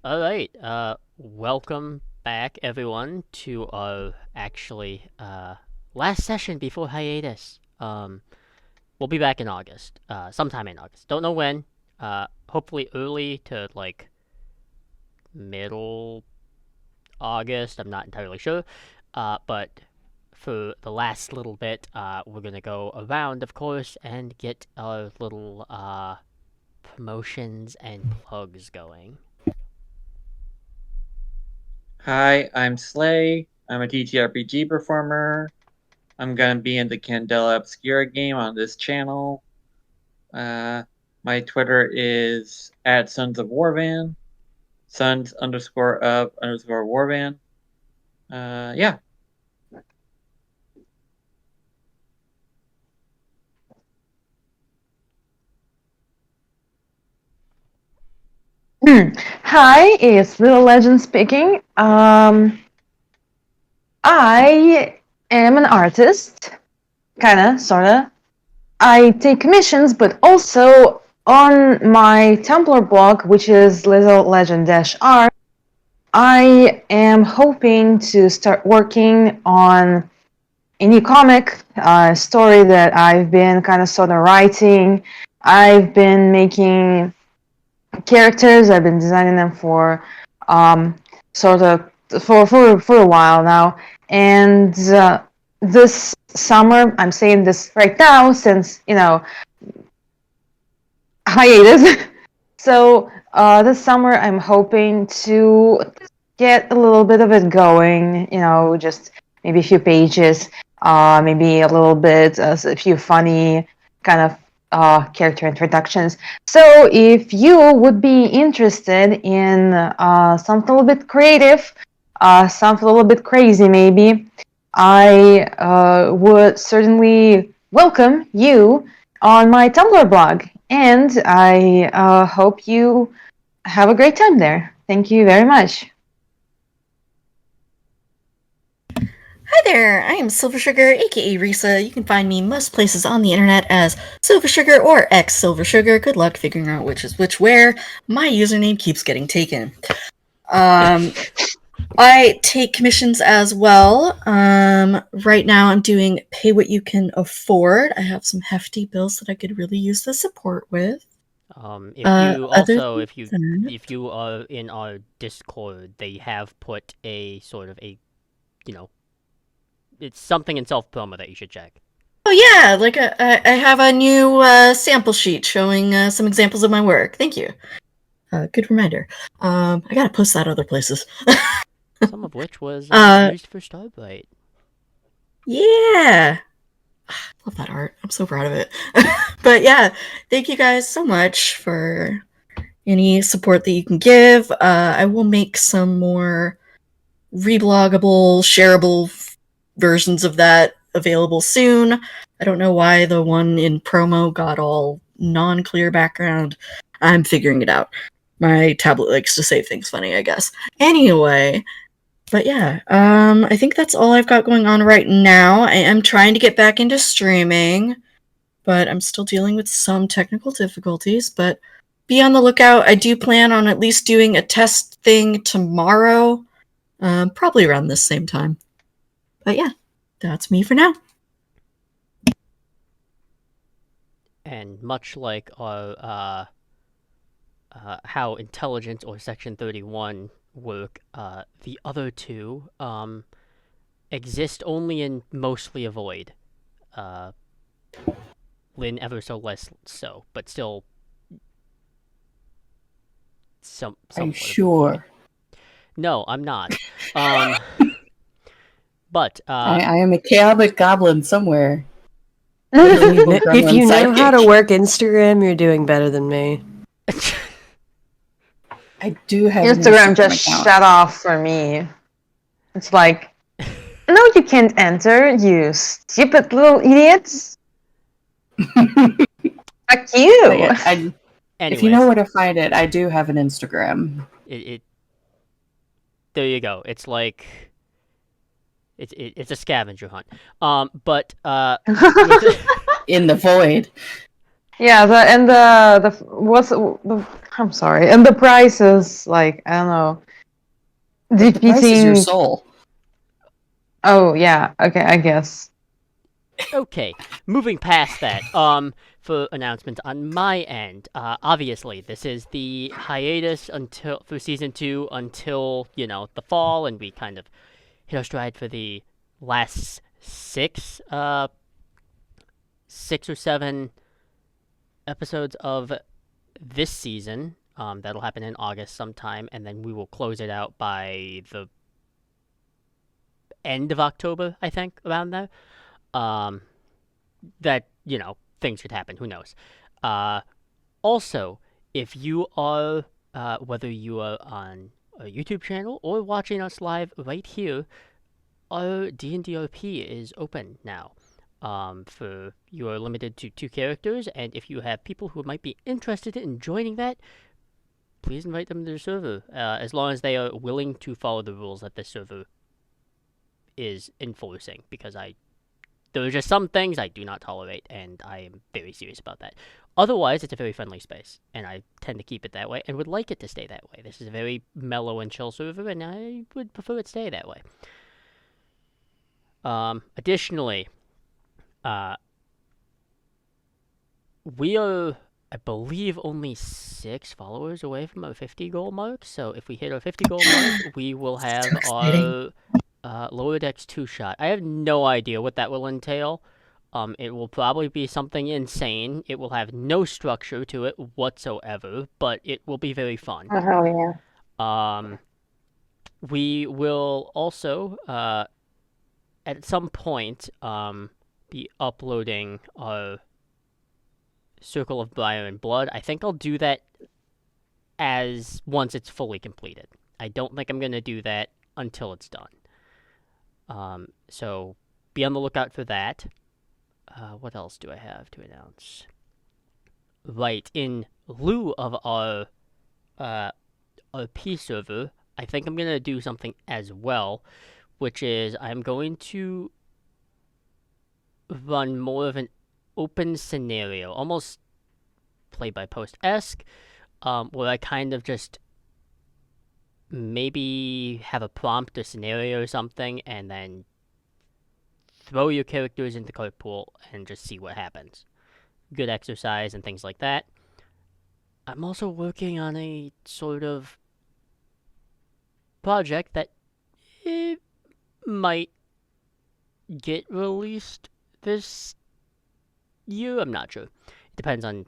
All right. Welcome back, everyone, to our last session before hiatus. We'll be back in August. Sometime in August. Don't know when. Hopefully early to like middle August. I'm not entirely sure. But for the last little bit, we're gonna go around, of course, and get our little promotions and plugs going. Hi, I'm Slay. I'm a TTRPG performer. I'm gonna be in the Candela Obscura game on this channel. My Twitter is at Sons of Warvan. Sons underscore of underscore Warvan. Yeah. Hi, it's Little Legend speaking. I am an artist, kinda, sorta. I take commissions, but also on my Tumblr blog, which is Little Legend R, I am hoping to start working on a new comic story that I've been kind of sort of writing. I've been making characters. I've been designing them for sort of for a while now. And this summer, I'm saying this right now since hiatus. So this summer, I'm hoping to get a little bit of it going. Just maybe a few pages, maybe a little bit, a few funny kind of character introductions. So if you would be interested in something a little bit creative, something a little bit crazy, maybe, I would certainly welcome you on my Tumblr blog, and I hope you have a great time there. Thank you very much. Hi there, I am Silver Sugar, aka Risa. You can find me most places on the internet as Silver Sugar or X Silver Sugar. Good luck figuring out which is which where. My username keeps getting taken. I take commissions as well. Right now I'm doing Pay What You Can Afford. I have some hefty bills that I could really use the support with. If you are in our Discord, they have put a sort of you know, it's something in self promo that you should check. Oh yeah, I have a new sample sheet showing some examples of my work. Thank you. Good reminder. I gotta post that other places. Some of which was used for Starbright. Yeah. Love that art. I'm so proud of it. But yeah, thank you guys so much for any support that you can give. I will make some more rebloggable, shareable versions of that available soon. I don't know why the one in promo got all non-clear background. I'm figuring it out. My tablet likes to save things funny, I guess. Anyway, but yeah, I think that's all I've got going on right now. I am trying to get back into streaming, but I'm still dealing with some technical difficulties. But be on the lookout. I do plan on at least doing a test thing tomorrow, probably around this same time. But yeah, that's me for now. And much like our how intelligence or Section 31 work, the other two exist only in mostly a void. Lynn ever so less so, but still some. Are you Somewhat sure? No, I'm not. But I am a chaotic goblin somewhere. If you know how to work Instagram, you're doing better than me. I do have Instagram an just account. shut off for me. It's like, no, you can't enter, you stupid little idiots. Fuck you. Yeah, if you know where to find it, I do have an Instagram. There you go. It's like it's a scavenger hunt. But in the void. Yeah, the what's the I'm sorry. And the price is like, I don't know, But the price is your defeating. soul. Oh yeah. Okay, I guess. Okay, moving past that, for announcements on my end, obviously this is the hiatus until for season 2 until, you know, the fall, and we kind of hit our stride for the last 6 or 7 episodes of this season. That'll happen in August sometime, and then we will close it out by the end of October, I think, around there. That, you know, things could happen. Who knows? Also, if you are, whether you are on a YouTube channel or watching us live right here, our D&D RP is open now. For you are limited to 2 characters, and if you have people who might be interested in joining that, please invite them to the server, as long as they are willing to follow the rules that this server is enforcing, because there are just some things I do not tolerate, and I am very serious about that. Otherwise, it's a very friendly space, and I tend to keep it that way, and would like it to stay that way. This is a very mellow and chill server, and I would prefer it stay that way. Additionally, we are, I believe, only 6 followers away from our 50 goal mark, so if we hit our 50 goal mark, we will have our Lower Decks 2-shot. I have no idea what that will entail. It will probably be something insane. It will have no structure to it whatsoever, but it will be very fun. Oh hell yeah. We will also, at some point, be uploading our Circle of Fire and Blood. I think I'll do that as once it's fully completed. I don't think I'm going to do that until it's done. So be on the lookout for that. What else do I have to announce? Right, in lieu of our RP server, I think I'm going to do something as well, which is I'm going to run more of an open scenario, almost play-by-post-esque, where I kind of just maybe have a prompt or scenario or something, and then throw your characters into the card pool and just see what happens. Good exercise and things like that. I'm also working on a sort of project that it might get released this year. I'm not sure. It depends on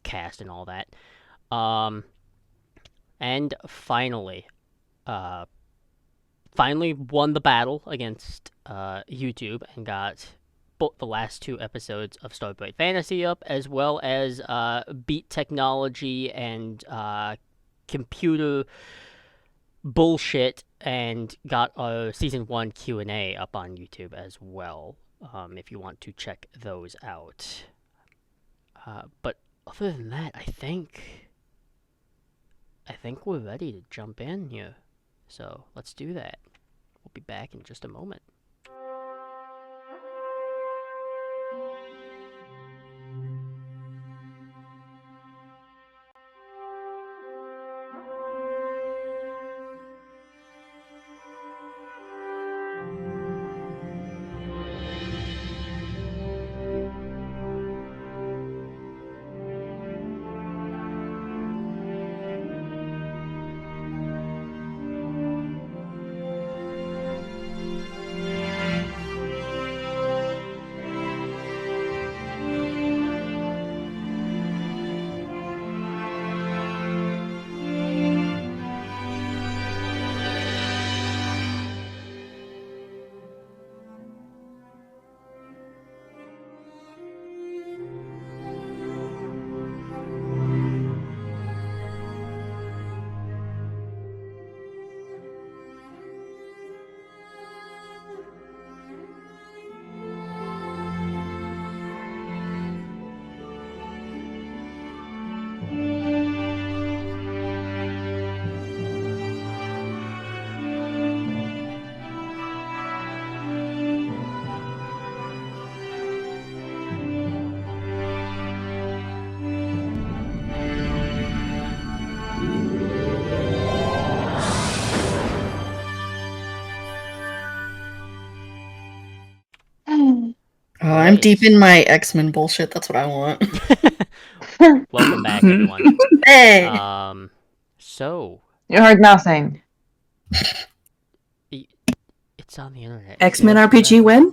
cast and all that. And finally won the battle against YouTube and got both the last 2 episodes of Starbright Fantasy up, as well as beat technology and computer bullshit, and got our Season 1 Q&A up on YouTube as well, if you want to check those out. But other than that, I think we're ready to jump in here. So let's do that. We'll be back in just a moment. I'm deep in my X-Men bullshit. That's what I want. Welcome back, everyone. Hey! So... You heard nothing. It's on the internet. X-Men RPG win?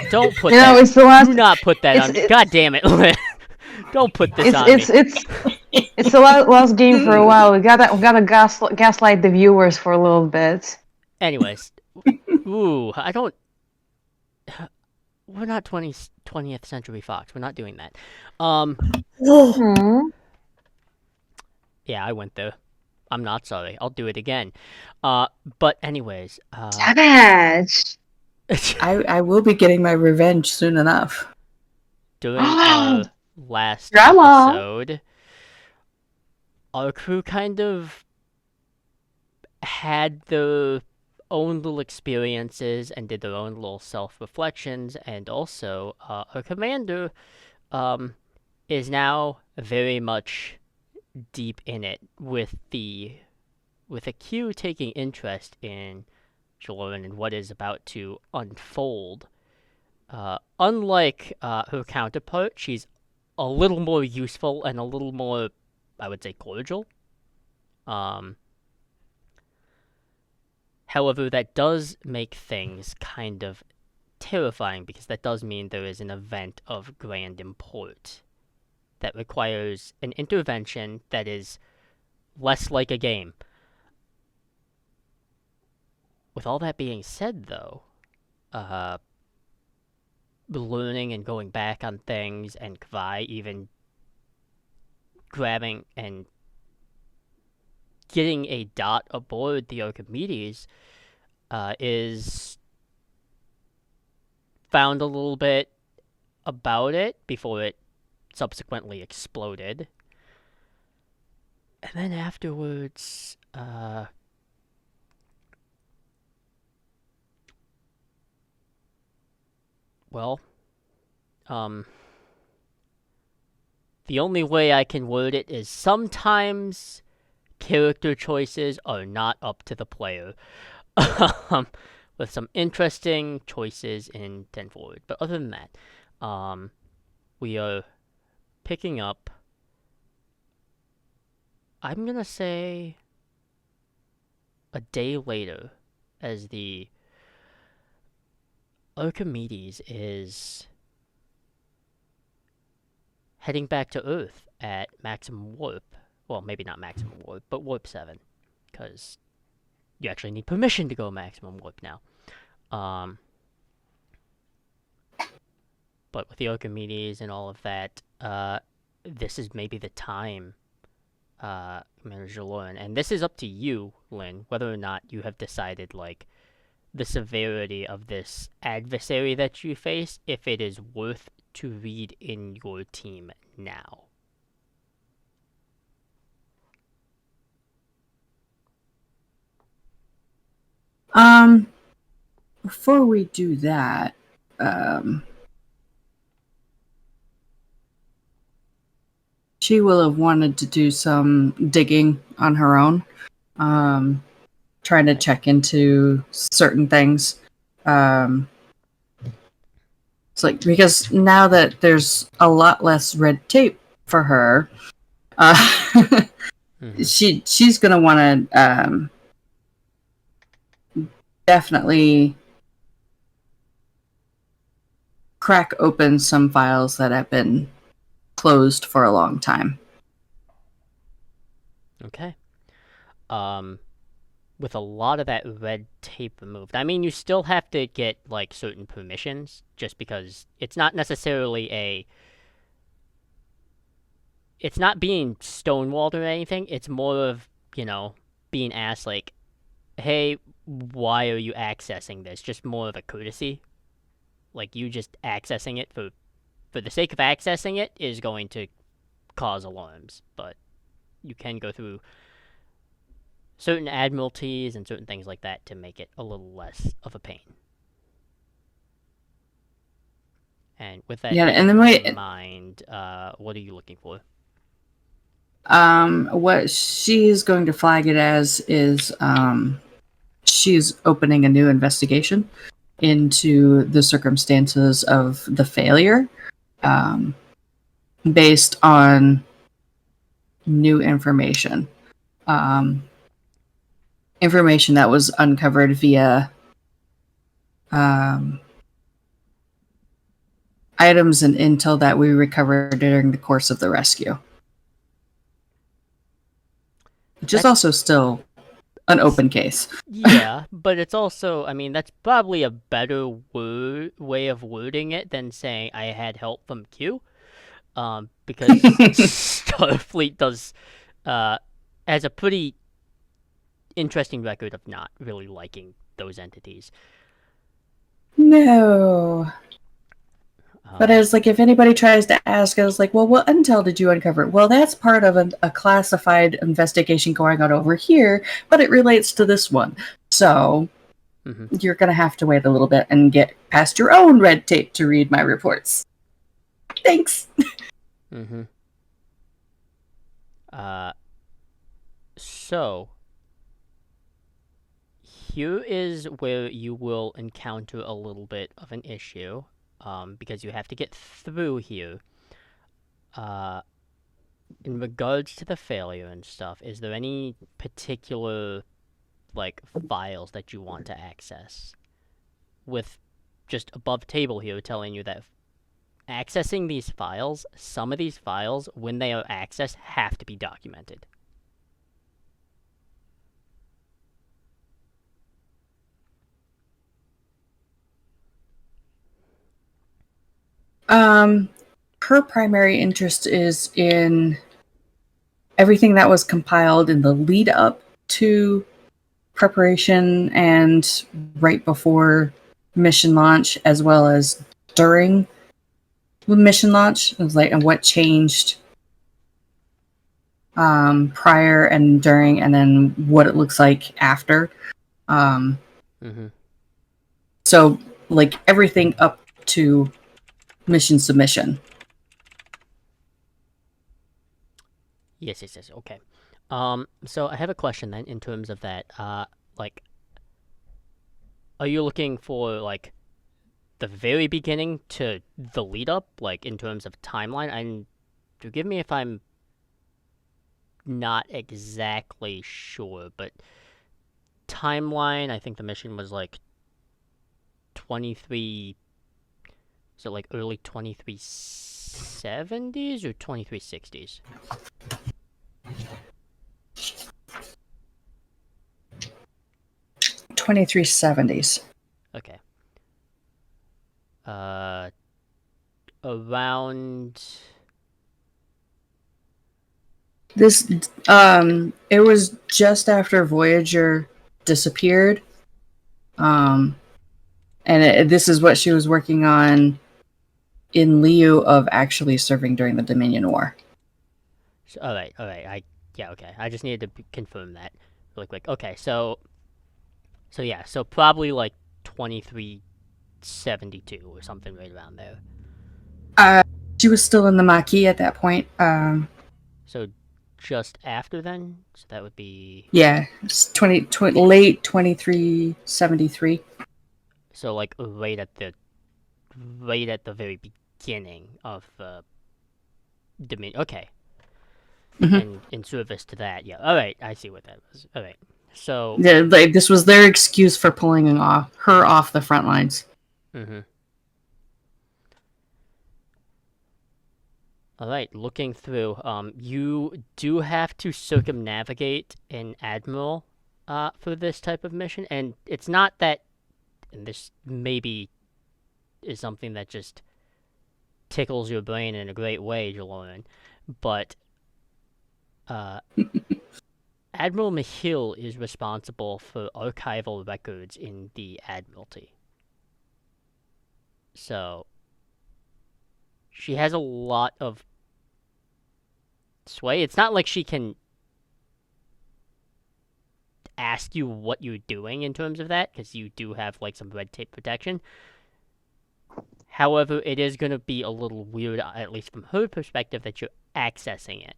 Don't put that. It's the last. Do not put that on. God damn it, Lynn. Don't put this on me. It's the last game for a while. We gotta gaslight the viewers for a little bit. Anyways, I don't. We're not 20th Century Fox. We're not doing that. Yeah, I went there. I'm not sorry. I'll do it again. But anyways, Savage. I will be getting my revenge soon enough. During our last Drama. episode, our crew kind of had their own little experiences and did their own little self-reflections, and also our commander is now very much deep in it with a Q taking interest in Jaloran and what is about to unfold. Unlike her counterpart, she's a little more useful and a little more, I would say, cordial. However, that does make things kind of terrifying, because that does mean there is an event of grand import that requires an intervention that is less like a game. With all that being said, though, learning and going back on things, and Kvi even grabbing and getting a dot aboard the Archimedes is found a little bit about it before it subsequently exploded. And then afterwards, the only way I can word it is sometimes character choices are not up to the player. With some interesting choices in 10 forward. But other than that, we are picking up, I'm gonna say, a day later, as the Archimedes is heading back to Earth at maximum warp. Well, maybe not maximum warp, but warp 7, because you actually need permission to go maximum warp now. But with the Archimedes and all of that, this is maybe the time, Commander Jaloran, and this is up to you, Lynn, whether or not you have decided, like, the severity of this adversary that you face, if it is worth to read in your team now. Before we do that, she will have wanted to do some digging on her own, trying to check into certain things. It's like, because now that there's a lot less red tape for her, she's gonna want to definitely crack open some files that have been closed for a long time. Okay. With a lot of that red tape removed, I mean, you still have to get, like, certain permissions, just because it's not necessarily it's not being stonewalled or anything. It's more of, being asked, like, hey, why are you accessing this? Just more of a courtesy. Like, you just accessing it for the sake of accessing it is going to cause alarms, but you can go through certain admiralties and certain things like that to make it a little less of a pain. And with that in mind, what are you looking for? What she's going to flag it as is she's opening a new investigation into the circumstances of the failure based on new information. Information that was uncovered via items and intel that we recovered during the course of the rescue. Which is also still an open case. Yeah, but it's also, I mean, that's probably a better way of wording it than saying I had help from Q. Because Starfleet does, has a pretty interesting record of not really liking those entities. No. But I was like, if anybody tries to ask, I was like, well, what intel did you uncover? Well, that's part of a classified investigation going on over here, but it relates to this one. So you're going to have to wait a little bit and get past your own red tape to read my reports. Thanks. So, here is where you will encounter a little bit of an issue. Because you have to get through here. In regards to the failure and stuff, is there any particular, like, files that you want to access? With just above table here telling you that accessing these files, some of these files, when they are accessed, have to be documented. Her primary interest is in everything that was compiled in the lead up to preparation and right before mission launch, as well as during the mission launch. It was like, and what changed prior and during, and then what it looks like after. So, like, everything up to mission submission. Yes, okay. So I have a question then in terms of that. Like, are you looking for, like, the very beginning to the lead up, like, in terms of timeline? And forgive me if I'm not exactly sure, but timeline, I think the mission was, like, 23... So, like, early 2370s or 2360s? 2370s. Okay. Around... This, it was just after Voyager disappeared. And this is what she was working on in lieu of actually serving during the Dominion War. So, alright, yeah, okay. I just needed to confirm that really quick. Okay, so yeah, so probably like 2372 or something right around there. She was still in the Maquis at that point. So just after then? So that would be... Yeah, late 2373. So like right at the very beginning of Dominion. Okay. And in service to that, yeah. Alright, I see what that was. Alright. So yeah, like, this was their excuse for pulling her off the front lines. Alright, looking through, you do have to circumnavigate an admiral for this type of mission, and it's not that, and this maybe is something that just tickles your brain in a great way, Jaloran, but Admiral Michiel is responsible for archival records in the Admiralty. So she has a lot of sway. It's not like she can ask you what you're doing in terms of that, because you do have like some red tape protection. However, it is going to be a little weird, at least from her perspective, that you're accessing it.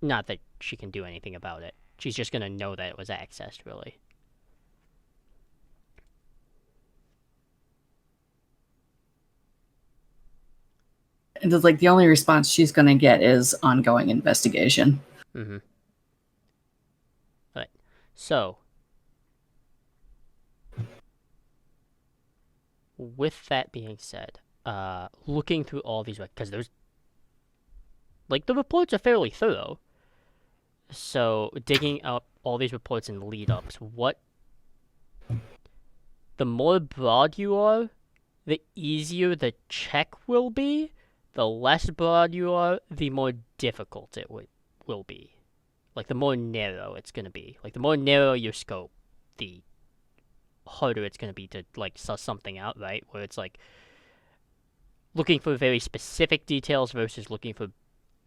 Not that she can do anything about it. She's just going to know that it was accessed, really. it's like the only response she's going to get is ongoing investigation. Mm-hmm. Right. So, with that being said, looking through all these, because there's, like, the reports are fairly thorough. So, digging up all these reports and lead-ups, the more broad you are, the easier the check will be. The less broad you are, the more difficult it will be. Like, the more narrow it's going to be. Like, the more narrow your scope, the harder it's going to be to, like, suss something out, right? Where it's, like, looking for very specific details versus looking for,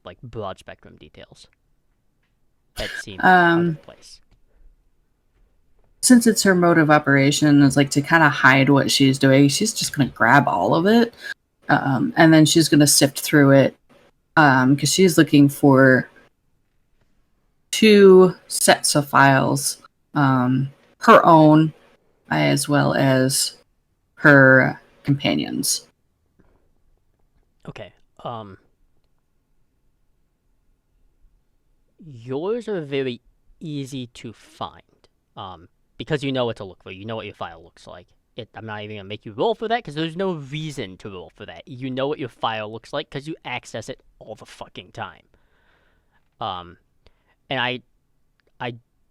like, broad spectrum details that seem out of place. Since it's her mode of operation, is like to kind of hide what she's doing, she's just going to grab all of it. And then she's going to sift through it because she's looking for 2 sets of files, her own as well as her companions. Okay. Yours are very easy to find. Because you know what to look for. You know what your file looks like. I'm not even going to make you roll for that because there's no reason to roll for that. You know what your file looks like because you access it all the fucking time. And I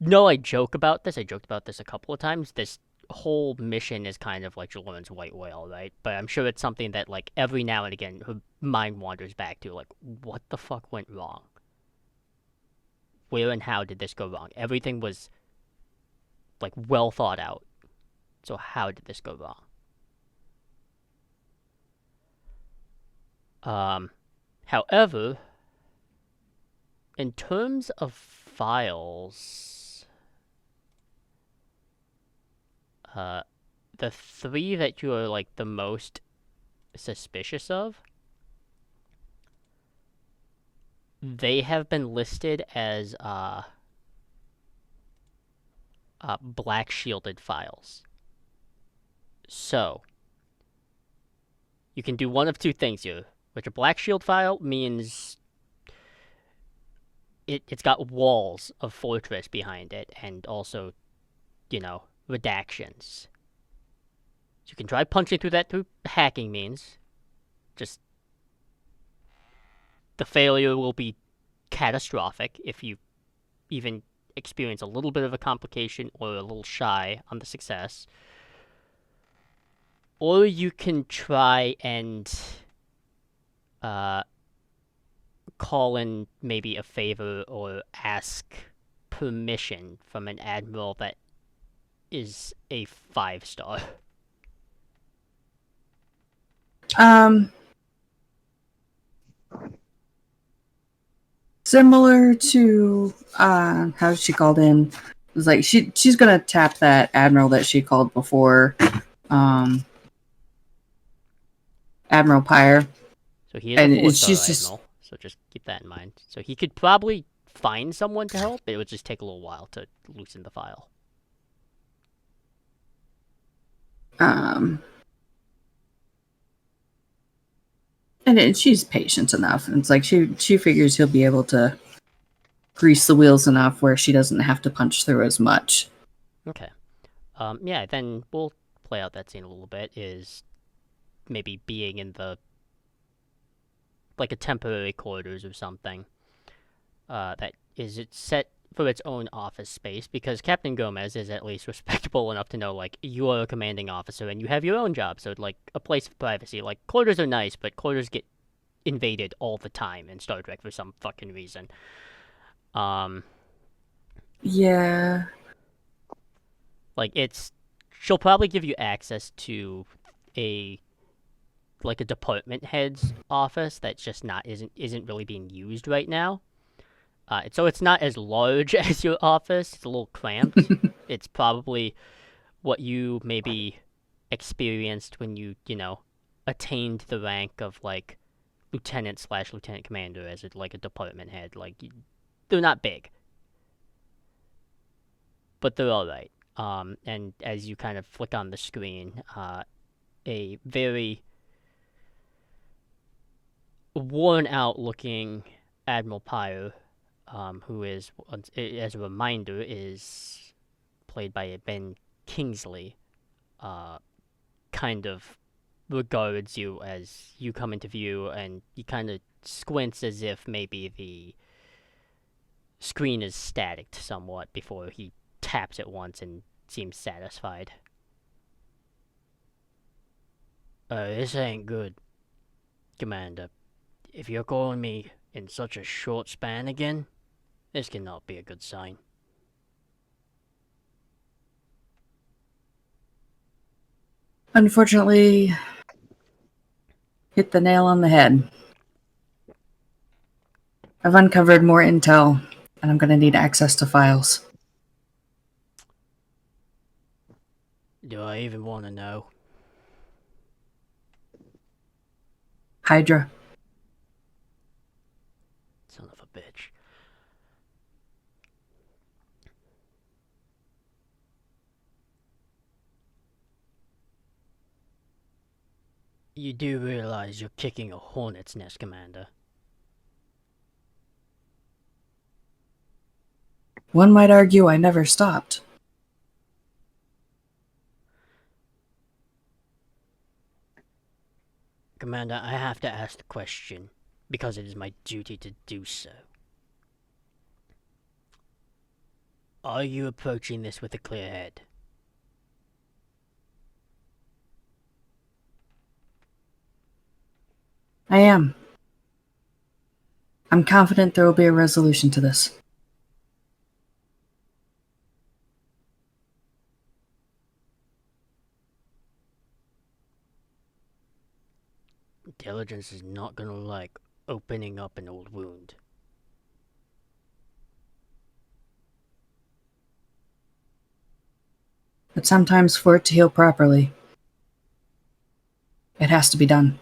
know I joke about this. I joked about this a couple of times. This whole mission is kind of like Lauren's white whale, right? But I'm sure it's something that, like, every now and again her mind wanders back to. Like, what the fuck went wrong? Where and how did this go wrong? Everything was, like, well thought out. So how did this go wrong? However, in terms of files, the 3 that you are, like, the most suspicious of, they have been listed as black shielded files. So, you can do one of 2 things here. Which a black shield file means it's got walls of fortress behind it and also, redactions. So you can try punching through that through hacking means. Just the failure will be catastrophic if you even experience a little bit of a complication or a little shy on the success. Or you can try and call in maybe a favor or ask permission from an admiral that is a 5-star. Similar to how she called in, it was like she's gonna tap that admiral that she called before, Admiral Pyre. So he is a 4-star admiral, so just keep that in mind. So he could probably find someone to help, but it would just take a little while to loosen the file. And she's patient enough. It's like she figures he'll be able to grease the wheels enough where she doesn't have to punch through as much. Okay. Yeah, then we'll play out that scene a little bit, is maybe being in the, like, a temporary quarters or something. That is set for its own office space, because Captain Gomez is at least respectable enough to know, like, you are a commanding officer and you have your own job, so, like, a place of privacy. Like, quarters are nice, but quarters get invaded all the time in Star Trek for some fucking reason. Yeah. Like, she'll probably give you access to a department head's office that's just isn't really being used right now. So it's not as large as your office. It's a little cramped. It's probably what you maybe experienced when you attained the rank of, like, lieutenant/lieutenant commander as a department head. Like, they're not big, but they're all right. And as you kind of flick on the screen, a very worn-out looking Admiral Pyre, who is, as a reminder, is played by Ben Kingsley, kind of regards you as you come into view, and he kind of squints as if maybe the screen is static somewhat before he taps it once and seems satisfied. This ain't good, Commander. If you're calling me in such a short span again, this cannot be a good sign. Unfortunately, hit the nail on the head. I've uncovered more intel, and I'm going to need access to files. Do I even want to know? Hydra. Son of a bitch. You do realize you're kicking a hornet's nest, Commander. One might argue I never stopped. Commander, I have to ask the question, because it is my duty to do so. Are you approaching this with a clear head? I am. I'm confident there will be a resolution to this. Intelligence is not gonna like opening up an old wound. But sometimes for it to heal properly, it has to be done.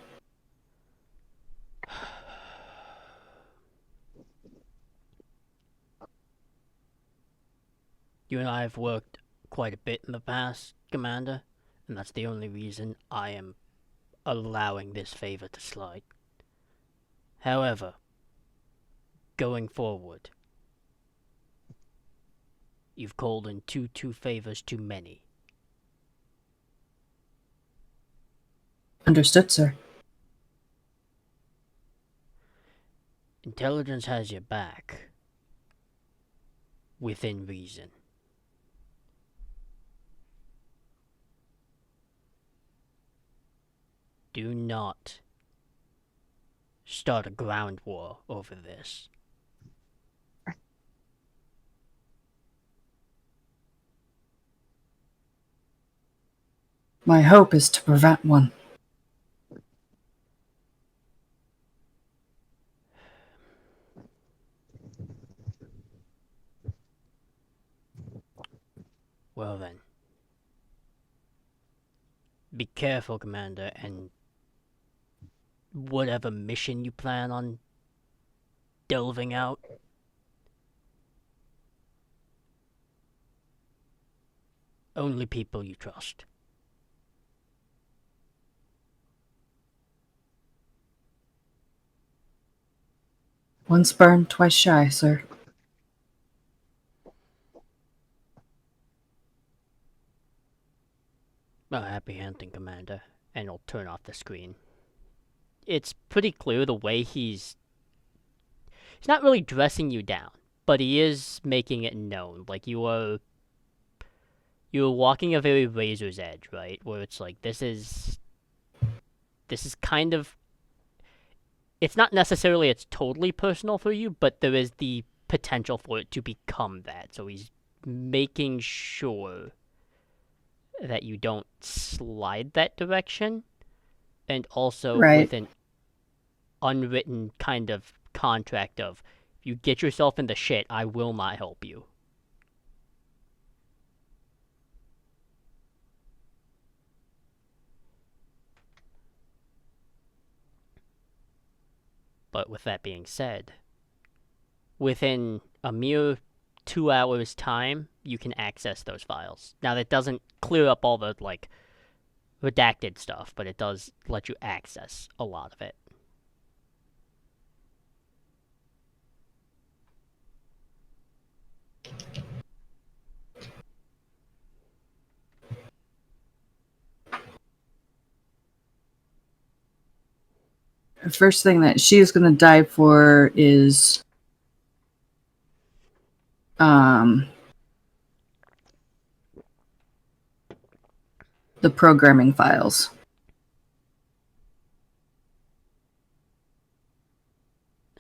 You and I have worked quite a bit in the past, Commander, and that's the only reason I am allowing this favor to slide. However, going forward, you've called in two favors too many. Understood, sir. Intelligence has your back. Within reason. Do not start a ground war over this. My hope is to prevent one. Well then. Be careful, Commander, and whatever mission you plan on delving out, only people you trust. Once burned, twice shy, sir. Well, happy hunting, Commander, and I'll turn off the screen. It's pretty clear the way he's not really dressing you down, but he is making it known. Like, you're walking a very razor's edge, right? Where it's like, this is kind of, it's not necessarily it's totally personal for you, but there is the potential for it to become that. So he's making sure that you don't slide that direction, and also with an unwritten kind of contract of, if you get yourself in the shit, I will not help you. But with that being said, within a mere 2 hours time, you can access those files. Now that doesn't clear up all the, like, redacted stuff, but it does let you access a lot of it. first thing that she's going to dive for is the programming files.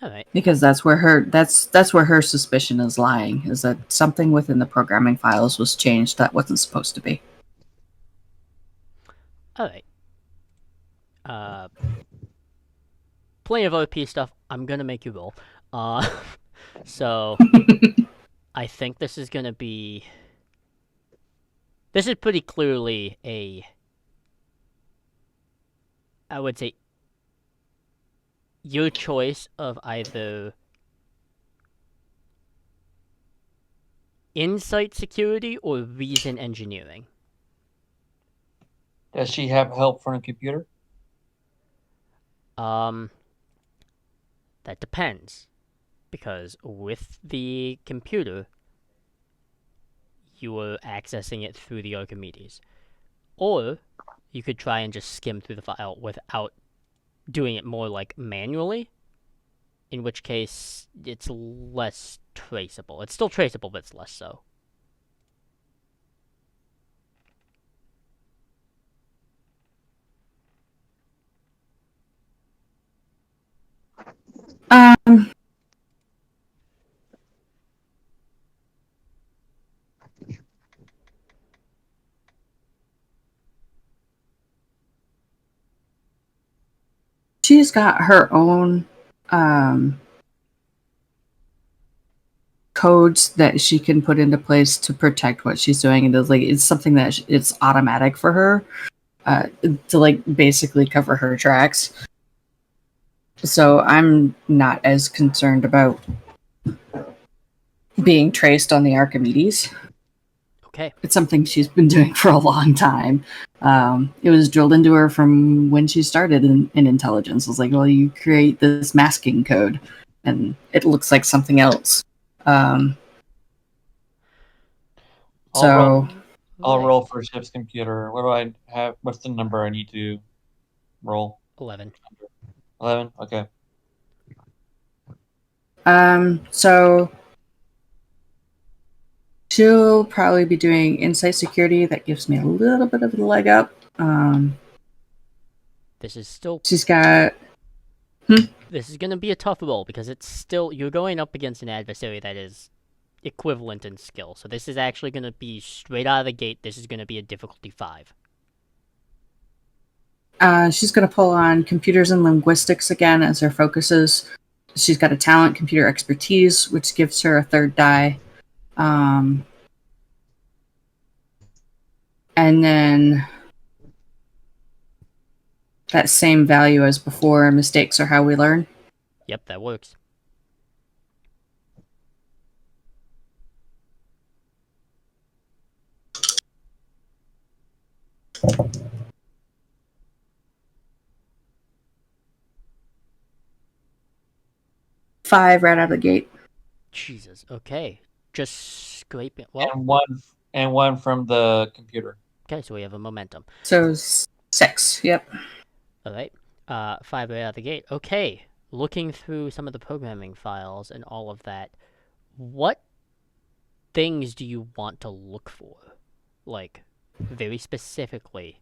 All right. Because that's where her suspicion is lying, is that something within the programming files was changed that wasn't supposed to be. All right. Plenty of OP stuff. I'm gonna make you roll. So I think this is gonna be. This is pretty clearly I would say, your choice of either insight security or reason engineering. Does she have help from a computer? That depends. Because with the computer, you are accessing it through the Archimedes. Or you could try and just skim through the file without doing it more like manually, in which case it's less traceable. It's still traceable, but it's less so. She's got her own codes that she can put into place to protect what she's doing, and it's something that it's automatic for her to like basically cover her tracks. So I'm not as concerned about being traced on the Archimedes. Okay. It's something she's been doing for a long time. It was drilled into her from when she started in intelligence. It was like, well, you create this masking code, and it looks like something else. I'll roll for ship's computer. What do I have? What's the number I need to roll? 11. 11? Okay. So she'll probably be doing insight security. That gives me a little bit of a leg up. This is still. She's got. This is going to be a tough roll because it's still. You're going up against an adversary that is equivalent in skill. So this is actually going to be straight out of the gate. This is going to be a difficulty 5. She's going to pull on computers and linguistics again as her focuses. She's got a talent, computer expertise, which gives her a 3rd die. And then that same value as before, mistakes are how we learn. Yep, that works. Five right out of the gate. Jesus. Okay. Just scraping. Well. And one from the computer. Okay, so we have a momentum. So 6. Yep. All right. 5 right out of the gate. Okay. Looking through some of the programming files and all of that, what things do you want to look for? Like, very specifically,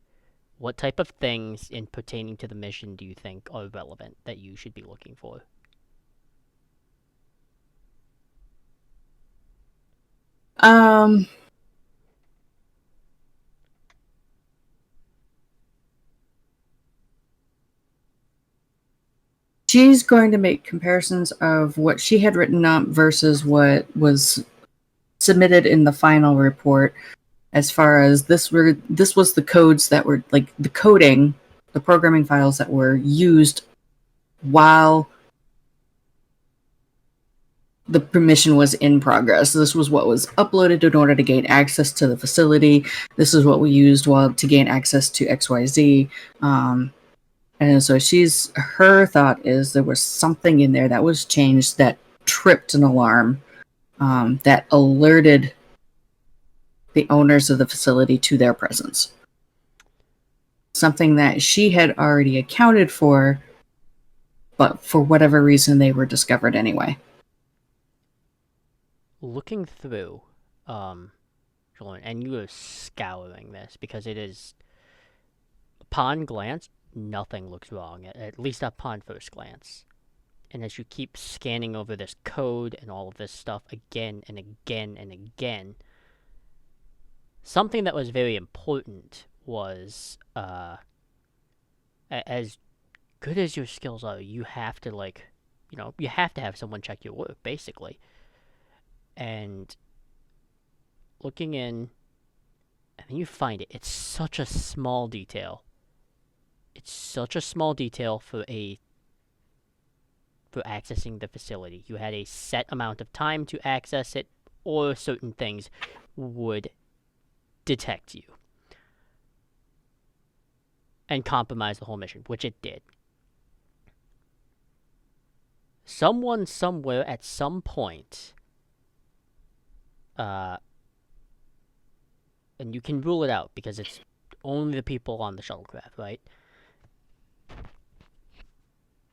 what type of things in pertaining to the mission do you think are relevant that you should be looking for? She's going to make comparisons of what she had written up versus what was submitted in the final report. As far as this was the codes that were like the coding, the programming files that were used while the mission was in progress. This was what was uploaded in order to gain access to the facility. This is what we used to gain access to XYZ. And so her thought is there was something in there that was changed that tripped an alarm that alerted the owners of the facility to their presence. Something that she had already accounted for but for whatever reason, they were discovered anyway. Looking through, Jordan, and you are scouring this because it is, upon glance, nothing looks wrong, at least upon first glance. And as you keep scanning over this code and all of this stuff again and again and again, something that was very important was, as good as your skills are, you have to, like, you have to have someone check your work, basically. And looking in, and then you find it. It's such a small detail. It's such a small detail for accessing the facility. You had a set amount of time to access it, or certain things would detect you and compromise the whole mission, which it did. Someone somewhere at some point, and you can rule it out because it's only the people on the shuttlecraft, right?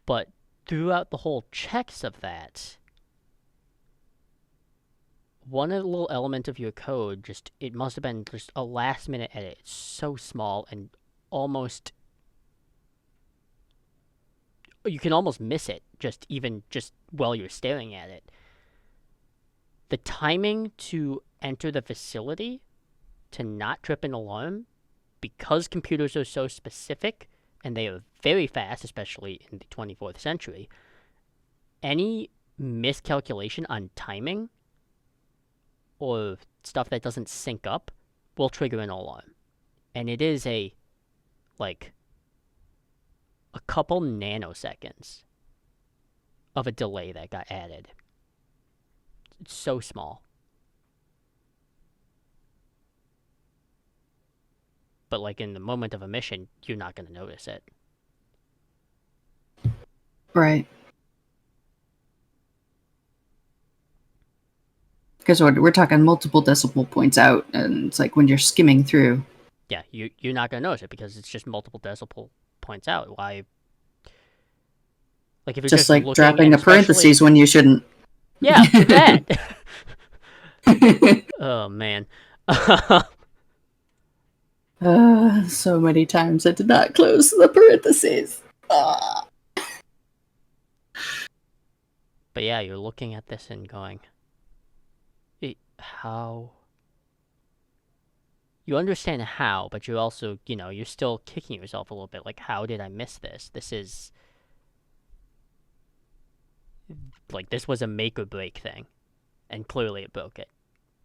But throughout the whole checks of that, one little element of your code, it must have been just a last minute edit. It's so small and almost, you can almost miss it just while you're staring at it. The timing to enter the facility to not trip an alarm, because computers are so specific and they are very fast, especially in the 24th century, any miscalculation on timing or stuff that doesn't sync up will trigger an alarm. And it is a couple nanoseconds of a delay that got added. It's so small. But like in the moment of a mission, you're not going to notice it. Right. Because we're talking multiple decimal points out, and it's like when you're skimming through. Yeah, you're not going to notice it because it's just multiple decimal points out. Why? Like if you're just like looking, dropping a parentheses when you shouldn't. Yeah, that. Oh man. So many times I did not close the parentheses. Ah. But yeah, you're looking at this and going, how? You understand how, but you're also, you're still kicking yourself a little bit. Like, how did I miss this? This is, like, this was a make or break thing. And clearly it broke it.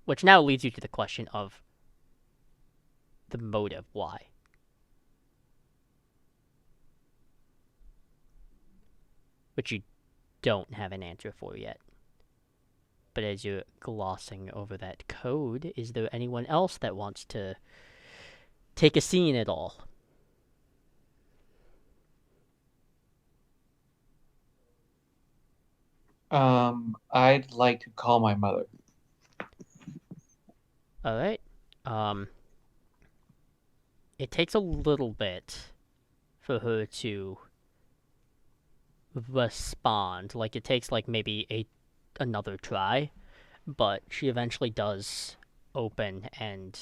Which now leads you to the question of the motive. Why? Which you don't have an answer for yet. But as you're glossing over that code, is there anyone else that wants to take a scene at all? I'd like to call my mother. Alright. It takes a little bit for her to respond. Like, it takes, like, maybe another try. But she eventually does open, and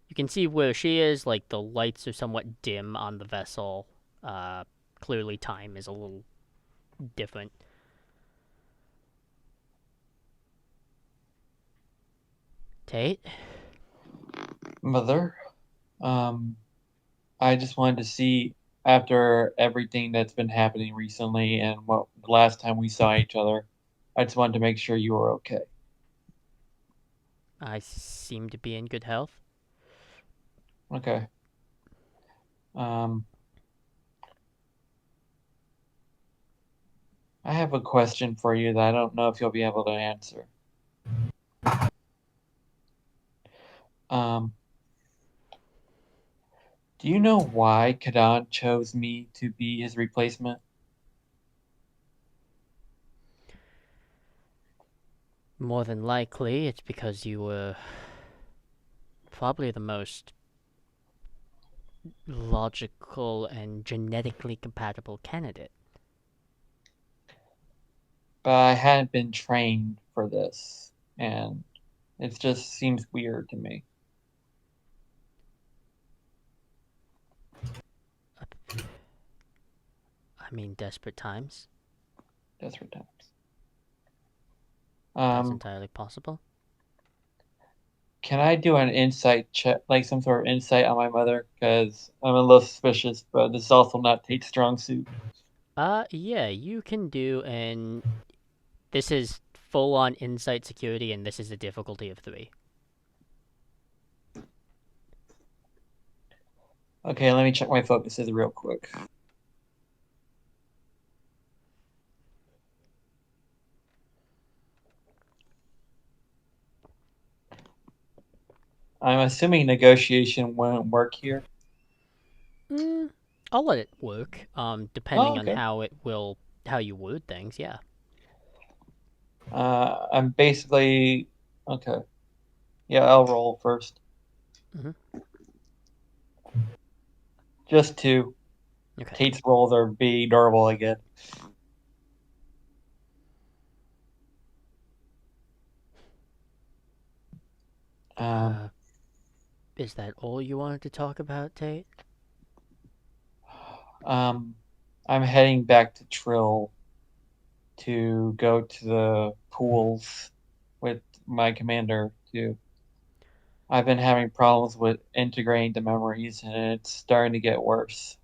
you can see where she is. Like, the lights are somewhat dim on the vessel. Clearly time is a little different. Tate? Mother, I just wanted to see, after everything that's been happening recently and the last time we saw each other, I just wanted to make sure you were okay. I seem to be in good health. Okay. I have a question for you that I don't know if you'll be able to answer. Do you know why Kadan chose me to be his replacement? More than likely, it's because you were probably the most logical and genetically compatible candidate. but I hadn't been trained for this, and it just seems weird to me. I mean, desperate times. Desperate times. That's entirely possible. Can I do an insight check, like some sort of insight on my mother? Because I'm a little suspicious, but this is also not Tate's strong suit. Yeah, you can do an... This is full-on insight security, and this is a difficulty of 3. Okay, let me check my focuses real quick. I'm assuming negotiation won't work here. I'll let it work. Depending on okay. how you word things, yeah. I'm basically okay. Yeah, I'll roll first. Mhm. Just 2. Okay. Tate's rolls are be durable again. Is that all you wanted to talk about, Tate? I'm heading back to Trill to go to the pools with my commander too. I've been having problems with integrating the memories, and it's starting to get worse.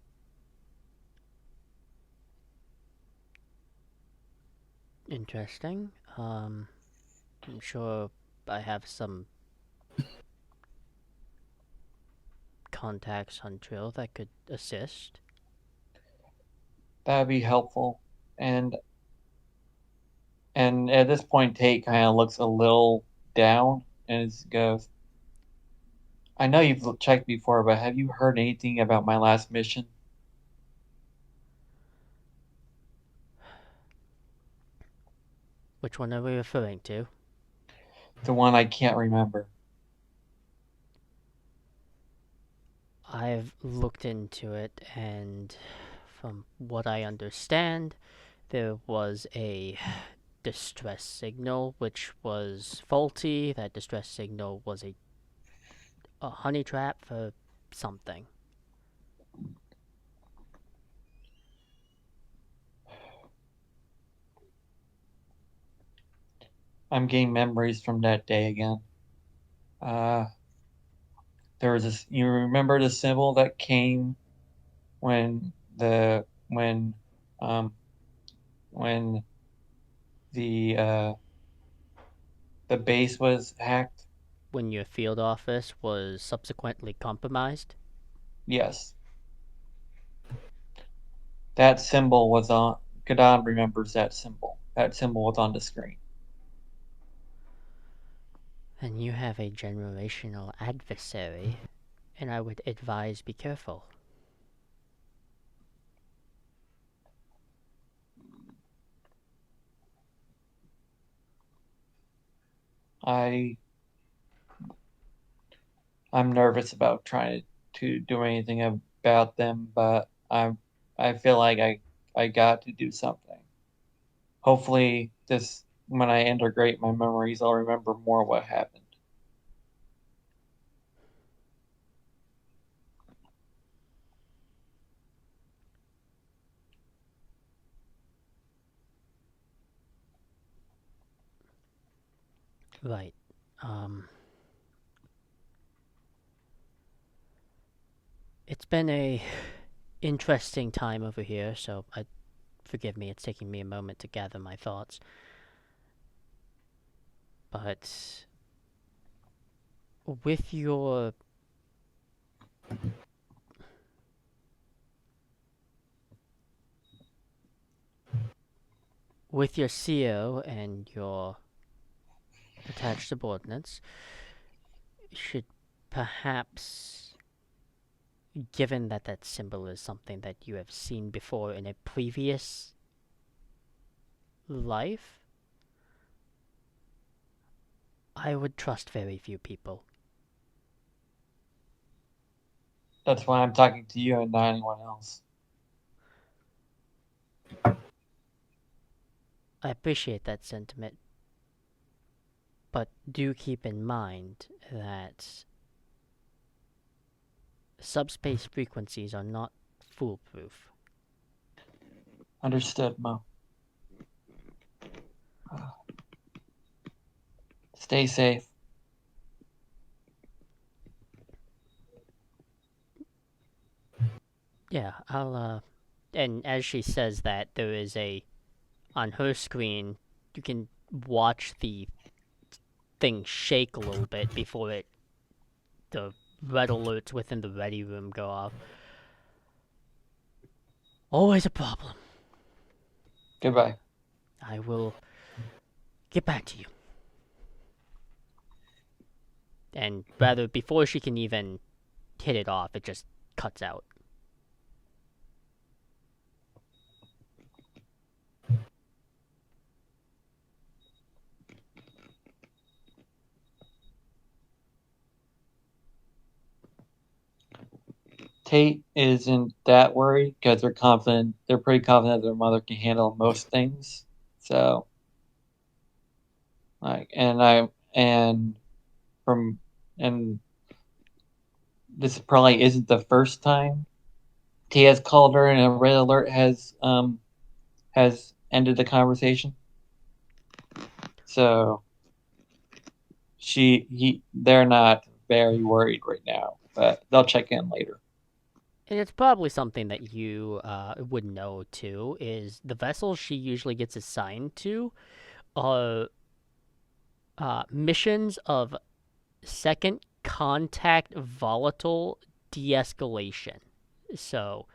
Interesting. I'm sure I have some contacts on Trill that could assist. That would be helpful. And at this point, Tate kind of looks a little down and goes, I know you've checked before, but have you heard anything about my last mission? Which one are we referring to? The one I can't remember. I've looked into it, and from what I understand, there was a distress signal which was faulty. That distress signal was a honey trap for something. I'm getting memories from that day again. There was this. You remember the symbol that came when when um when the base was hacked? When your field office was subsequently compromised? Yes. That symbol was on. Kadon remembers that symbol. That symbol was on the screen. And you have a generational adversary, and I would advise be careful. I'm nervous about trying to do anything about them, but I feel like I got to do something. Hopefully, this when I integrate my memories, I'll remember more what happened. Right. It's been a interesting time over here, so forgive me, it's taking me a moment to gather my thoughts. But with your CO and your attached subordinates, should perhaps, given that that symbol is something that you have seen before in a previous life, I would trust very few people. That's why I'm talking to you and not anyone else. I appreciate that sentiment. But do keep in mind that subspace frequencies are not foolproof. Understood, Mo. Stay safe. Yeah, and as she says that, there is on her screen, you can watch the thing shake a little bit before the red alerts within the ready room go off. Always a problem. Goodbye. I will get back to you. And rather, before she can even hit it off, it just cuts out. Tate isn't that worried because they're confident. They're pretty confident their mother can handle most things. So, and this probably isn't the first time Tate has called her and a red alert has ended the conversation. So, they're not very worried right now, but they'll check in later. And it's probably something that you would know too, is the vessels she usually gets assigned to are missions of second contact volatile de-escalation. So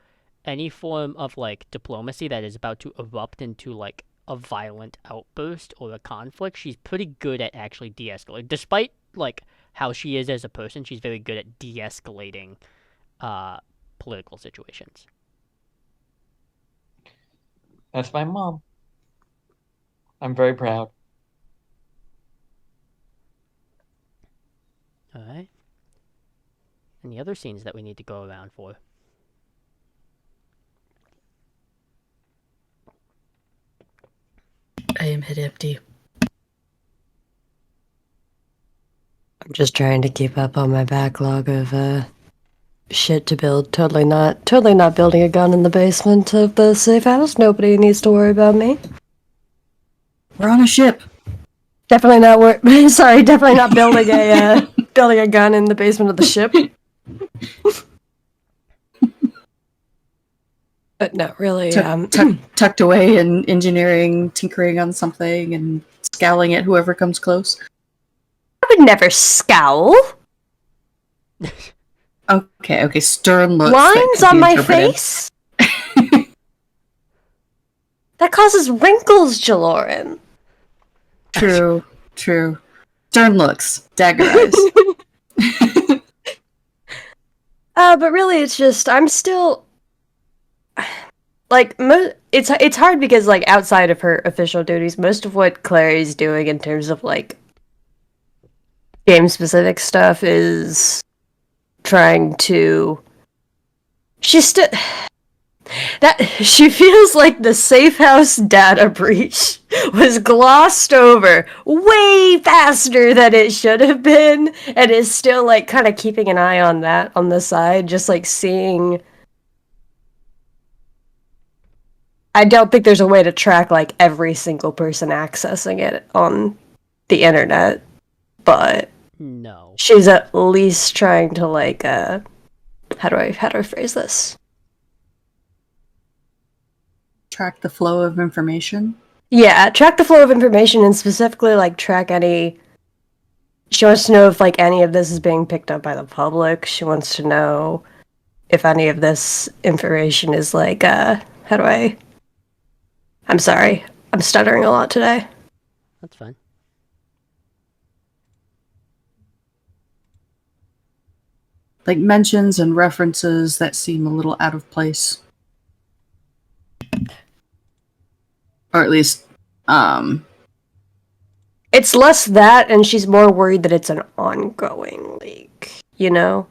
any form of like diplomacy that is about to erupt into like a violent outburst or a conflict, she's pretty good at actually de-escalating. Despite like how she is as a person, she's very good at de-escalating political situations. That's my mom. I'm very proud. Alright. Any other scenes that we need to go around for? I am hit empty. I'm just trying to keep up on my backlog of shit to build. Totally not building a gun in the basement of the safe house. Nobody needs to worry about me. We're on a ship. Definitely not definitely not building a gun in the basement of the ship. But no, really. Tucked away in engineering, tinkering on something, and scowling at whoever comes close. I would never scowl. Okay, stern looks. Lines on my face? That causes wrinkles, Jaloran. True. Stern looks, dagger eyes. But really, it's just I'm still like it's hard because like outside of her official duties, most of what Clary's doing in terms of like game specific stuff is trying to. She's still. That she feels like the safe house data breach was glossed over way faster than it should have been, and is still like kind of keeping an eye on that on the side, just like seeing. I don't think there's a way to track like every single person accessing it on the internet, but no, she's at least trying to like how do I phrase this? Track the flow of information. Yeah, track the flow of information and specifically like track any. She wants to know if like any of this is being picked up by the public. She wants to know if any of this information is like I'm sorry. I'm stuttering a lot today. that's fine. Like mentions and references that seem a little out of place. Or at least, It's less that, and she's more worried that it's an ongoing leak, you know?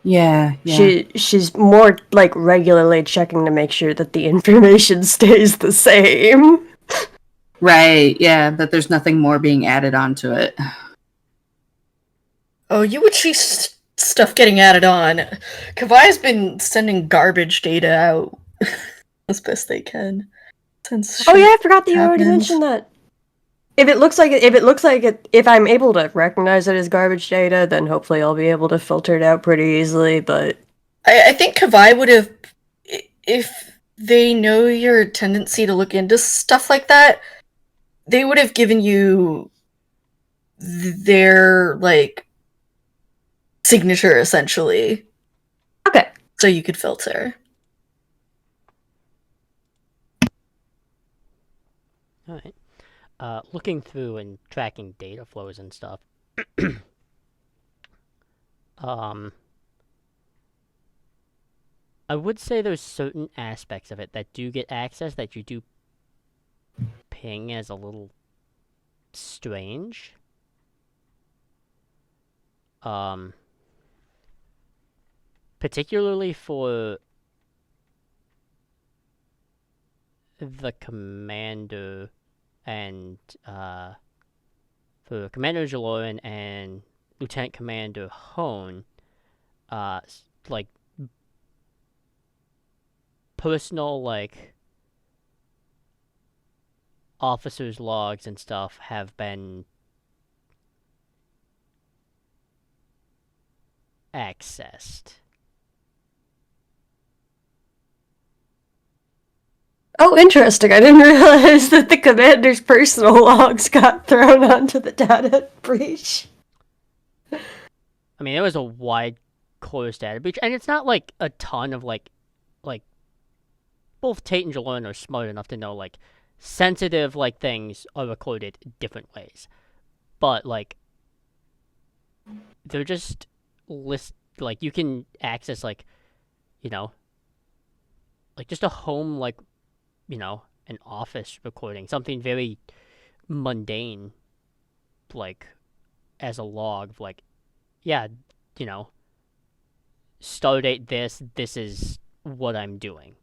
Yeah. She's more, like, regularly checking to make sure that the information stays the same. Right, yeah, that there's nothing more being added onto it. Oh, you would see stuff getting added on. Kavai's been sending garbage data out as best they can. Since Oh yeah, I shit forgot that you already happens. mentioned that. If I'm able to recognize it as garbage data, then hopefully I'll be able to filter it out pretty easily. But I think Kavai would have, if they know your tendency to look into stuff like that, they would have given you their like signature essentially, okay, so you could filter. All right. Looking through and tracking data flows and stuff. um, I would say there's certain aspects of it that do get access that you do ping as a little strange. Particularly for the commander and for Commander Jaloran and Lieutenant Commander Hone, like personal like officers' logs and stuff have been accessed. oh, interesting. I didn't realize that the commander's personal logs got thrown onto the data breach. I mean, it was a wide course data breach, and it's not like a ton of like both Tate and Jaloran are smart enough to know like sensitive like things are recorded different ways, but like they're just like you can access like like just a home like an office recording, something very mundane, like as a log of like yeah stardate this is what I'm doing.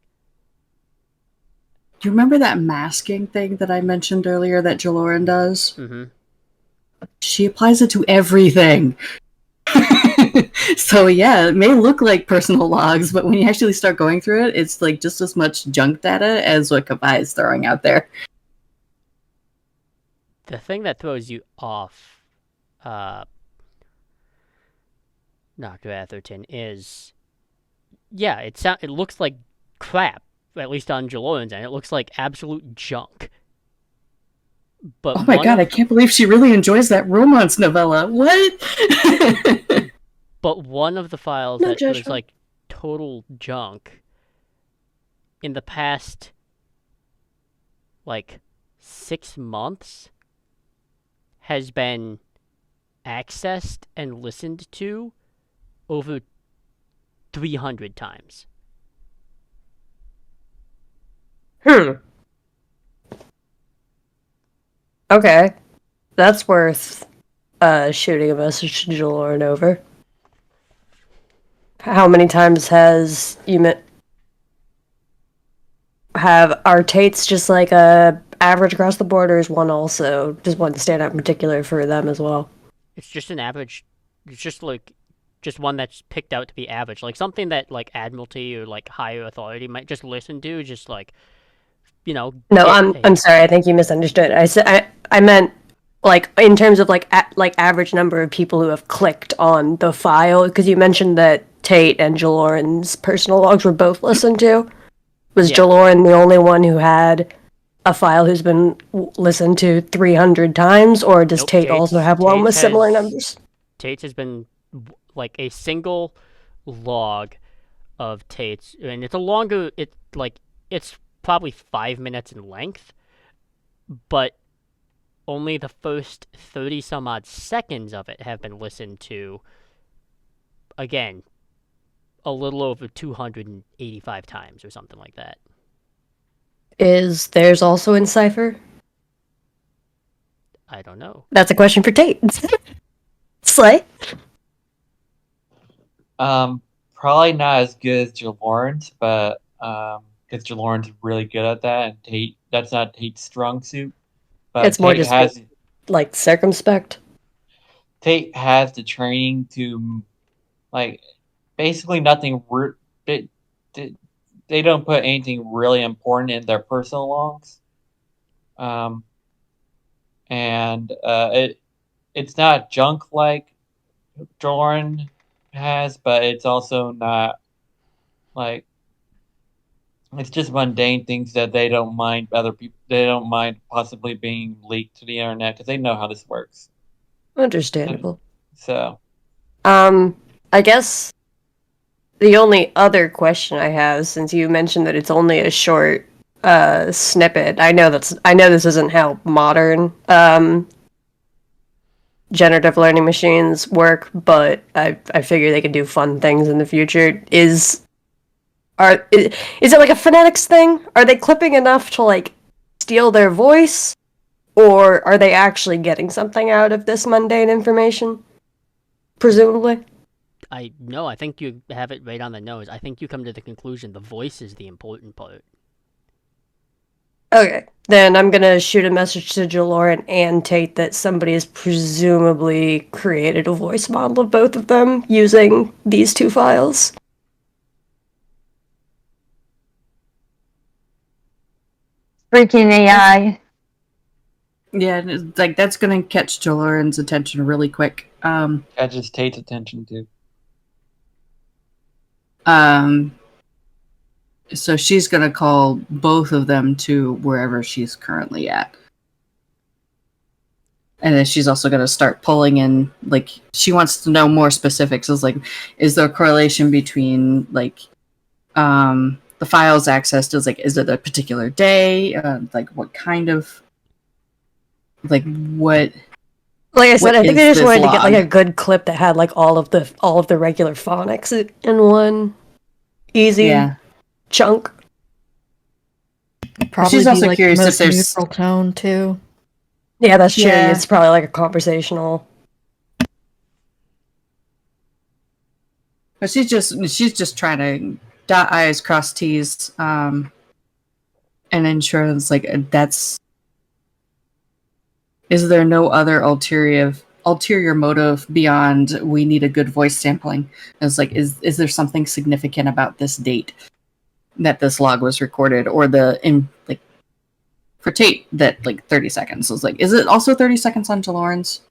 Do you remember that masking thing that I mentioned earlier that Jaloran does? Mm-hmm. She applies it to everything. So yeah, it may look like personal logs, but when you actually start going through it, it's like just as much junk data as what Kavai is throwing out there. The thing that throws you off, Dr. Atherton, is it looks like crap, at least on Jaloran's end. It looks like absolute junk. But oh my god, I can't believe she really enjoys that romance novella. What? But one of the files that was like total junk in the past like 6 months has been accessed and listened to over 300 times. Okay. That's worth shooting a message to Jaloran over. How many times have our Tates just like a average across the board, or is one also just one stand out in particular for them as well? It's just an average. It's just like one that's picked out to be average, like something that like Admiralty or like higher authority might just listen to, just like No, I'm sorry. I think you misunderstood. I meant like in terms of like average number of people who have clicked on the file, because you mentioned that Tate and Jaloran's personal logs were both listened to. Was Jaloran the only one who had a file who's been listened to 300 times, or does Tate also have one with similar numbers? Tate's has been like a single log of Tate's, and it's a longer. It's probably 5 minutes in length, but only the first 30 some odd seconds of it have been listened to. Again, a little over 285 times or something like that. Is theirs also in Cypher? I don't know. That's a question for Tate. Slay? Probably not as good as Jaloran's, but because Jaloran's really good at that, and that's not Tate's strong suit. But It's more just like circumspect. Tate has the training to, like, basically nothing. They don't put anything really important in their personal logs, and it's not junk like Jordan has, but it's also not like, it's just mundane things that they don't mind other people. They don't mind possibly being leaked to the internet because they know how this works. Understandable. So, I guess the only other question I have, since you mentioned that it's only a short snippet, I know this isn't how modern generative learning machines work, but I figure they can do fun things in the future. Is it like a phonetics thing? Are they clipping enough to like steal their voice, or are they actually getting something out of this mundane information? Presumably. I think you have it right on the nose. I think you come to the conclusion the voice is the important part. Okay, then I'm gonna shoot a message to Jaloran and Tate that somebody has presumably created a voice model of both of them using these two files. Freaking AI. Yeah, and it's like that's gonna catch Jaloran's attention really quick. catches Tate's attention too. So she's gonna call both of them to wherever she's currently at. And then she's also gonna start pulling in, like, she wants to know more specifics. Is like, is there a correlation between like the files accessed? Is it a particular day? Like what kind of, like what? Like I said, What I think they is just this wanted to get like log? a good clip that had like all of the regular phonics in one easy Yeah. chunk. Probably She's be, also like, curious the if most there's- neutral tone too. Yeah, that's true. Yeah. It's probably like a conversational. But she's just trying to dot I's, cross T's, and ensure it's like that's. Is there no other ulterior motive beyond we need a good voice sampling? It's like, is there something significant about this date that this log was recorded, or like for Tate that like 30 seconds? Was like, is it also 30 seconds on Jaloran's?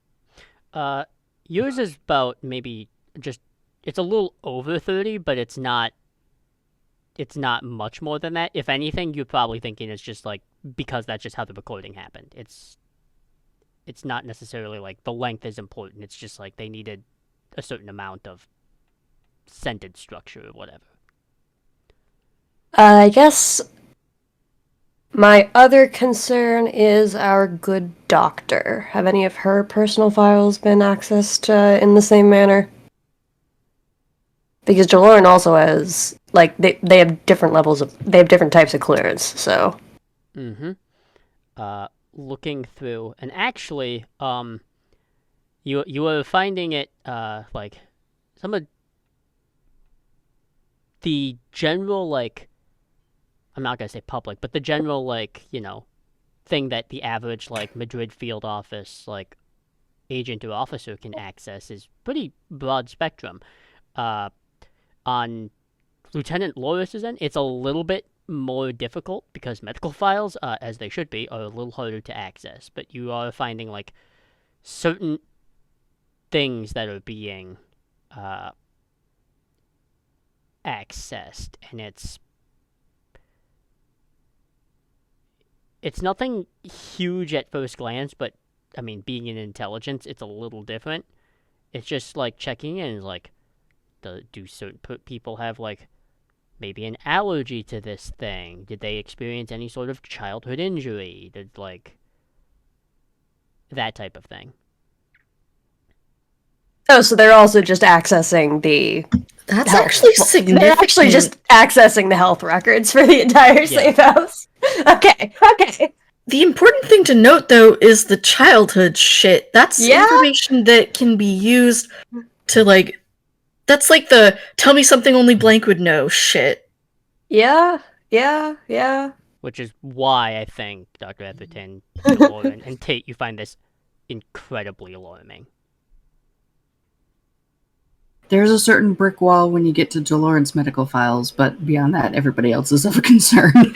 Yours is about maybe just, it's a little over 30, but it's not much more than that. If anything, you're probably thinking it's just like, because that's just how the recording happened. It's not necessarily like the length is important. It's just like they needed a certain amount of sentence structure or whatever. I guess my other concern is our good doctor. Have any of her personal files been accessed in the same manner? Because Jaloran also has, like, they have different types of clearance, so. Mm-hmm. Looking through, and actually, you were finding it, like, some of the general, like, I'm not gonna say public, but the general, like, thing that the average, like, Madrid field office, like, agent or officer can access is pretty broad spectrum. On Lieutenant Loris's end, it's a little bit more difficult because medical files, as they should be, are a little harder to access. But you are finding like certain things that are being accessed, and it's nothing huge at first glance. But I mean, being in intelligence, it's a little different. It's just like checking in, like, do certain people have like maybe an allergy to this thing? Did they experience any sort of childhood injury? Did, like, that type of thing. Oh, so they're also just accessing the That's health. actually significant. They're actually just accessing the health records for the entire safe house. Okay. The important thing to note, though, is the childhood shit. That's information that can be used to, like, that's like the tell me something only blank would know shit. Yeah. Which is why I think Dr. Atherton Lauren, and Tate, you find this incredibly alarming. There's a certain brick wall when you get to Jaloran's medical files, but beyond that, everybody else is of a concern.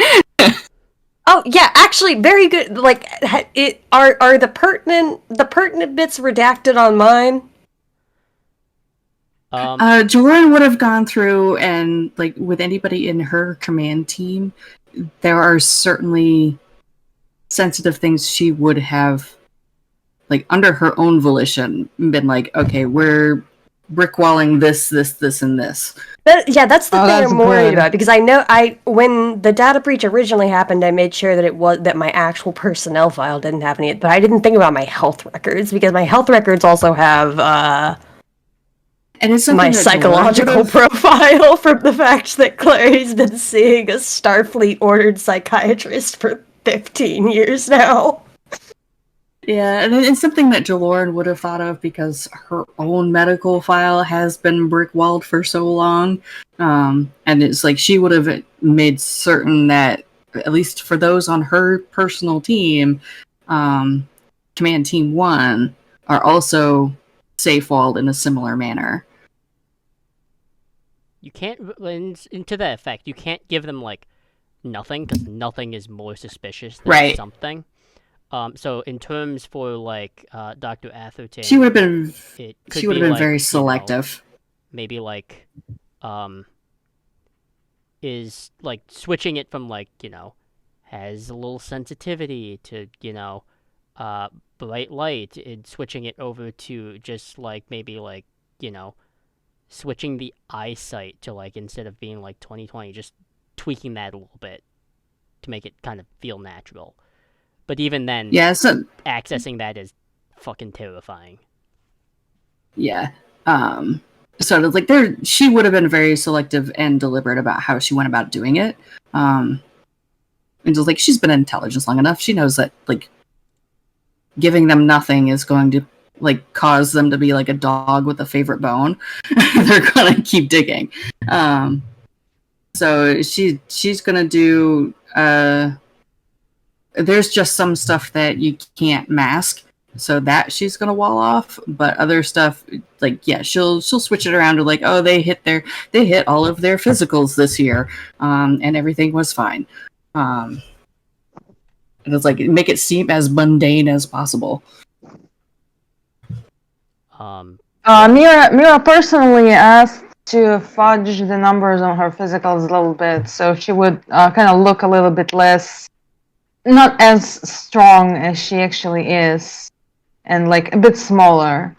Oh yeah, actually, very good. Like, are the pertinent bits redacted on mine? Jaloran would have gone through and, like, with anybody in her command team, there are certainly sensitive things she would have, like, under her own volition, been like, okay, we're brickwalling this, and this. That's the thing that's I'm worried good. about, because I know when the data breach originally happened, I made sure that my actual personnel file didn't have any, but I didn't think about my health records, because my health records also have And it's my something that Jaloran psychological would've- profile from the fact that Clary's been seeing a Starfleet ordered psychiatrist for 15 years now. Yeah, and it's something that Jaloran would have thought of because her own medical file has been brickwalled for so long. And it's like she would have made certain that, at least for those on her personal team, Command Team 1 are also safe walled in a similar manner. You can't, into that effect, you can't give them, like, nothing, because nothing is more suspicious than Right. something. So in terms for, like, Dr. Atherton, She would have been it could she would be, have been like, very you know, selective. maybe, like, is, like, switching it from, like, you know, has a little sensitivity to, you know, bright light, and switching it over to just, like, maybe, like, you know, switching the eyesight to, like, instead of being, like, 20/20, just tweaking that a little bit to make it kind of feel natural. But even then, Yeah, so accessing that is fucking terrifying. yeah. So it's like she would have been very selective and deliberate about how she went about doing it. And just like she's been in intelligence long enough, she knows that, like, giving them nothing is going to, like, cause them to be like a dog with a favorite bone. They're gonna keep digging. So she's gonna do there's just some stuff that you can't mask, so that she's gonna wall off. But other stuff, like, yeah, she'll switch it around to, like, oh, they hit all of their physicals this year, and everything was fine. And it's like, make it seem as mundane as possible. Mira personally asked to fudge the numbers on her physicals a little bit, so she would kind of look a little bit less, not as strong as she actually is, and, like, a bit smaller,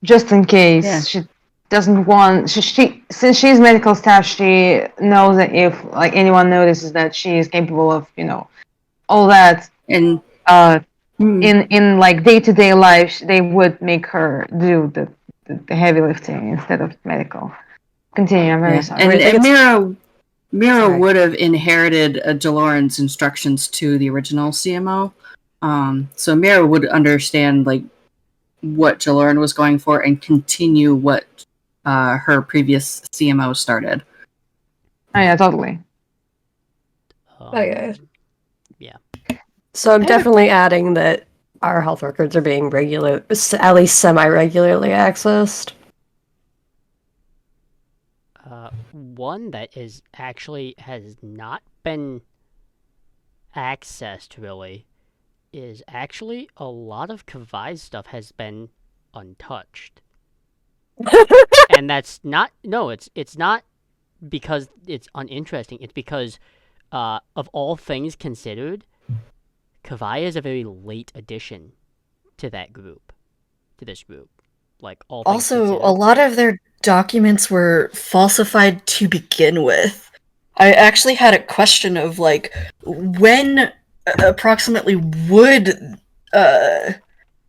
just in case. Yeah. She doesn't want. She since she's medical staff, she knows that if, like, anyone notices that she is capable of, you know, all that. And In like day-to-day life, they would make her do the heavy lifting instead of medical. Continue. I'm very sorry. And Mira Sorry. would have inherited Jaloran's instructions to the original CMO. So Mira would understand, like, what Jaloran was going for and continue what her previous CMO started. Oh yeah, totally. Okay. Yeah. So I'm definitely adding that our health records are being at least semi-regularly accessed. One that is actually has not been accessed really is actually a lot of Kavai's stuff has been untouched. And that's not it's not because it's uninteresting, it's because of all things considered, Kavai is a very late addition to this group. Like, all things Also, considered. a lot of their documents were falsified to begin with. I actually had a question of, like, when approximately would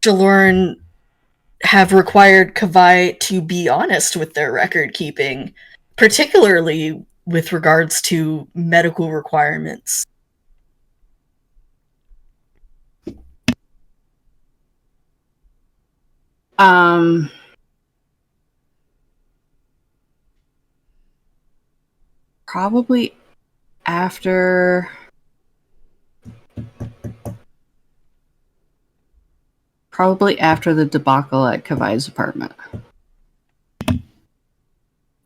Jaloran have required Kavai to be honest with their record keeping, particularly with regards to medical requirements. Probably after Probably after the debacle at Kavai's apartment.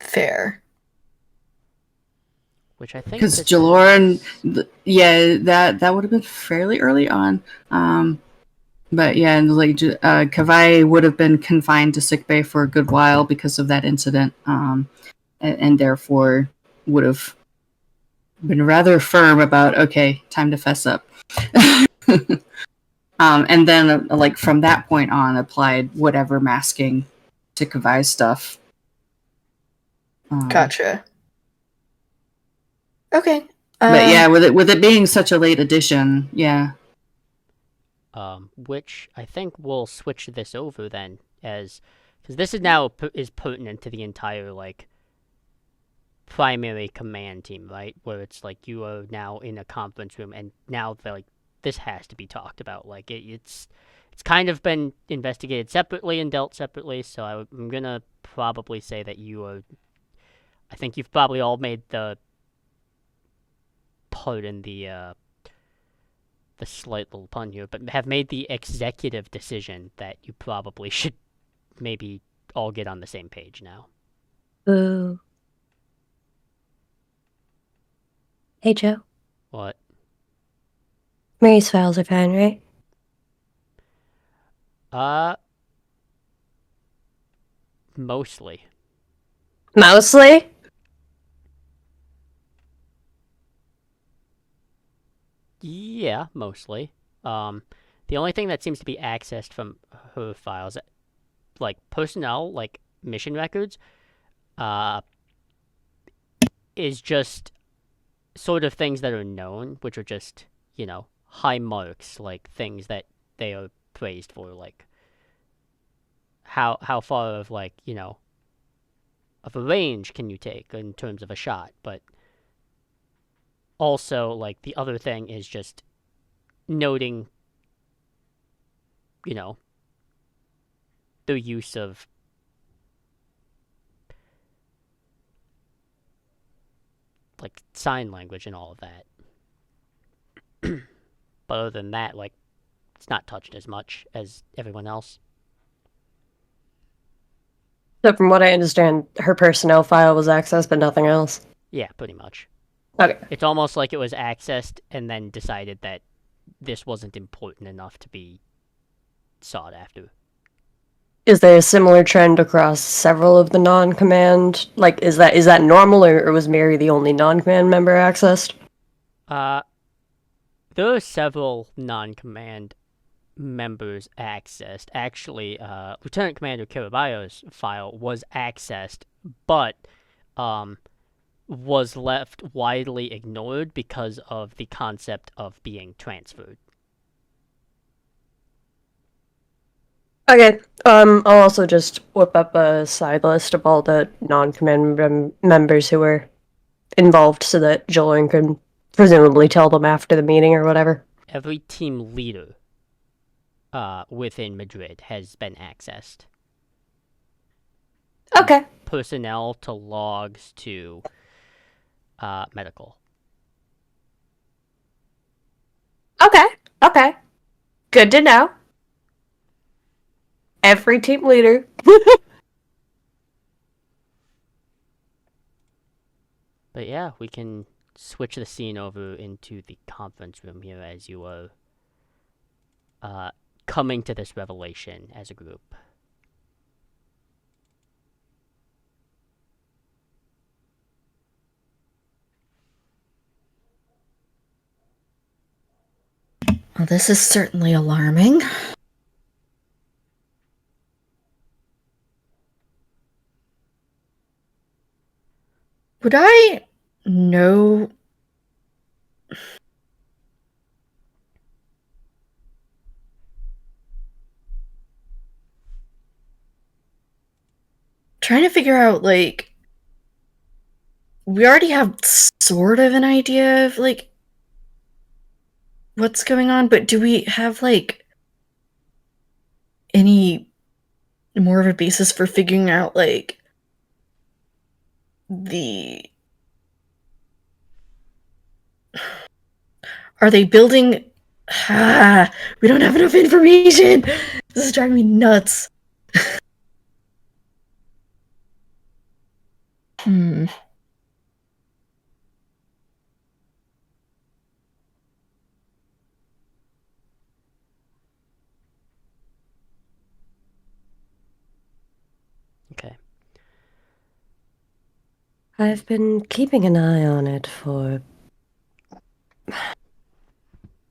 Fair. Which I think Because this Jaloran, is- yeah, that would have been fairly early on. But yeah, and like Kavai would have been confined to sickbay for a good while because of that incident, and therefore would have been rather firm about, okay, time to fess up. And then like from that point on, applied whatever masking to Kavai's stuff. Gotcha. Okay. But yeah, with it being such a late edition, yeah. which I think we'll switch this over then, as because this is now is pertinent to the entire like primary command team, right? Where it's like you are now in a conference room, and now like this has to be talked about. Like it's kind of been investigated separately and dealt separately. So I'm gonna probably say that you are. I think you've probably all made the pardon the slight little pun here, but have made the executive decision that you probably should maybe all get on the same page now. Boo. Hey, Joe. What? Mary's files are fine, right? Mostly. Mostly? Yeah, mostly. The only thing that seems to be accessed from her files, like personnel, like mission records, is just sort of things that are known, which are just, high marks, like things that they are praised for, like how far of like, of a range can you take in terms of a shot, but also like the other thing is just noting, the use of like sign language and all of that. But other than that, like it's not touched as much as everyone else. So from what I understand, her personnel file was accessed, but nothing else. Yeah, pretty much. Okay. It's almost like it was accessed and then decided that this wasn't important enough to be sought after. Is there a similar trend across several of the non-command? Like, is that normal, or was Mary the only non-command member accessed? There are several non-command members accessed. Actually, Lieutenant Commander Kirabayo's file was accessed, but was left widely ignored because of the concept of being transferred. Okay. I'll also just whip up a side list of all the non-command members who were involved, so that Jolene can presumably tell them after the meeting or whatever. Every team leader within Madrid has been accessed. Okay. Personnel to logs to medical. Okay. Okay. Good to know. Every team leader. But yeah, we can switch the scene over into the conference room here as you are coming to this revelation as a group. Well, this is certainly alarming. Would I know... Trying to figure out, like... We already have sort of an idea of, like, what's going on, but do we have, like, any more of a basis for figuring out, like, are they building... We don't have enough information. This is driving me nuts. Hmm. Okay. I've been keeping an eye on it for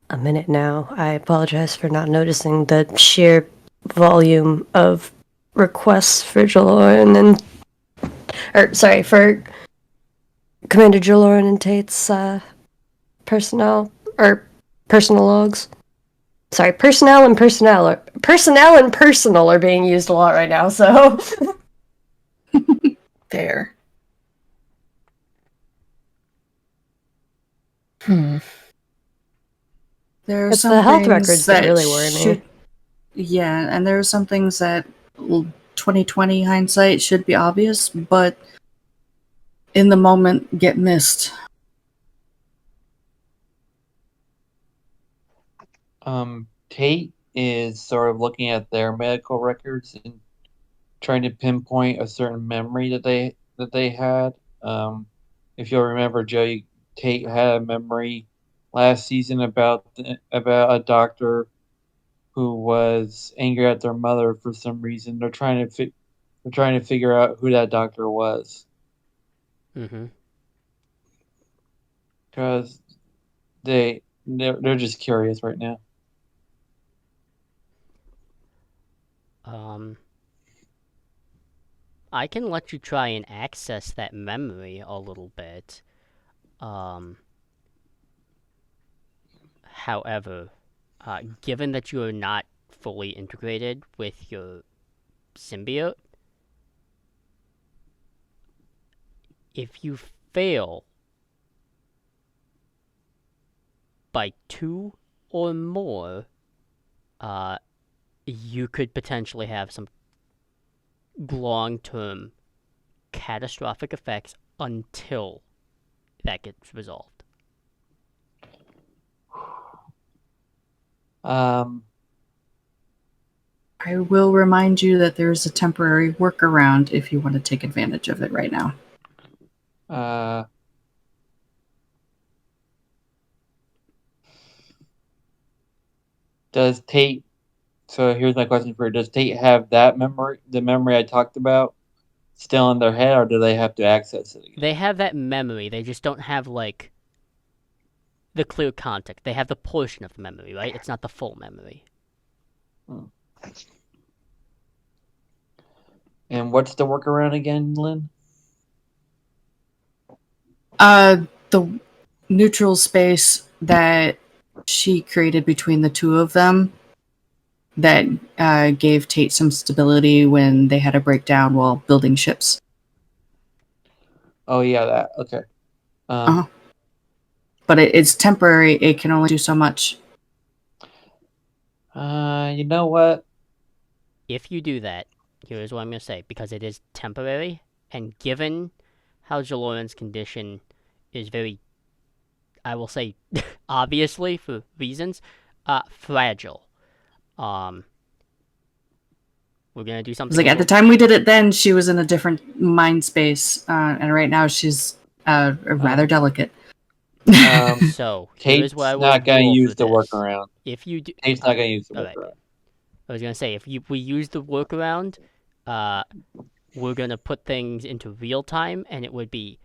a minute now. I apologize for not noticing the sheer volume of requests for Jaloran for Commander Jaloran and Tate's personnel or personal logs. Sorry, personnel and personal are being used a lot right now, so There. Hmm. There are it's some the health things records that really worry should, me. yeah, and there are some things that 2020 hindsight should be obvious, but in the moment get missed. Tate is sort of looking at their medical records and trying to pinpoint a certain memory that they had. If you'll remember, Joey, Tate had a memory last season about a doctor who was angry at their mother for some reason. They're trying to figure out who that doctor was Mm-hmm. because they're just curious right now. I can let you try and access that memory a little bit. However, given that you are not fully integrated with your symbiote, if you fail by 2 or more, you could potentially have some long-term catastrophic effects until that gets resolved. Um, I will remind you that there's a temporary workaround if you want to take advantage of it right now. does Tate? So here's my question for you: does Tate have that memory, the memory I talked about, still in their head, or do they have to access it again? They have that memory, they just don't have, like, the clear context. They have the portion of the memory, right? It's not the full memory. And what's the workaround again, Lynn? The neutral space that she created between the two of them that gave Tate some stability when they had a breakdown while building ships. Oh yeah, that okay. Uh-huh. But it's temporary. It can only do so much. You know what? If you do that, here's what I'm going to say, because it is temporary, and given how Jaloran's condition is very, I will say, obviously, for reasons, fragile. We're going to do something It's like at the time we did it then, she was in a different mind space, and right now she's rather delicate. So, here's what I Tate's will not gonna rule use for the this. workaround. If you do... Tate's not gonna use the Alright. workaround. I was going to say, if we use the workaround, we're going to put things into real time, and it would be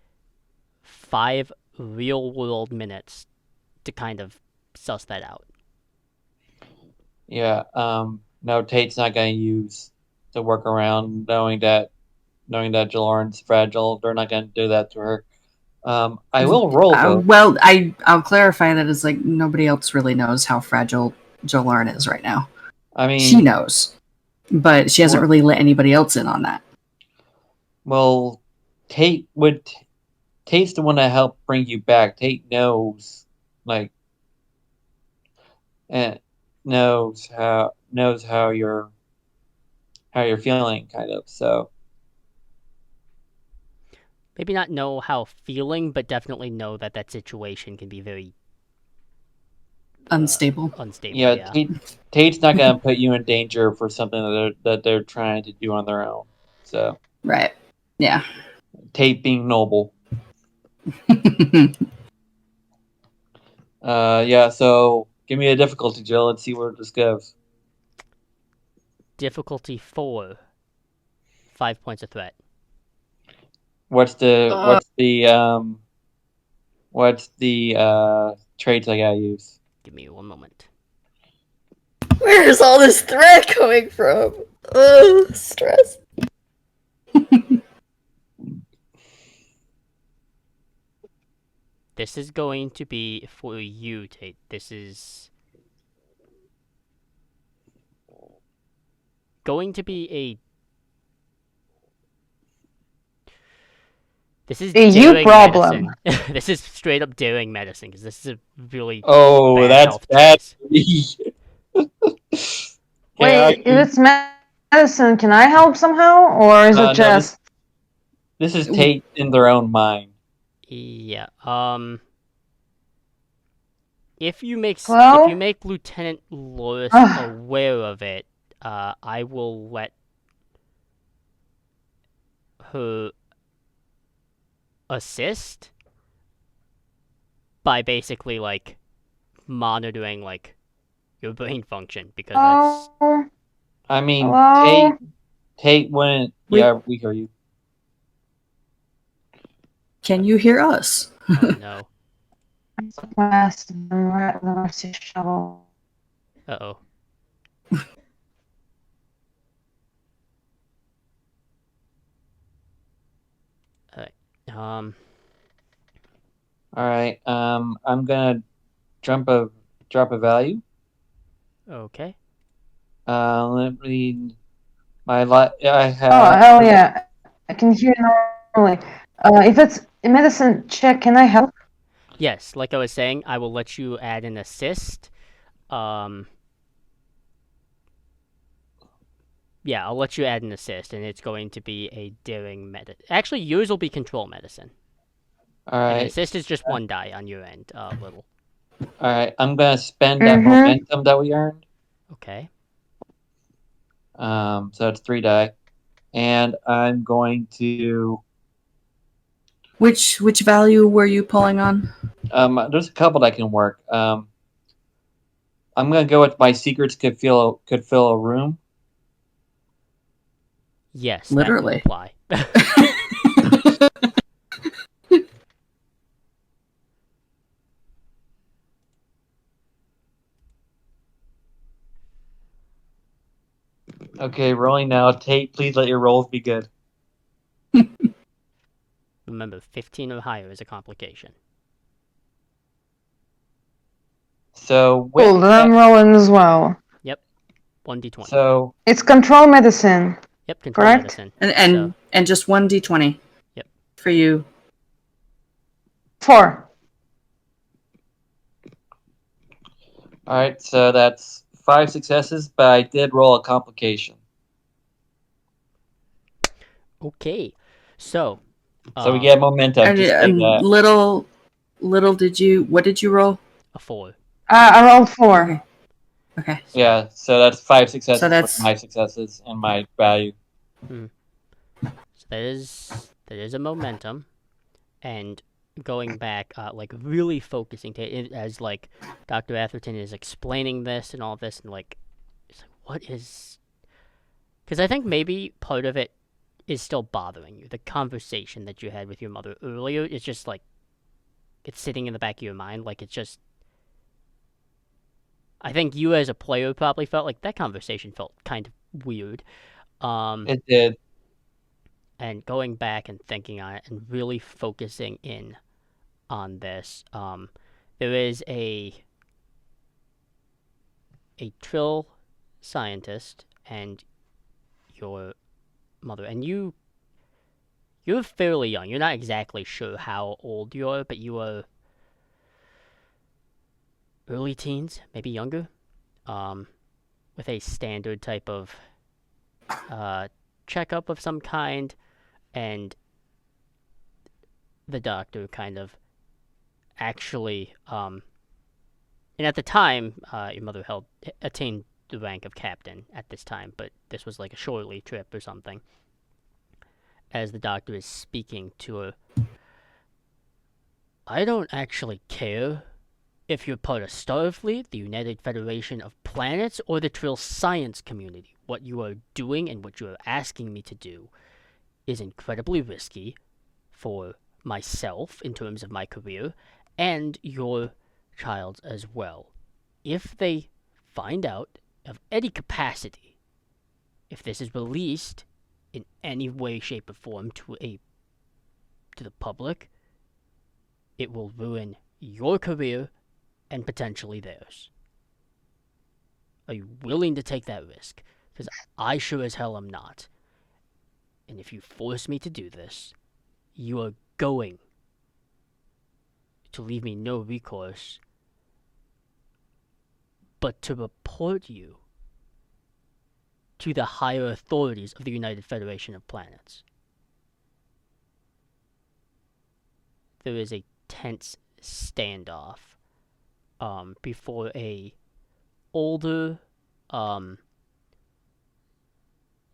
5 real-world minutes to kind of suss that out. Yeah. No, Tate's not gonna use the workaround, knowing that Jaloran's fragile. They're not gonna do that to her. I will roll though. Well, I'll clarify that it's like nobody else really knows how fragile Jolaren is right now. I mean, She knows, but she hasn't really let anybody else in on that. Well, Tate's the one that helped bring you back. Tate knows, like, and knows how you're feeling, kind of. So Maybe not know how feeling, but definitely know that that situation can be very Unstable. unstable. Yeah, Yeah. Tate's not gonna put you in danger for something that they're trying to do on their own. So Right. Yeah. Tate being noble. Yeah. So give me a difficulty, Jill. Let's see where this goes. Difficulty 4. 5 points of threat. What's the traits I gotta use? Give me 1 moment. Where's all this threat coming from? Ugh, stress. This is going to be for you, Tate. This is going to be a. This is A you daring problem. medicine. This is straight up daring medicine because this is a really Oh, bad that's health bad. choice. Wait, if it's medicine, can I help somehow, or is it No, just? this is Tate in their own mind. Yeah. If you make Well? Lieutenant Loris Ugh. aware of it, I will let her assist by basically like monitoring like your brain function because that's Oh, I mean, hello. Tate wouldn't. Yeah, we hear you. Can you hear us? oh no. West, the mercy shovel. Uh-oh. Alright. All right. I'm gonna drop a value. Okay. Let me. I Oh, have. hell yeah. I can hear normally. If it's a medicine check, can I help? Yes, like I was saying, I will let you add an assist. Yeah, I'll let you add an assist, and it's going to be a daring medicine. Actually, yours will be control medicine. All And right. assist is just 1 die on your end, little. All right. I'm gonna spend that momentum that we earned. Okay. So it's 3 die, and I'm going to. Which value were you pulling on? There's a couple that can work. I'm gonna go with my secrets could fill a room. Yes, Literally. that will apply. Okay, rolling now. Tate, please let your rolls be good. Remember, 15 or higher is a complication. So Cool, then I'm rolling as well. 1d20. So It's control medicine. Yep, control correct? medicine. And just 1d20. Yep. For you. 4. all right, so that's 5 successes, but I did roll a complication. Okay, so. So we get momentum. And, Just take that. little did you. What did you roll? A 4. I rolled 4. Okay. Yeah, so that's 5 successes So that's with my successes and my value. So there is a momentum, and going back, like really focusing to it as like Dr. Atherton is explaining this and all this, and like, it's like what is? Because I think maybe part of it is still bothering you. The conversation that you had with your mother earlier is just like it's sitting in the back of your mind, like it's just. I think you as a player probably felt like that conversation felt kind of weird. It did. And going back and thinking on it and really focusing in on this, there is a Trill scientist and your mother, and you're fairly young. You're not exactly sure how old you are, but you are early teens, maybe younger, with a standard type of checkup of some kind, and the doctor kind of actually And at the time, your mother attained the rank of captain at this time, but this was like a shortly trip or something. As the doctor is speaking to her, I don't actually care if you're part of Starfleet, the United Federation of Planets, or the Trill Science Community. What you are doing and what you are asking me to do is incredibly risky for myself in terms of my career and your child as well. If they find out of any capacity, if this is released in any way, shape, or form to the public, it will ruin your career and potentially theirs. Are you willing to take that risk? Because I sure as hell am not. And if you force me to do this, you are going to leave me no recourse but to report you to the higher authorities of the United Federation of Planets. There is a tense standoff before a older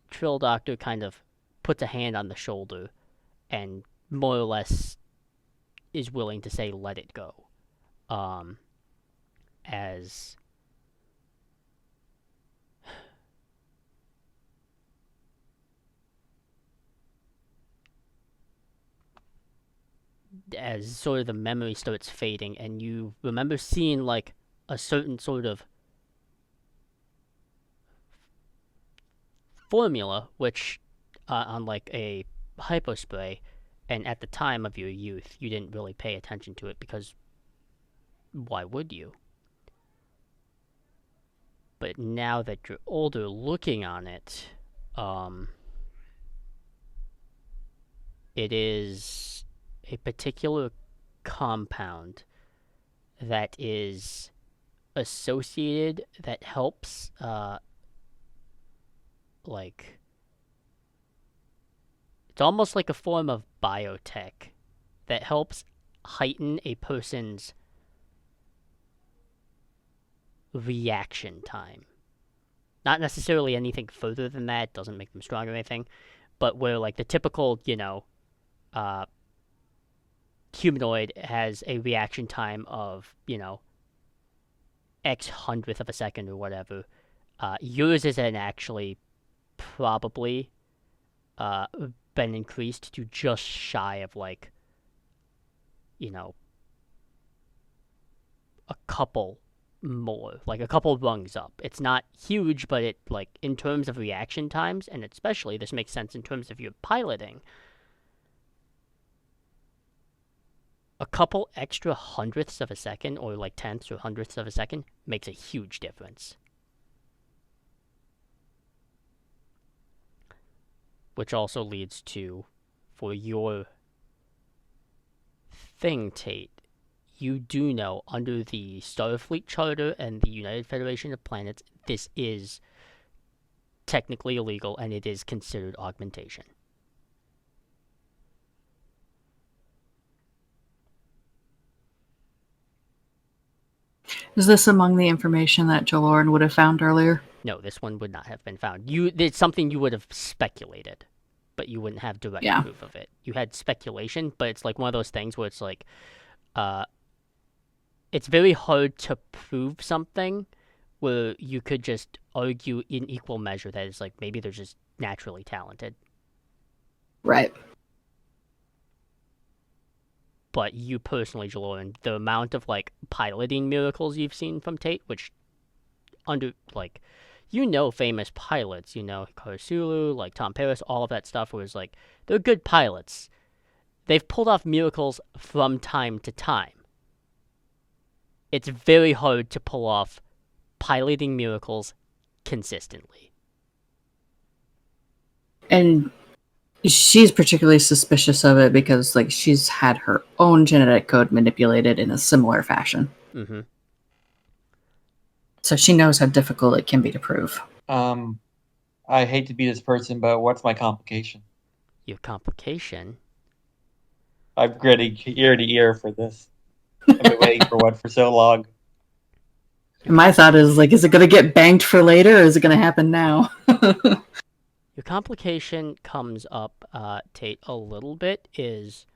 Trill doctor kind of puts a hand on the shoulder and more or less is willing to say let it go. As sort of the memory starts fading and you remember seeing like a certain sort of formula which on like a hypospray, and at the time of your youth you didn't really pay attention to it because why would you? But now that you're older looking on it, it is a particular compound that is associated that helps like it's almost like a form of biotech that helps heighten a person's reaction time. Not necessarily anything further than that, doesn't make them strong or anything, but where like the typical, humanoid has a reaction time of, X hundredth of a second or whatever. Yours isn't actually probably been increased to just shy of like, a couple more, like a couple rungs up. It's not huge, but it like in terms of reaction times, and especially this makes sense in terms of your piloting. A couple extra hundredths of a second, or like tenths or hundredths of a second, makes a huge difference. Which also leads to, for your thing, Tate, you do know under the Starfleet Charter and the United Federation of Planets, this is technically illegal and it is considered augmentation. Is this among the information that Jaloran would have found earlier? No, this one would not have been found. It's something you would have speculated, but you wouldn't have direct proof of it. You had speculation, but it's like one of those things where it's like, it's very hard to prove something where you could just argue in equal measure that it's like maybe they're just naturally talented. Right. But you personally, Jaloran, the amount of like piloting miracles you've seen from Tate, which famous pilots, Karsulu, like Tom Paris, all of that stuff, where it's like they're good pilots. They've pulled off miracles from time to time. It's very hard to pull off piloting miracles consistently. And she's particularly suspicious of it because, like, she's had her own genetic code manipulated in a similar fashion. Mm-hmm. So she knows how difficult it can be to prove. I hate to be this person, but what's my complication? Your complication? I've gritted ear to ear for this. I've been waiting for so long. And my thought is like, is it going to get banked for later, or is it going to happen now? Your complication comes up, Tate, a little bit is,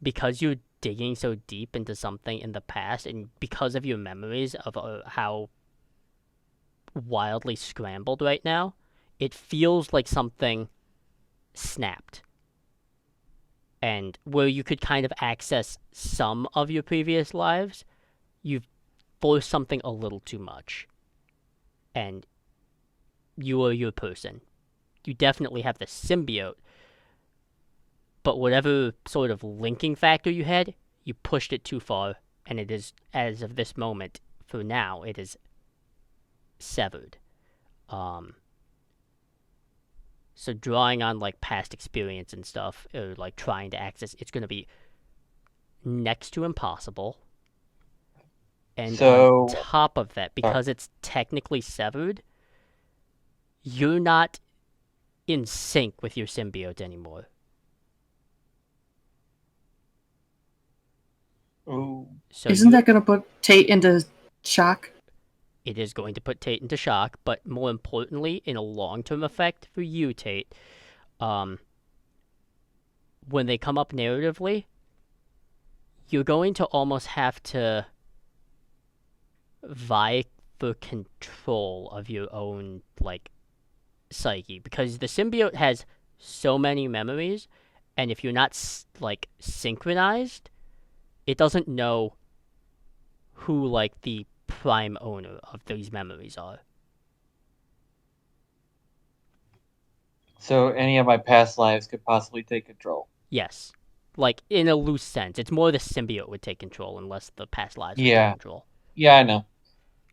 because you're digging so deep into something in the past, and because of your memories of how wildly scrambled right now, it feels like something snapped. And where you could kind of access some of your previous lives, you've forced something a little too much. And you are your person. You definitely have the symbiote, but whatever sort of linking factor you had, you pushed it too far, and it is, as of this moment, for now, it is severed. So drawing on like past experience and stuff, or like trying to access, it's gonna be next to impossible. And on So, top of that, sorry. because it's technically severed, you're not in sync with your symbiote anymore. Ooh. So Isn't that going to put Tate into shock? it is going to put Tate into shock, but more importantly, in a long-term effect for you, Tate, when they come up narratively, you're going to almost have to vie for control of your own, like, psyche, because the symbiote has so many memories, and if you're not, like, synchronized, it doesn't know who, like, the prime owner of these memories are. So any of my past lives could possibly take control. Yes. Like, in a loose sense. It's more the symbiote would take control unless the past lives would take Yeah. control. Yeah, I know.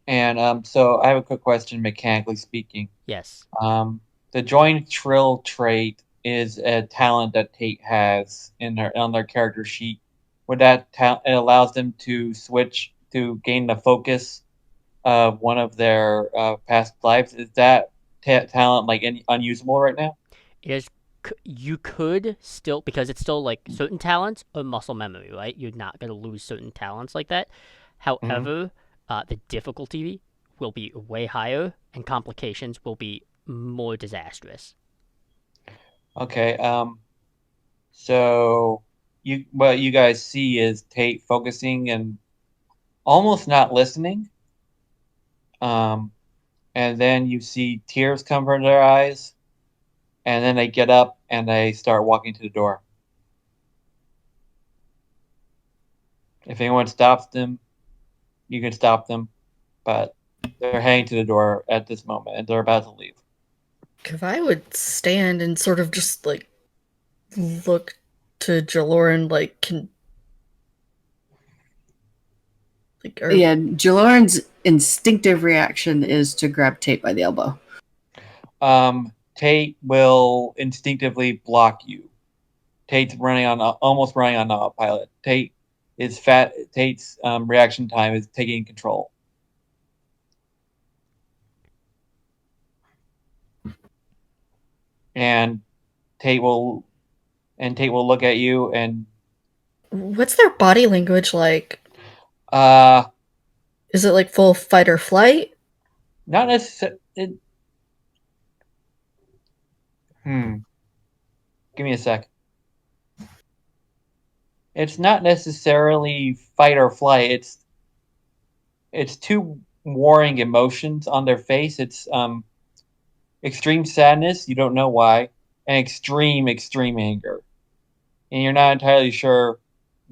And so I have a quick question, mechanically speaking. Yes. The join trill trait is a talent that Tate has on their character sheet. Would that it allows them to switch to gain the focus of one of their past lives? Is that talent like unusable right now? It is. You could still, because it's still like certain talents or muscle memory, right? You're not going to lose certain talents like that. Hmm. However, the difficulty will be way higher and complications will be more disastrous. Okay. So what you guys see is Tate focusing and almost not listening. Um, and then you see tears come from their eyes, and then they get up and they start walking to the door. If anyone stops them, you can stop them, but they're heading to the door at this moment, and they're about to leave. If I would stand and sort of just like look to Jaloran, like Yeah, Jaloran's instinctive reaction is to grab Tate by the elbow. Tate will instinctively block you. Tate's almost running on autopilot. Tate's reaction time is taking control. And Tate will look at you and What's their body language like? uh Is it like full fight or flight? not necessarily. Give me a sec. It's not necessarily fight or flight. It's two warring emotions on their face. It's extreme sadness, you don't know why, and extreme anger. And you're not entirely sure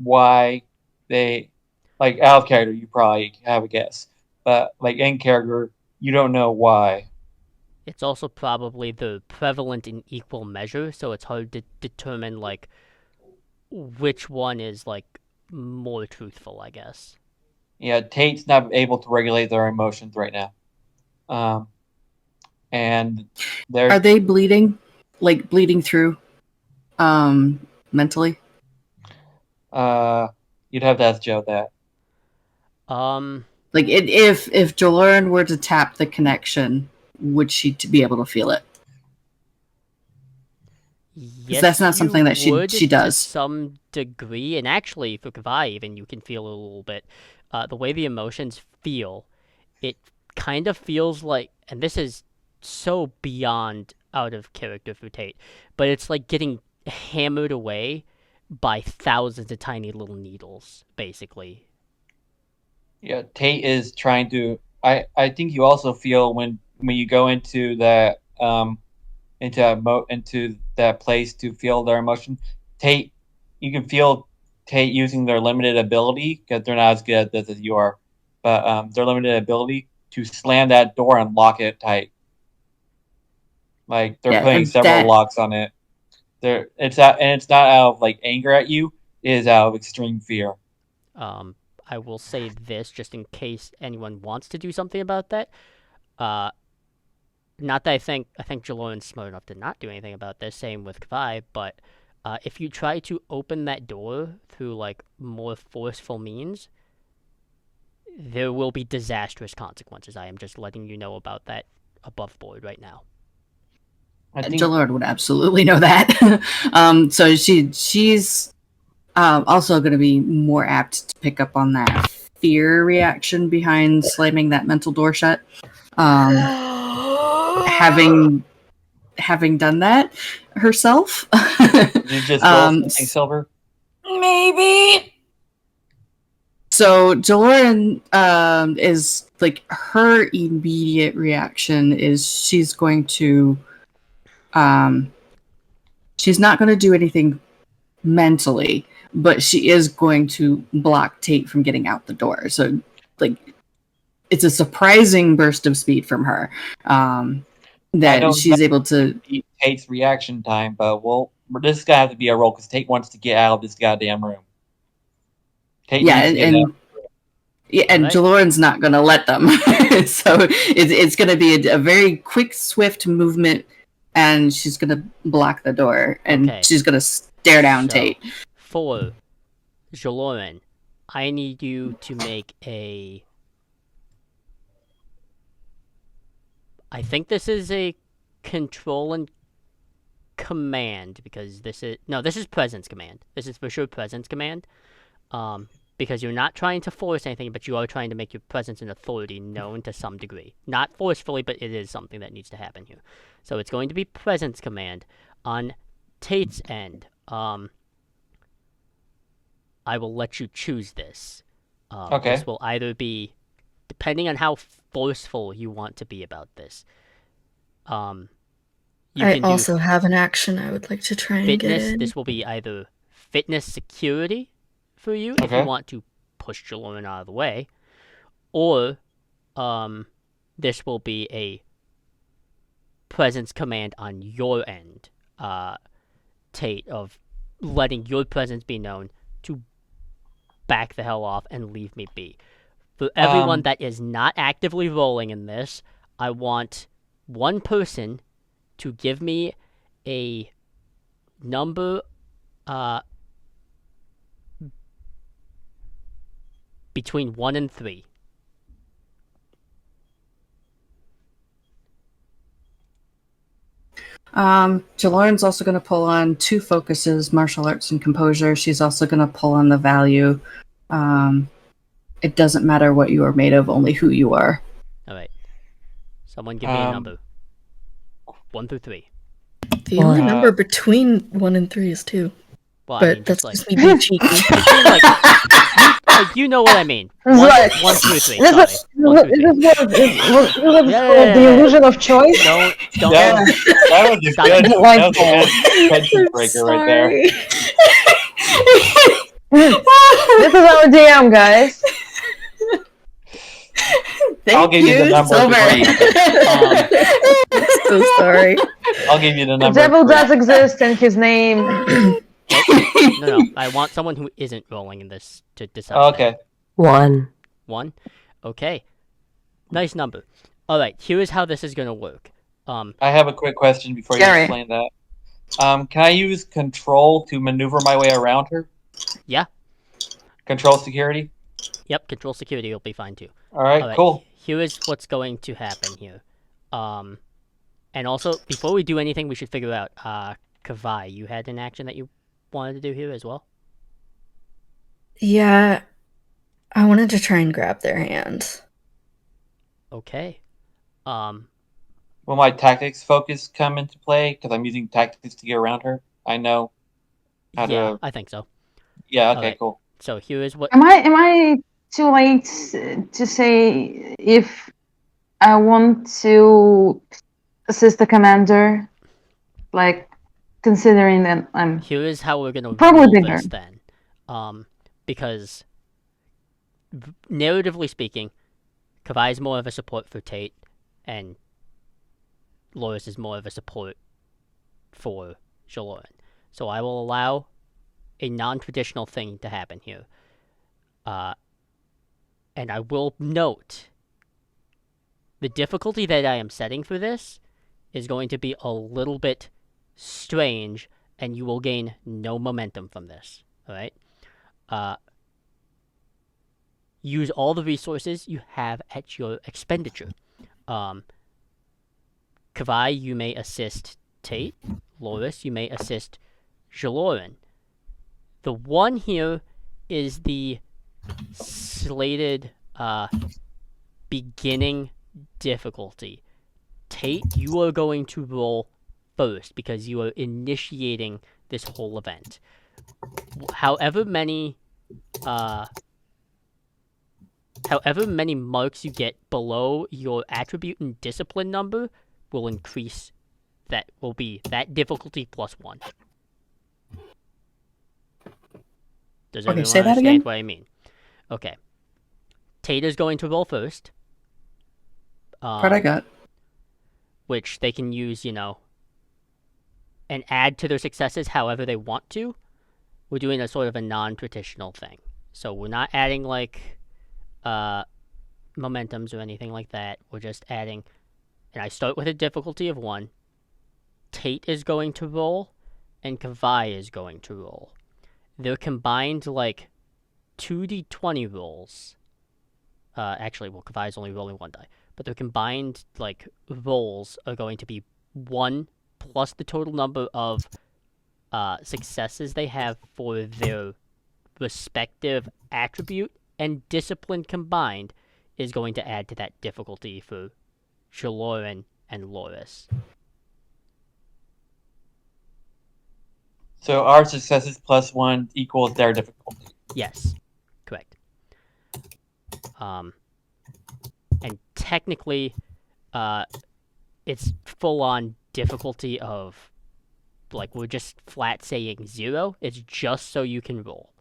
why they, like, out of character, you probably have a guess. But like in character, you don't know why. It's also probably the prevalent in equal measure, so it's hard to determine like which one is like more truthful, I guess. Yeah, Tate's not able to regulate their emotions right now. And Are they bleeding? Like bleeding through mentally? you'd have to ask Joe that. Like if Jaloran were to tap the connection, would she be able to feel it? Yes, that's not something that she would does. to some degree, and actually for Kavai even you can feel it a little bit. the way the emotions feel, it kind of feels like, and this is so beyond out of character for Tate, but it's like getting hammered away by thousands of tiny little needles, basically. Yeah, Tate is trying to. I think you also feel when you go into that into that place to feel their emotion. Tate, you can feel Tate using their limited ability because they're not as good at this as you are, but their limited ability to slam that door and lock it tight. Like they're Yeah, putting and several that locks on it. It's not out of like anger at you. It is out of extreme fear. I will say this just in case anyone wants to do something about that. Uh, Not that I think Jaloran's smart enough to not do anything about this. Same with Kvi, but if you try to open that door through like more forceful means, there will be disastrous consequences. I am just letting you know about that above board right now. I think Jalord would absolutely know that. So she's also going to be more apt to pick up on that fear reaction behind slamming that mental door shut. Having done that herself. did you just roll something, Silver? Maybe. So Jaloran is like her immediate reaction is she's going to she's not going to do anything mentally, but she is going to block Tate from getting out the door. So like it's a surprising burst of speed from her that she's able to Tate's reaction time, but this is gonna have to be a roll because Tate wants to get out of this goddamn room. Tate yeah needs to get out. Yeah, and Right. Jaloran's not going to let them. So it's going to be a very quick, swift movement, and she's going to block the door, and Okay. she's going to stare down So, Tate. For Jaloran, I need you to make a. I think this is a control and command because this is presence command. This is for sure presence command. Because you're not trying to force anything, but you are trying to make your presence and authority known to some degree. Not forcefully, but it is something that needs to happen here. So it's going to be presence command on Tate's end. I will let you choose this. Okay. This will either be, depending on how forceful you want to be about this. You I can do also have an action I would like to try and get fitness. in. This will be either fitness security for you if Okay. you want to push Jaloran out of the way, or this will be a presence command on your end, Tate, of letting your presence be known to back the hell off and leave me be. For everyone that is not actively rolling in this, I want one person to give me a number between 1 and 3. Jaloran's also going to pull on 2 focuses, martial arts and composure. She's also going to pull on the value. It doesn't matter what you are made of, only who you are. Alright. Someone give me a number. 1 through 3. The only number between 1 and 3 is 2. Well, But I mean, that's just just me being cheeky. between, you know what I mean. It's like- 1 through 3. This Sorry. is 1 through 3. the illusion of choice. Don't. That was a Stop good, it. that was a good tension breaker right there. This is our DM, guys. Thank I'll give you the number Silver. before So sorry. I'll give you the The number. devil does exist, and his name. No. I want someone who isn't rolling in this to decide. that. Okay. 1. 1? Okay. Nice number. Alright, here is how this is gonna work. I have a quick question before you Scary. explain that. Can I use control to maneuver my way around her? Yeah. Control security? Yep, control security will be fine too. Alright, Alright, cool. here is what's going to happen here. And also, before we do anything, we should figure out, Kavai, you had an action that you wanted to do here as well? Yeah. I wanted to try and grab their hand. Okay. Will my tactics focus come into play? Because I'm using tactics to get around her. I know how Yeah, to. I think so. Yeah. Okay. Alright. Cool. So here is what. Am I too late to say if I want to assist the commander? Like, considering that I'm Here is how we're gonna probably roll bigger. this then. Because narratively speaking, Kavai is more of a support for Tate, and Loris is more of a support for Jaloran. So I will allow a non-traditional thing to happen here. And I will note the difficulty that I am setting for this is going to be a little bit strange, and you will gain no momentum from this. All right. Use all the resources you have at your expenditure. Kavai, you may assist Tate. Loris, you may assist Jaloran. The one here is the slated beginning difficulty. Tate, you are going to roll first because you are initiating this whole event. However many marks you get below your attribute and discipline number will increase. That will be that difficulty plus 1. Does Okay, everyone say that understand again? what I mean? Okay. Tate is going to roll first. Part I got. Which they can use, and add to their successes however they want to. We're doing a sort of a non-traditional thing. So we're not adding, like, momentums or anything like that. We're just adding, and I start with a difficulty of 1. Tate is going to roll, and Kavai is going to roll. They're combined, like, 2d20 rolls. Actually, well, Kavai's only rolling 1 die. But their combined, like, rolls are going to be 1 plus the total number of successes they have for their respective attribute, and discipline combined is going to add to that difficulty for Jaloran and Loris. So our successes plus 1 equals their difficulty. Yes, correct. And technically, it's full-on difficulty of, like, we're just flat saying 0. It's just so you can roll.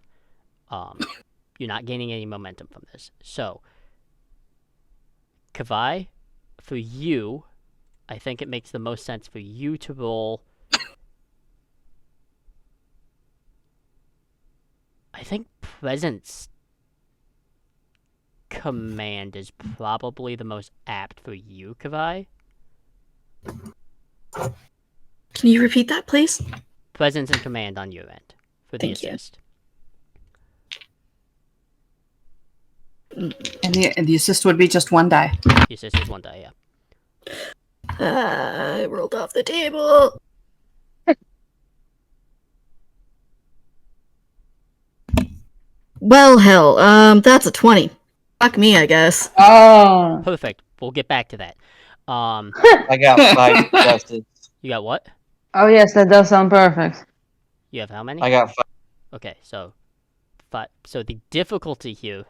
You're not gaining any momentum from this. So, Kavai, for you, I think it makes the most sense for you to roll. I think Presence Command is probably the most apt for you, Kavai. Can you repeat that, please? Presence and Command on your end for the Thank you. assist. And the assist would be just 1 die. The assist is 1 die, yeah. I rolled off the table. Well, hell, that's a 20. Fuck me, I guess. Oh. Perfect. We'll get back to that. I got 5 successes. You got what? Oh yes, that does sound perfect. You have how many? I got 5. Okay, so 5. So the difficulty here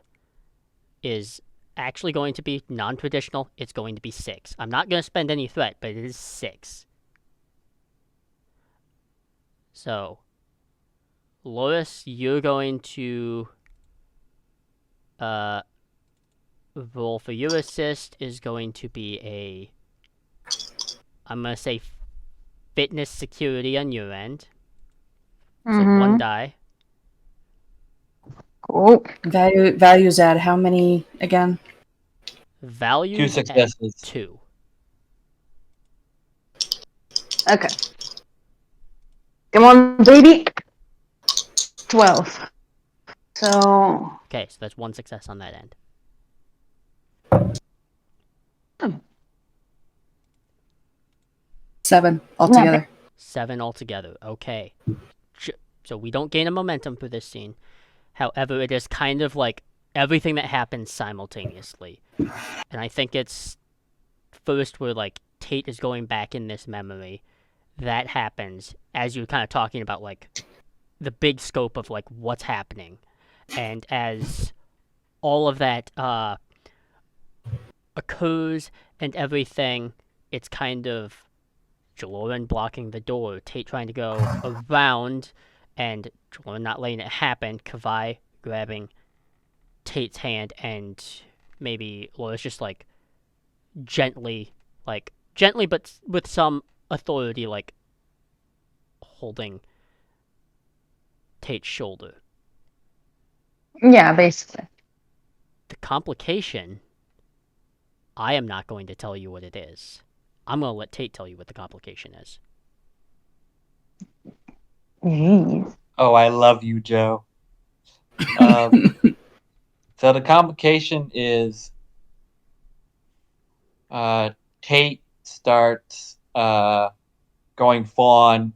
is actually going to be non-traditional. It's going to be 6. I'm not going to spend any threat, but it is 6. So, Loris, you're going to roll for your assist is going to be I'm going to say fitness security on your end. So 1 die. Cool. Values add how many again? Value 2 successes. 2. Okay. Come on, baby. 12. So. Okay, so that's 1 success on that end. 7 altogether. 7 altogether. Okay. So we don't gain a momentum for this scene. However, it is kind of like everything that happens simultaneously. And I think it's first where like Tate is going back in this memory. That happens as you're kind of talking about like the big scope of like what's happening, and as all of that occurs and everything, it's kind of Jaloran blocking the door, Tate trying to go around, and Jaloran not letting it happen. Kavai grabbing Tate's hand, and maybe Laura's just like gently but with some authority, like holding Tate's shoulder. Yeah, basically. The complication, I am not going to tell you what it is. I'm going to let Tate tell you what the complication is. Jeez. Oh, I love you, Joe. So the complication is Tate starts going full on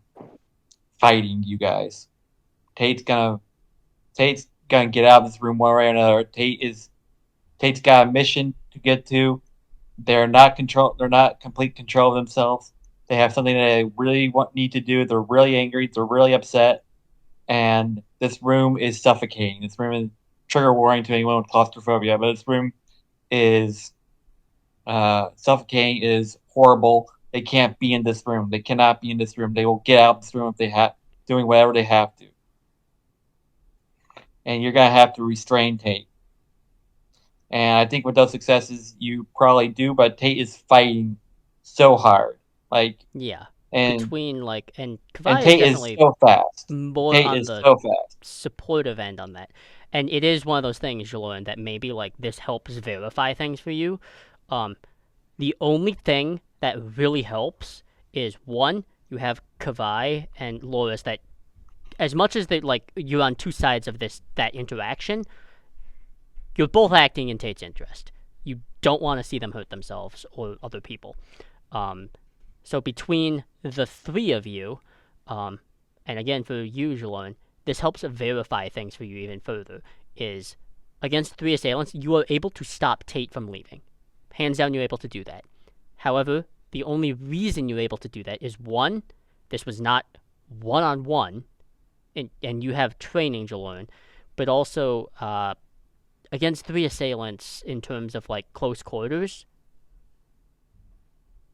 fighting you guys. Tate's gonna get out of this room one way or another. Tate's got a mission to get to. They're not complete control of themselves. They have something that they really need to do. They're really angry. They're really upset. And this room is suffocating. This room is trigger warning to anyone with claustrophobia, but this room is suffocating. It is horrible. They can't be in this room. They cannot be in this room. They will get out of this room if they have doing whatever they have to. And you're gonna have to restrain Tate. And I think with those successes, you probably do. But Tate is fighting so hard, like Yeah. and Between like and and Kavai is Tate is definitely so fast. more Tate on is the so fast. supportive end on that. And it is one of those things, Jaloran, that maybe like this helps verify things for you. The only thing that really helps is one, you have Kavai and Loris that as much as they like you're on two sides of that interaction, you're both acting in Tate's interest. You don't want to see them hurt themselves or other people. So between the three of you, and again for you, Jaloran, this helps verify things for you even further. Is against three assailants, you are able to stop Tate from leaving. Hands down, you're able to do that. However, the only reason you're able to do that is one, this was not one-on-one, and you have training, Jaloran, but also against three assailants in terms of like close quarters,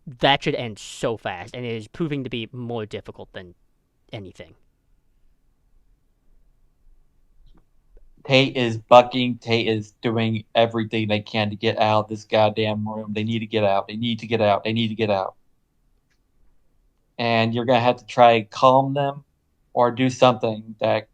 that should end so fast, and it is proving to be more difficult than anything. Tate is bucking. Tate is doing everything they can to get out of this goddamn room. They need to get out. They need to get out. They need to get out. And you're gonna have to try and calm them, or do something that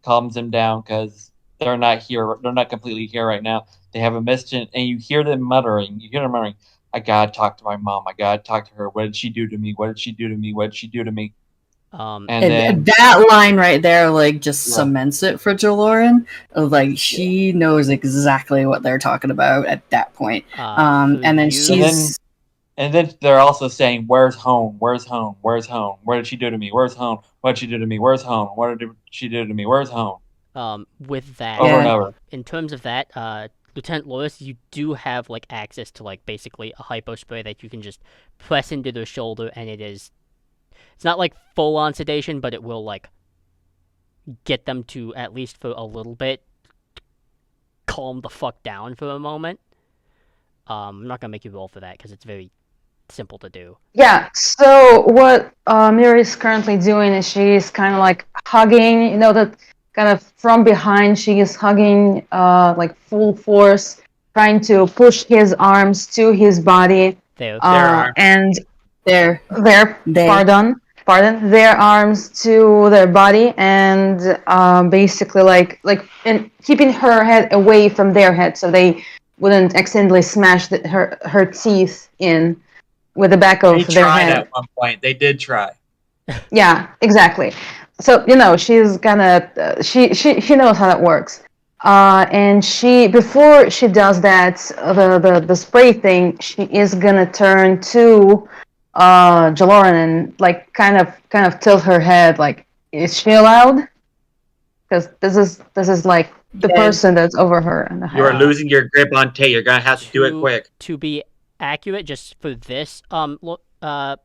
calms them down, because they're not here. They're not completely here right now. They have a mission, and you hear them muttering. You hear them muttering, "I gotta talk to my mom. I gotta talk to her. What did she do to me? What did she do to me? What did she do to me?" And then that line right there, like, just Yeah. cements it for Jaloran. Like, she knows exactly what they're talking about at that point. And then she's. And then they're also saying, "Where's home? Where's home? Where's home? What did she do to me? Where's home? What did she do to me? Where's home? What did she do to me? Where's home?" With that, Over and over. in terms of that, Lieutenant Loris, you do have like access to like basically a hypo spray that you can just press into their shoulder, and it's not like full on sedation, but it will like get them to, at least for a little bit, calm the fuck down for a moment. I'm not gonna make you roll for that because it's very simple to do. Yeah, so what Miri is currently doing is she's kind of like hugging, that kind of from behind, she is hugging like full force, trying to push his arms to his body. There. And Their their arms to their body, and basically like and keeping her head away from their head so they wouldn't accidentally smash her teeth in with the back of their head. At one point. They did try. Yeah, exactly. So she's gonna she knows how that works. And before she does that, the spray thing, she is gonna turn to Jaloran and like kind of tilt her head like, is she allowed? Because this is like the And person that's over her in the you are head. losing your grip on Tate. You're gonna have to do it quick. To be accurate, just for this, like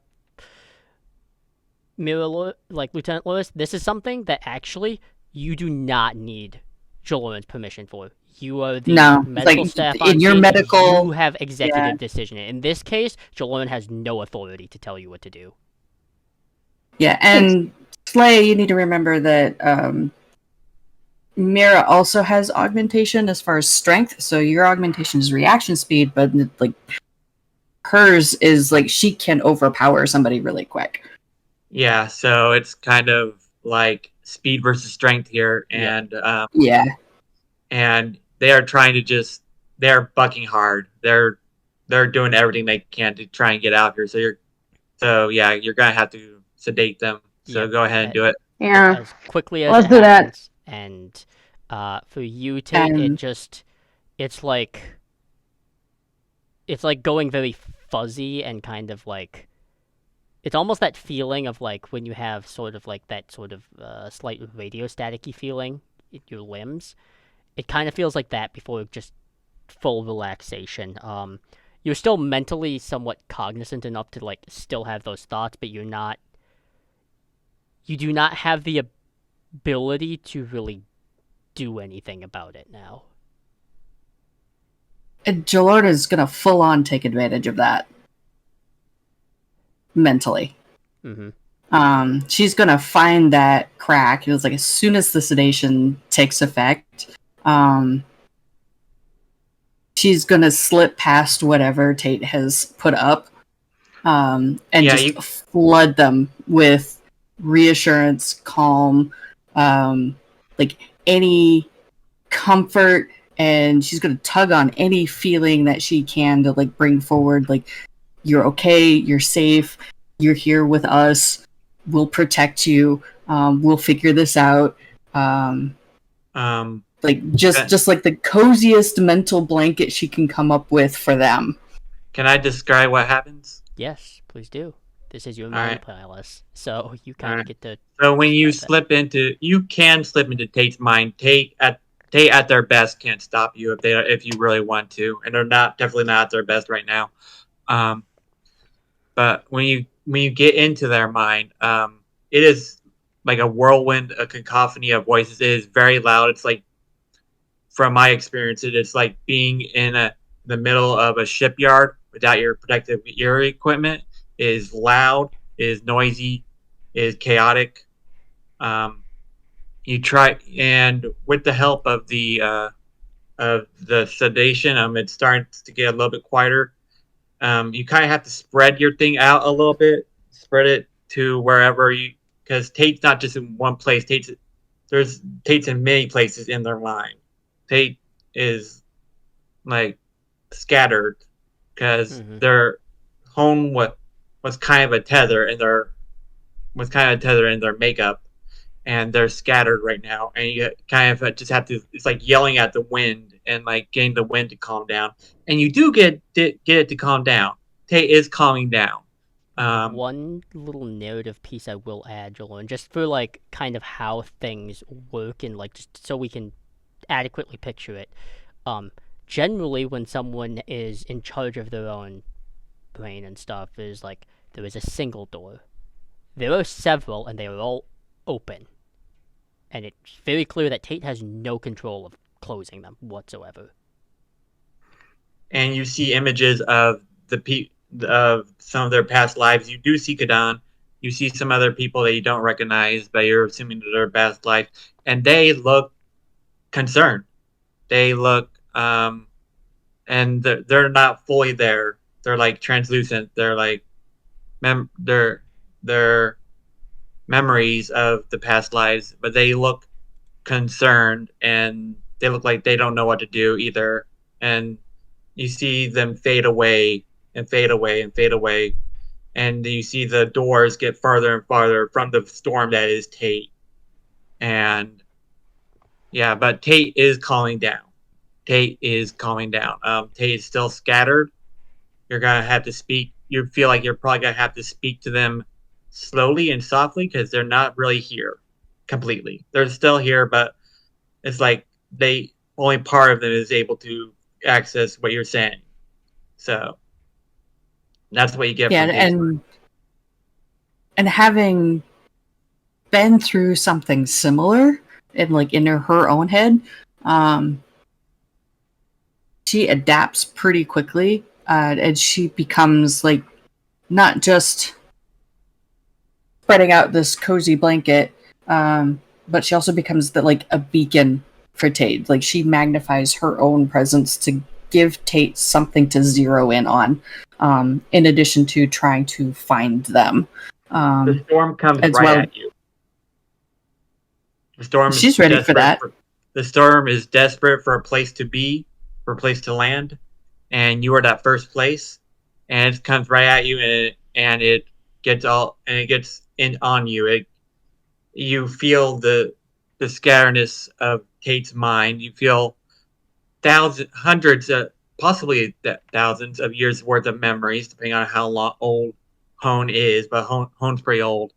Lieutenant Lewis, this is something that actually you do not need Jolon's permission for. You are the No, it's medical like staff in on your scene. medical. You have executive Yeah. decision. In this case, Jolon has no authority to tell you what to do. Yeah, and Slay, you need to remember that Mira also has augmentation as far as strength. So your augmentation is reaction speed, but like hers is like she can overpower somebody really quick. Yeah, so it's kind of like speed versus strength here, Yep. and Yeah. and they are trying to they're bucking hard. They're doing everything they can to try and get out here. So yeah, you're gonna have to sedate them. So Yep. go ahead and do it. Yeah. As quickly as Let's it do that. happens. And for you, Tate, And it's like going very fuzzy and kind of like it's almost that feeling of like when you have sort of like that sort of slight radio staticky feeling in your limbs. It kind of feels like that before just full relaxation. You're still mentally somewhat cognizant enough to like still have those thoughts, but you do not have the ability to really do anything about it now. And Jolorna is gonna full on take advantage of that mentally. Mm-hmm. She's gonna find that crack. It was like as soon as the sedation takes effect, she's gonna slip past whatever Tate has put up, and flood them with reassurance, calm, like any comfort, and she's gonna tug on any feeling that she can to like bring forward like you're okay, you're safe, you're here with us, we'll protect you, we'll figure this out. Like just like the coziest mental blanket she can come up with for them. Can I describe what happens? Yes, please do. This is your mind palace, so you kind of get to. So when you you can slip into Tate's mind. Tate at their best can't stop you if you really want to, and they're definitely not at their best right now. But when you get into their mind, it is like a whirlwind, a cacophony of voices. It is very loud. It's like, from my experience, it is like being in the middle of a shipyard without your protective ear equipment. It is loud, it is noisy, it is chaotic. You try, and with the help of the sedation, it starts to get a little bit quieter. You kind of have to spread your thing out a little bit, spread it to wherever because Tate's not just in one place. Tate's in many places in their mind. Tate is like scattered because their home was kind of a tether in their makeup, and they're scattered right now. And you kind of just have to. It's like yelling at the wind and like getting the wind to calm down. And you do get it to calm down. Tate is calming down. One little narrative piece I will add, Jolon, just for like kind of how things work and like just so we can adequately picture it. Generally, when someone is in charge of their own brain and stuff, is like there is a single door. There are several, and they are all open. And it's very clear that Tate has no control of closing them whatsoever. And you see images of of some of their past lives. You do see Kadan. You see some other people that you don't recognize, but you're assuming that they're past life, and they look concerned. They look, and they're not fully there. They're like translucent. They're like, they're memories of the past lives, but they look concerned, and they look like they don't know what to do either. And you see them fade away and fade away and fade away, and you see the doors get farther and farther from the storm that is Tate. And yeah, but Tate is calming down. Tate is calming down. Tate is still scattered. You're gonna have to speak. You feel like you're probably gonna have to speak to them slowly and softly because they're not really here completely. They're still here, but it's like only part of them is able to access what you're saying. So that's what you get Yeah, from Tate's work. and having been through something similar in her own head, um, she adapts pretty quickly, and she becomes like not just spreading out this cozy blanket, but she also becomes a beacon for Tate. Like she magnifies her own presence to give Tate something to zero in on, in addition to trying to find them. The storm comes As right well, at you. The storm is she's ready for desperate. that. The storm is desperate for a place to be, for a place to land, and you are that first place. And it comes right at you, and it gets in on you. You feel the scatterness of Tate's mind. You feel hundreds, possibly thousands of years worth of memories, depending on how old Hone is. But Hone's pretty old.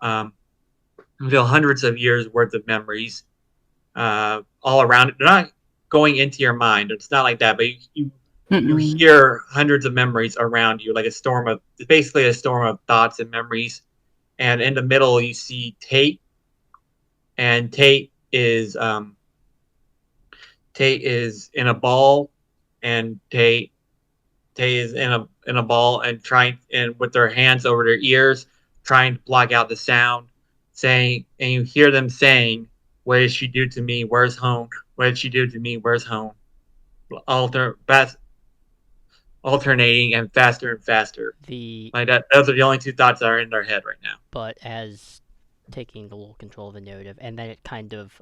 You feel hundreds of years worth of memories all around it. They're not going into your mind. It's not like that, but you hear hundreds of memories around you, like basically a storm of thoughts and memories. And in the middle, you see Tate, and Tate is in a ball, and Tate is in a ball and trying and with their hands over their ears, trying to block out the sound, saying, and you hear them saying, "What did she do to me? Where's home? What did she do to me? Where's home?" Alternating and faster. Like that. Those are the only two thoughts that are in their head right now. But as taking the little control of the narrative, and then it kind of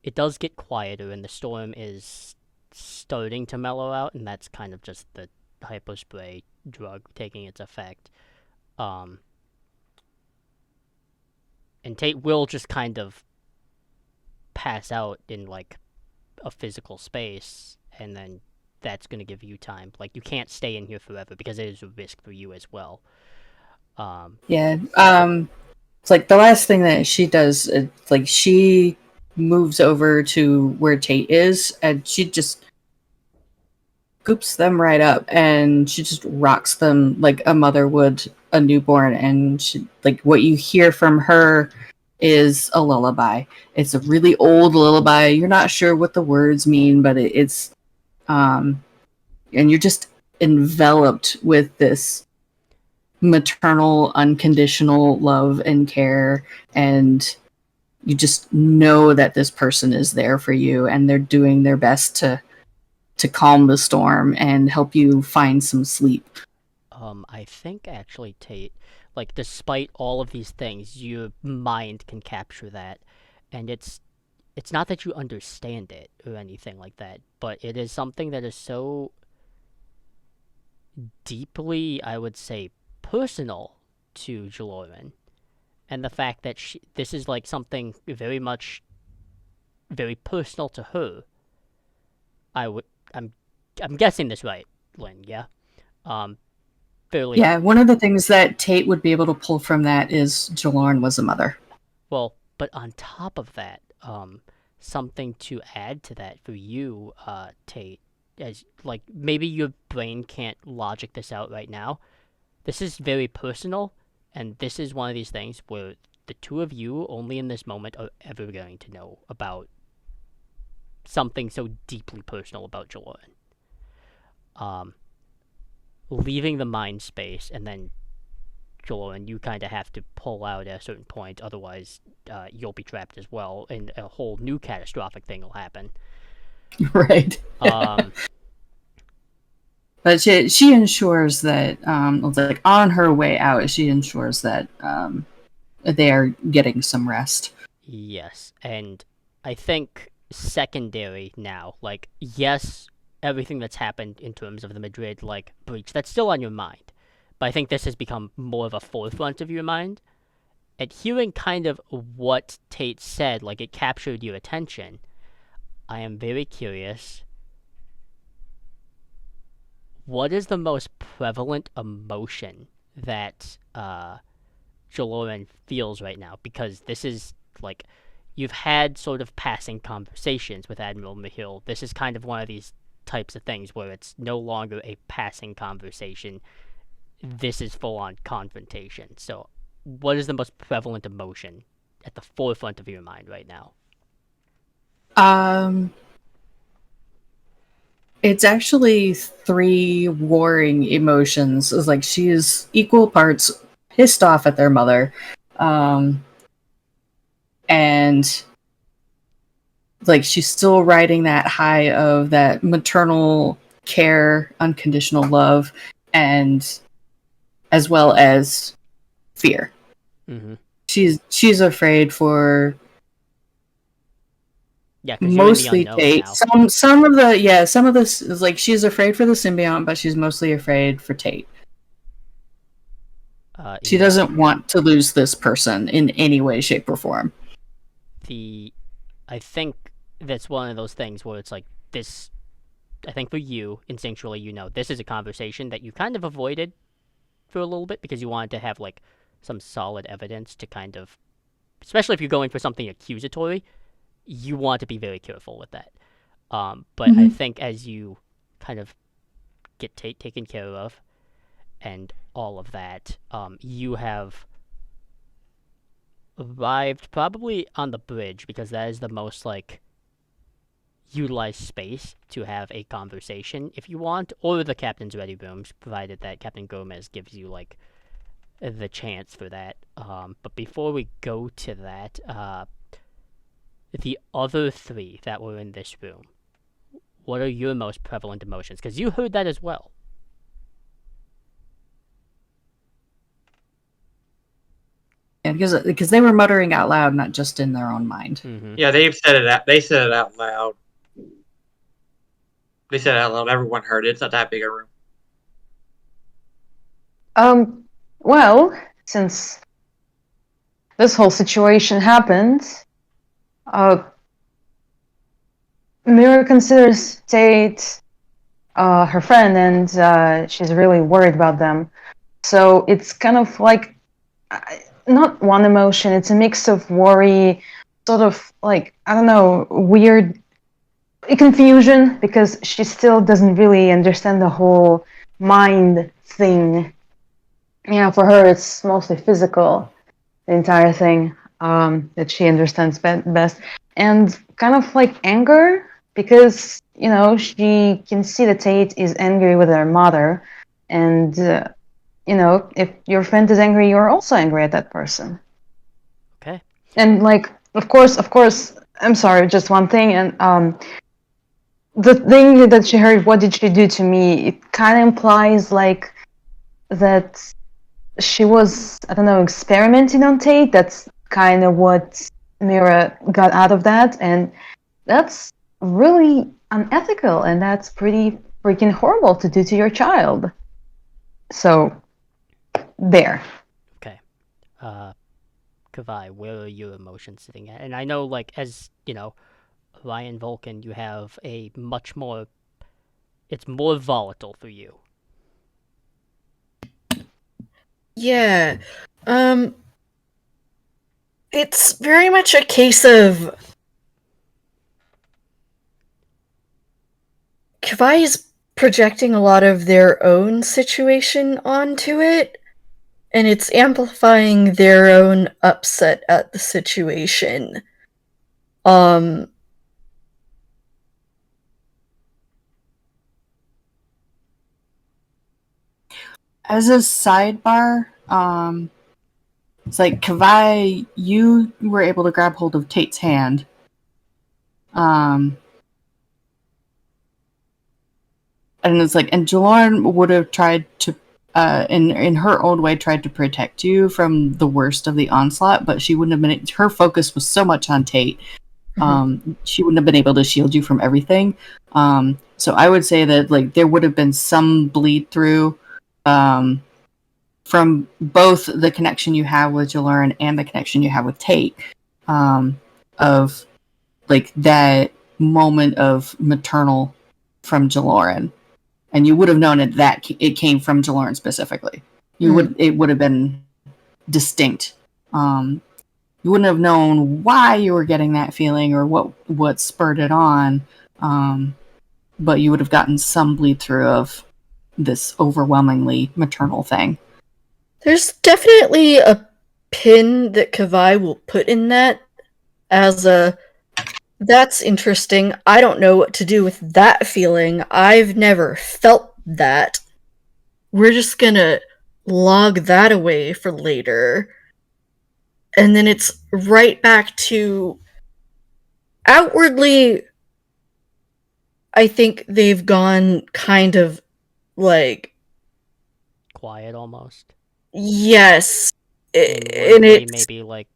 it does get quieter, and the storm is starting to mellow out, and that's kind of just the hypospray drug taking its effect. And Tate will just kind of pass out in like a physical space, and then that's gonna give you time. Like you can't stay in here forever because it is a risk for you as well. Yeah. It's like the last thing that she does, it's like she moves over to where Tate is, and she just scoops them right up, and she just rocks them like a mother would a newborn. And she, like what you hear from her is a lullaby. It's a really old lullaby. You're not sure what the words mean, but it's and you're just enveloped with this maternal unconditional love and care, and you just know that this person is there for you, and they're doing their best to calm the storm and help you find some sleep. I think actually, Tate, like despite all of these things, your mind can capture that, and it's not that you understand it or anything like that, but it is something that is so deeply, I would say, personal to Jaloran, and the fact that this is like something very much, very personal to her. I'm guessing this right, Lynn. Yeah. Fairly Yeah, one of the things that Tate would be able to pull from that is Jalorn was a mother. well, but on top of that, something to add to that for you, Tate, as like maybe your brain can't logic this out right now. This is very personal, and this is one of these things where the two of you only in this moment are ever going to know about something so deeply personal about Jaloran. Leaving the mind space, and then Jaloran, you kind of have to pull out at a certain point, otherwise you'll be trapped as well, and a whole new catastrophic thing will happen. Right. But she ensures that, like on her way out, she ensures that they are getting some rest. Yes, and I think secondary now, like, yes, everything that's happened in terms of the Madrid, like, breach, that's still on your mind. But I think this has become more of a forefront of your mind. And hearing kind of what Tate said, like, it captured your attention, I am very curious. What is the most prevalent emotion that Jaloran feels right now? Because this is, like, you've had sort of passing conversations with Admiral Mahil. This is kind of one of these types of things where it's no longer a passing conversation. This is full on confrontation. So, what is the most prevalent emotion at the forefront of your mind right now? It's actually 3 warring emotions. It's like she's equal parts pissed off at their mother, and like she's still riding that high of that maternal care, unconditional love, and as well as fear. Mm-hmm. She's afraid for Yeah, because you're in the mostly unknown Tate. now. Some of this is like she's afraid for the symbiont, but she's mostly afraid for Tate. She Yeah. doesn't want to lose this person in any way, shape, or form. I think that's one of those things where it's like this. I think for you, instinctually, you know, this is a conversation that you kind of avoided for a little bit because you wanted to have like some solid evidence to kind of, especially if you're going for something accusatory, you want to be very careful with that. But I think as you kind of get taken care of and all of that, you have arrived probably on the bridge because that is the most like utilized space to have a conversation if you want, or the captain's ready rooms, provided that Captain Gomez gives you like the chance for that. But before we go to that, the other 3 that were in this room, what are your most prevalent emotions? Because you heard that as well. Yeah, because they were muttering out loud, not just in their own mind. Mm-hmm. Yeah, they said it out loud. They said it out loud. Everyone heard it. It's not that big a room. Well, since this whole situation happened, Mira considers Tate her friend, and she's really worried about them. So it's kind of like not one emotion. It's a mix of worry, sort of like, I don't know, weird confusion, because she still doesn't really understand the whole mind thing. Yeah, for her it's mostly physical, the entire thing, that she understands best, and kind of like anger, because you know she can see that Tate is angry with her mother, and you know, if your friend is angry, you're also angry at that person. Okay. And like, of course, I'm sorry, just one thing, and the thing that she heard, what did she do to me? It kind of implies like that she was, I don't know, experimenting on Tate. That's kind of what Mira got out of that, and that's really unethical, and that's pretty freaking horrible to do to your child. So, there. Okay. Kavai, where are your emotions sitting at? And I know, like, as, you know, Ryan Vulcan, you have a much more... It's more volatile for you. Yeah. It's very much a case of Kavai is projecting a lot of their own situation onto it, and it's amplifying their own upset at the situation. As a sidebar, it's like Kavai, you were able to grab hold of Tate's hand. And it's like, and Jaloran would have tried to, in her own way, tried to protect you from the worst of the onslaught, but she wouldn't have been. Her focus was so much on Tate. She wouldn't have been able to shield you from everything. So I would say that like there would have been some bleed through. From both the connection you have with Jaloran and the connection you have with Tate, of like that moment of maternal from Jaloran, and you would have known that it came from Jaloran specifically. It would have been distinct, you wouldn't have known why you were getting that feeling or what spurred it on, but you would have gotten some bleed through of this overwhelmingly maternal thing. There's definitely a pin that Kavai will put in that as a, that's interesting. I don't know what to do with that feeling. I've never felt that. We're just gonna log that away for later. And then it's right back to outwardly, I think they've gone kind of like Quiet almost. yes, In one and way, it's maybe like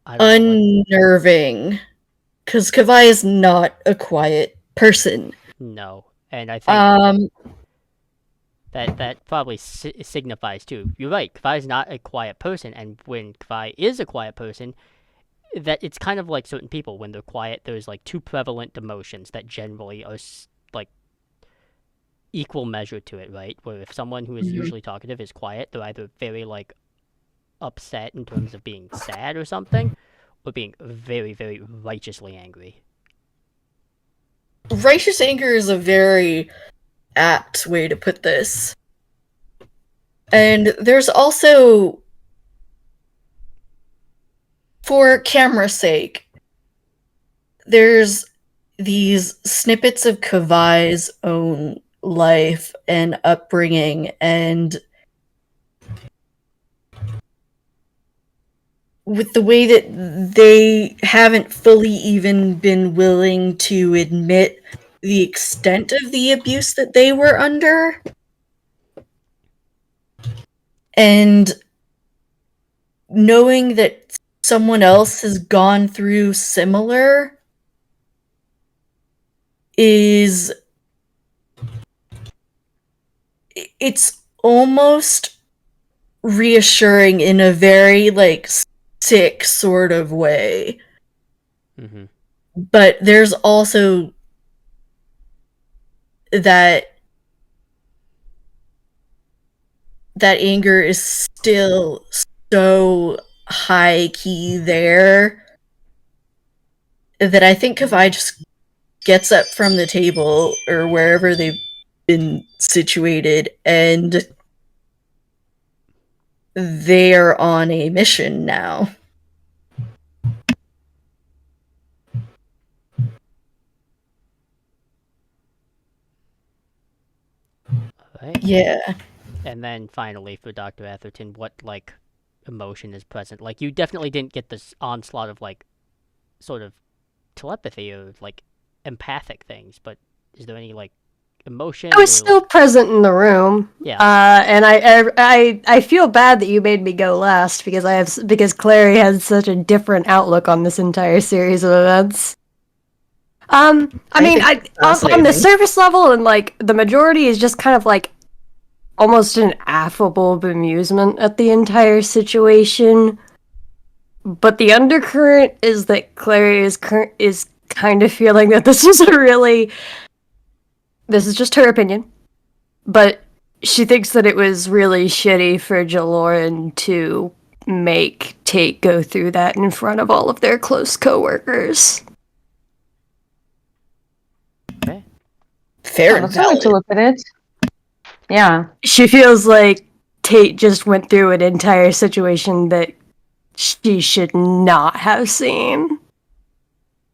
I don't know, like, unnerving because Kavai is not a quiet person. no, and I think Um, that probably signifies too. You're right. Kavai's not a quiet person, and when Kavai is a quiet person, that it's kind of like certain people when they're quiet. There's like two prevalent emotions that generally are like equal measure to it, right? Where if someone who is usually talkative is quiet, they're either very like upset in terms of being sad or something, or being very, very righteously angry. righteous anger is a very apt way to put this. And there's also, for camera's sake, there's these snippets of Kavai's own life and upbringing, and with the way that they haven't fully even been willing to admit the extent of the abuse that they were under. And knowing that someone else has gone through similar is, it's almost reassuring in a very like sick sort of way. Mm-hmm. But there's also that anger is still so high key there that I think if I just gets up from the table or wherever they've been situated and they're on a mission now. Right. Yeah. And then finally, for Dr. Atherton, what like emotion is present? Like you definitely didn't get this onslaught of like sort of telepathy or like empathic things, but is there any like emotion? I was or, still like, present in the room. Yeah. And I feel bad that you made me go last because Clary has such a different outlook on this entire series of events. I mean, on the fascinating. surface level, and like the majority is just kind of like almost an affable bemusement at the entire situation. But the undercurrent is that Clary is kind of feeling that this is this is just her opinion, but she thinks that it was really shitty for Jaloran to make Tate go through that in front of all of their close coworkers. Okay. Fair Yeah, and that's a way to valid. look at it. Yeah. She feels like Tate just went through an entire situation that she should not have seen,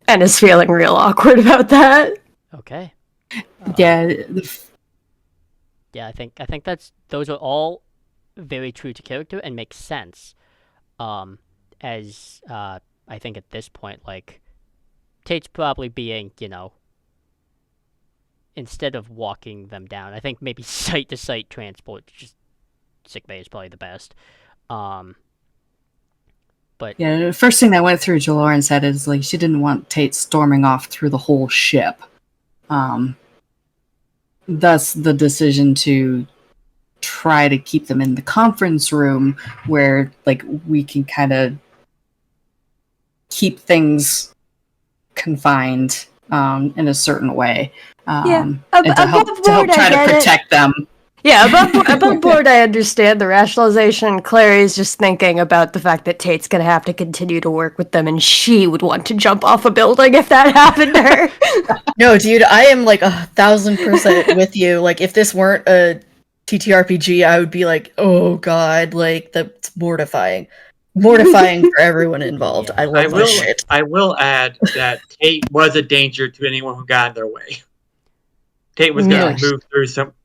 and is feeling real awkward about that. Okay. Yeah, Yeah, I think those are all very true to character and make sense. As I think at this point, like Tate's probably being, instead of walking them down, I think maybe site to site transport, just sickbay is probably the best. But yeah. The first thing that went through Jaloran's head is like she didn't want Tate storming off through the whole ship. Thus the decision to try to keep them in the conference room where like we can kind of keep things confined in a certain way. Yeah, And to help try to protect them. Yeah, above board, I understand the rationalization. Clary's just thinking about the fact that Tate's gonna have to continue to work with them, and she would want to jump off a building if that happened to her. No, dude, I am like 1,000% with you. Like, if this weren't a TTRPG, I would be like, oh god, like that's mortifying. Mortifying for everyone involved. Yeah. I love this shit. I will add that Tate was a danger to anyone who got in their way. Tate was going Yes. to move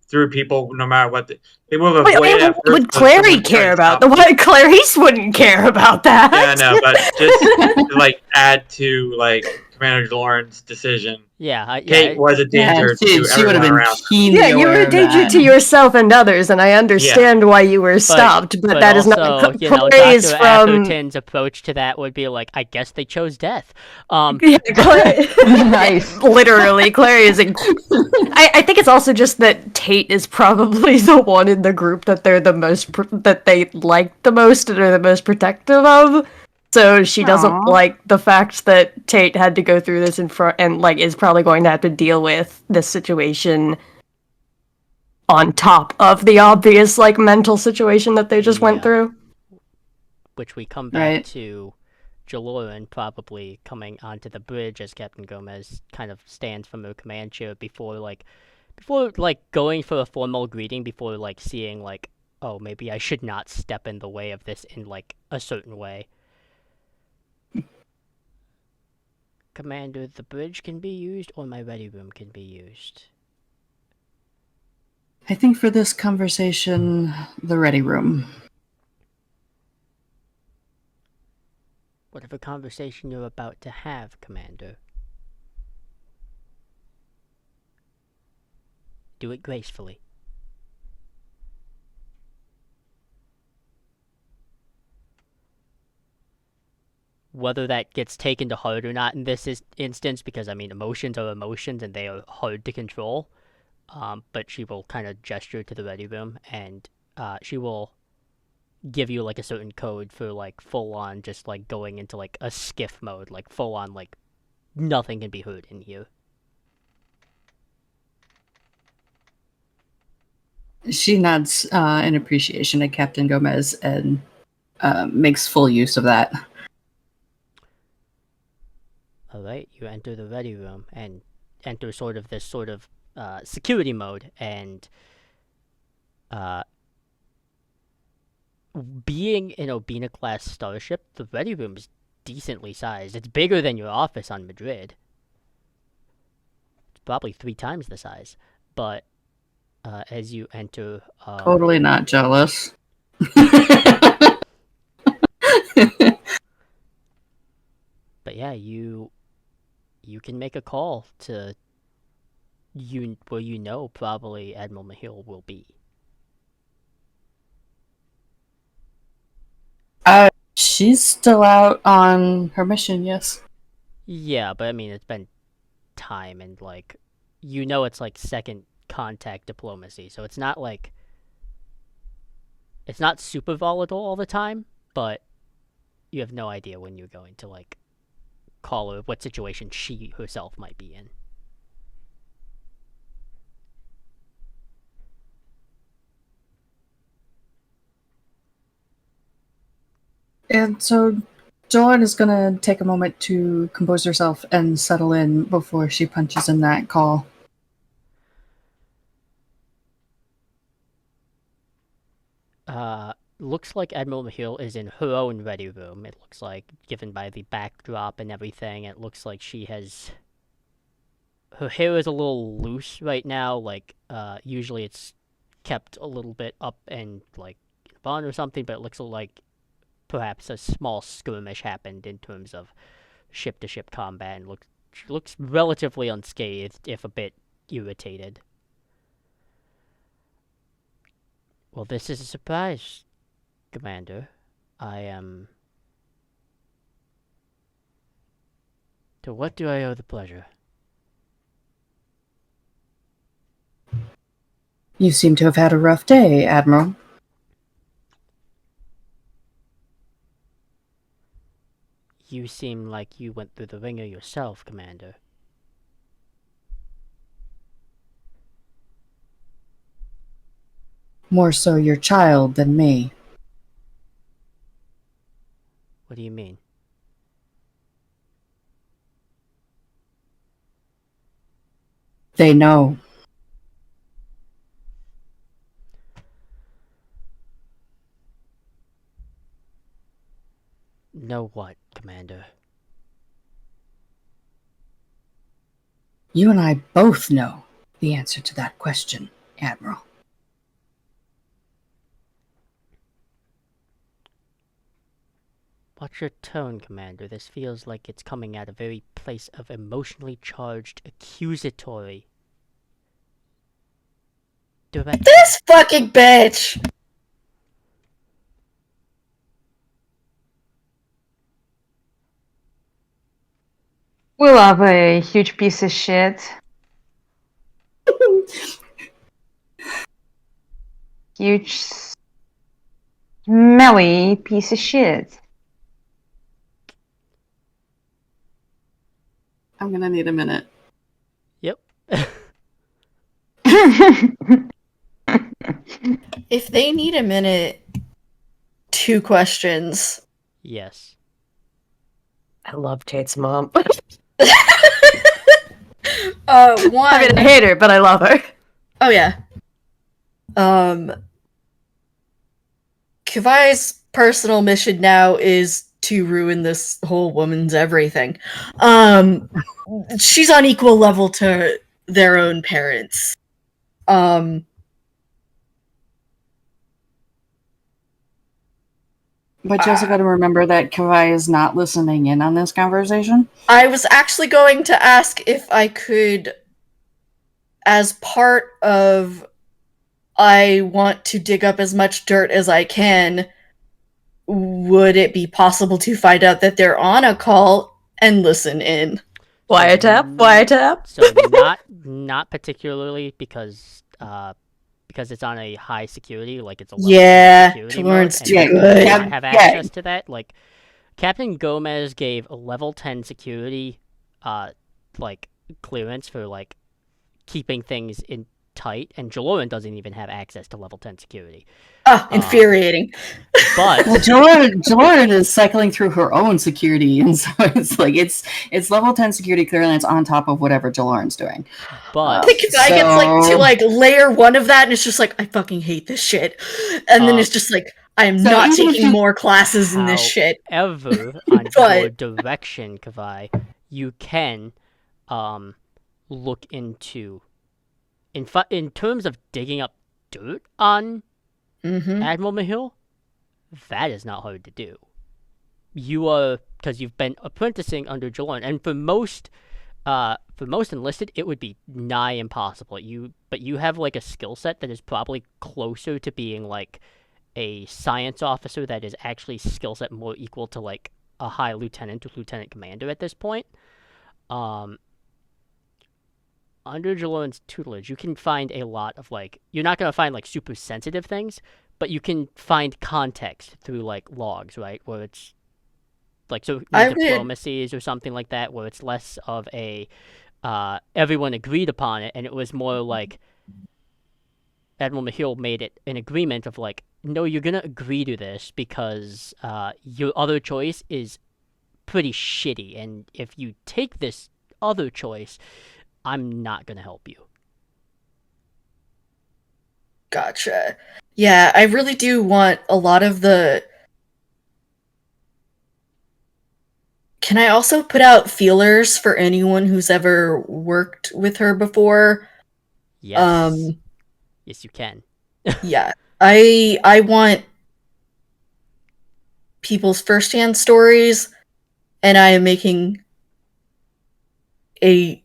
through people no matter what. They would have Wait, avoided what at first. would but someone Clary tried care to about? stop The them. one Clarice wouldn't care about that. Yeah, no, but just to, like add to like Commander Lauren's decision. Yeah, Kate was a danger to she would everyone have been around. keenly Yeah, you aware were a of danger that. to yourself and others, and I understand why you were stopped, but that is also, not you know, Clary's Dr. from. Atherton's approach to that would be like, I guess they chose death. Yeah, Nice. Literally, Clary is. I think it's also just that Tate is probably the one in the group that they're the most that they like the most and are the most protective of. So she doesn't Aw. like the fact that Tate had to go through this in front and like is probably going to have to deal with this situation on top of the obvious like mental situation that they just went Yeah. through. Which we come back Right. to Jaloran probably coming onto the bridge as Captain Gomez kind of stands from her command chair before going for a formal greeting, before like seeing like, oh, maybe I should not step in the way of this in like a certain way. Commander, the bridge can be used or my ready room can be used. I think for this conversation, the ready room. Whatever conversation you're about to have, Commander. Do it gracefully. Whether that gets taken to heart or not in this instance, because I mean, emotions are emotions and they are hard to control. But she will kind of gesture to the ready room, and she will give you like a certain code for like full on just like going into like a skiff mode, like full on like nothing can be heard in here. She nods in appreciation at Captain Gomez and makes full use of that. Alright, you enter the ready room and enter this sort of security mode, and being an Obina class starship, the ready room is decently sized. It's bigger than your office on Madrid. It's probably 3 times the size. But as you enter, Totally not jealous. but yeah, you can make a call to where you know probably Admiral Mahil will be. She's still out on her mission, yes. Yeah, but I mean, it's been time, and like, you know, it's like second contact diplomacy, so it's not like it's not super volatile all the time, but you have no idea when you're going to like call her, what situation she herself might be in. And so Joanne is going to take a moment to compose herself and settle in before she punches in that call. Looks like Admiral Mahil is in her own ready room. It looks like, given by the backdrop and everything, it looks like she has... Her hair is a little loose right now, like, usually it's kept a little bit up and, like, in a bun or something, but it looks like perhaps a small skirmish happened in terms of ship-to-ship combat, and she looks relatively unscathed, if a bit irritated. Well, this is a surprise, Commander. I am... To what do I owe the pleasure? You seem to have had a rough day, Admiral. You seem like you went through the ringer yourself, Commander. More so your child than me. What do you mean? They know. Know what, Commander? You and I both know the answer to that question, Admiral. Watch your tone, Commander. This feels like it's coming at a very place of emotionally charged, accusatory direction. This fucking bitch! We love a huge piece of shit. Huge, smelly piece of shit. I'm gonna need a minute. Yep. If they need a minute, 2 questions. Yes. I love Tate's mom. One. I mean, I hate her, but I love her. Oh yeah. Kavai's personal mission now is to ruin this whole woman's everything. She's on equal level to their own parents. But you also got to remember that Kawai is not listening in on this conversation. I was actually going to ask if I could, as part of I want to dig up as much dirt as I can, would it be possible to find out that they're on a call and listen in? Wiretap. So not particularly because it's on a high security, like it's a level 10 Yeah, security Lawrence mode, too and good. you don't have access to that. Like Captain Gomez gave a level 10 security, like clearance for like keeping things in tight, and Jaloran doesn't even have access to level 10 security. Infuriating. But Well, Jaloran is cycling through her own security, and so it's like it's level 10 security clearance on top of whatever Jaloran's doing. but I think if I get like to layer 1 of that, and it's just like I fucking hate this shit, and then it's just like I am not even if taking more classes in this shit. However, on your direction, Kavai, you can look into in terms of digging up dirt on Admiral Mahil, that is not hard to do. You are, because you've been apprenticing under Jaloran, and for most enlisted, it would be nigh impossible. But you have like a skill set that is probably closer to being like a science officer that is actually skill set more equal to like a high lieutenant or lieutenant commander at this point. Under Jaloran's tutelage, you can find a lot of like, you're not gonna find like super sensitive things, but you can find context through like logs, right? Where it's like diplomacies or something like that, where it's less of a everyone agreed upon it, and it was more like Admiral Mahil made it an agreement of like, no, you're gonna agree to this because your other choice is pretty shitty, and if you take this other choice, I'm not gonna help you. Gotcha. Yeah, I really do want a lot of the... Can I also put out feelers for anyone who's ever worked with her before? Yes. Yes, you can. Yeah. I want people's firsthand stories, and I am making a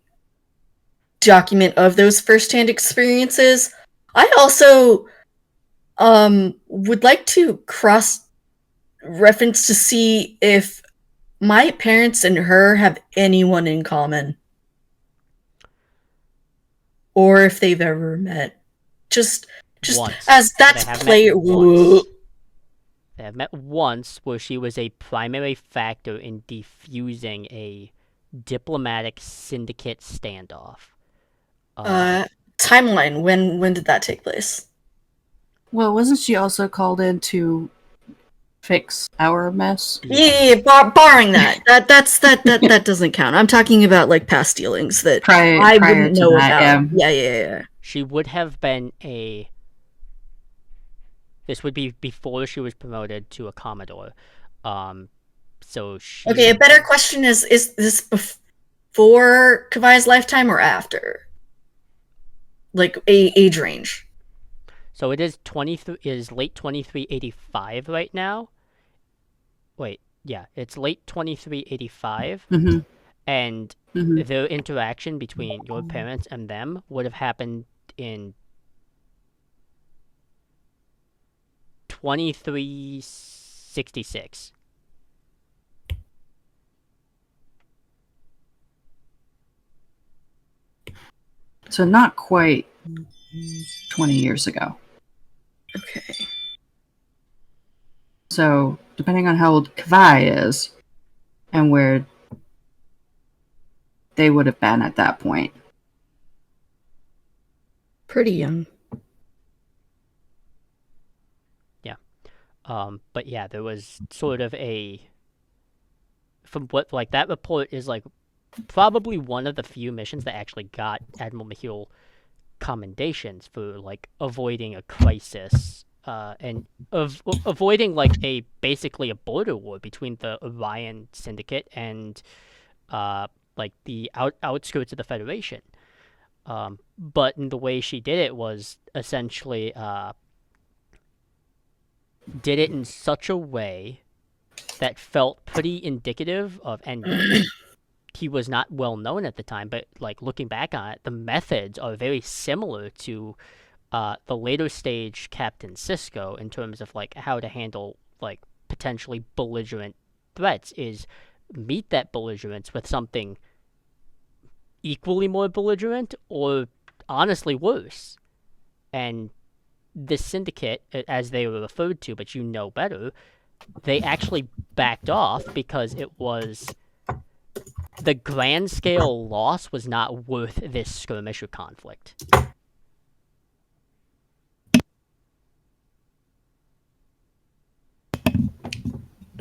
document of those firsthand experiences. I also would like to cross reference to see if my parents and her have anyone in common, or if they've ever met. Just Once. as that's They have player. met once. They have met once, where she was a primary factor in defusing a diplomatic syndicate standoff. Timeline. When did that take place? Well, wasn't she also called in to fix our mess? Yeah, barring that doesn't count. I'm talking about like past dealings that I Prior wouldn't to know that, about. yeah. Yeah. She would have been a. This would be before she was promoted to a Commodore. So she. Okay, a better question is this before Kavai's lifetime or after? Like age range. So it is late 2385 right now. Wait, yeah, it's late 2385, Mm-hmm. and Mm-hmm. the interaction between your parents and them would have happened in 2366. So not quite 20 years ago. Okay. So depending on how old Kavai is and where they would have been at that point. Pretty young. But yeah, there was sort of from what, like, that report is like probably one of the few missions that actually got Admiral Mahil commendations for like avoiding a crisis, and avoiding like basically a border war between the Orion Syndicate and like the outskirts of the Federation. But in the way she did it was essentially did it in such a way that felt pretty indicative of, and he was not well known at the time, but like looking back on it, the methods are very similar to the later stage Captain Cisco in terms of like how to handle like potentially belligerent threats. Is meet that belligerence with something equally more belligerent or honestly worse. And this syndicate, as they were referred to, but you know better, they actually backed off because it was the grand scale loss was not worth this skirmish or conflict.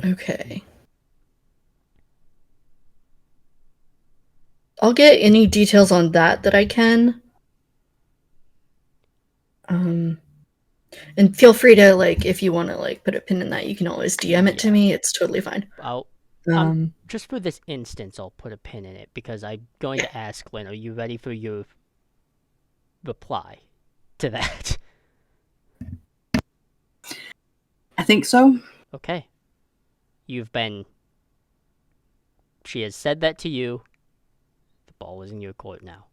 Okay. I'll get any details on that I can. And feel free to, like, if you want to like put a pin in that, you can always DM it to me. It's totally fine. Just for this instance, I'll put a pin in it because I'm going to ask Lynn, are you ready for your reply to that? I think so. Okay. She has said that to you. The ball is in your court now.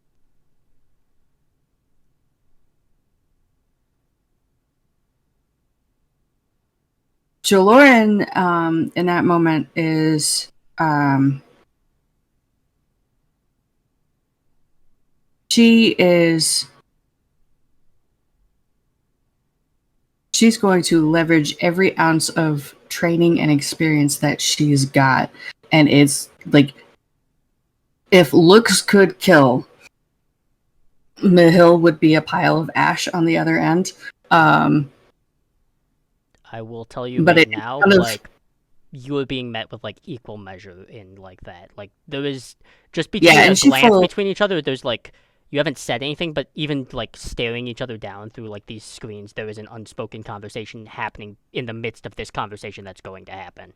Jaloran, in that moment is she's going to leverage every ounce of training and experience that she's got. And it's like, if looks could kill, Mahil would be a pile of ash on the other end. I will tell you But right it now, kind of- like, you are being met with like equal measure in like that. Like there is just between Yeah, a and she glance full- between each other. There's like you haven't said anything, but even like staring each other down through like these screens, there is an unspoken conversation happening in the midst of this conversation that's going to happen.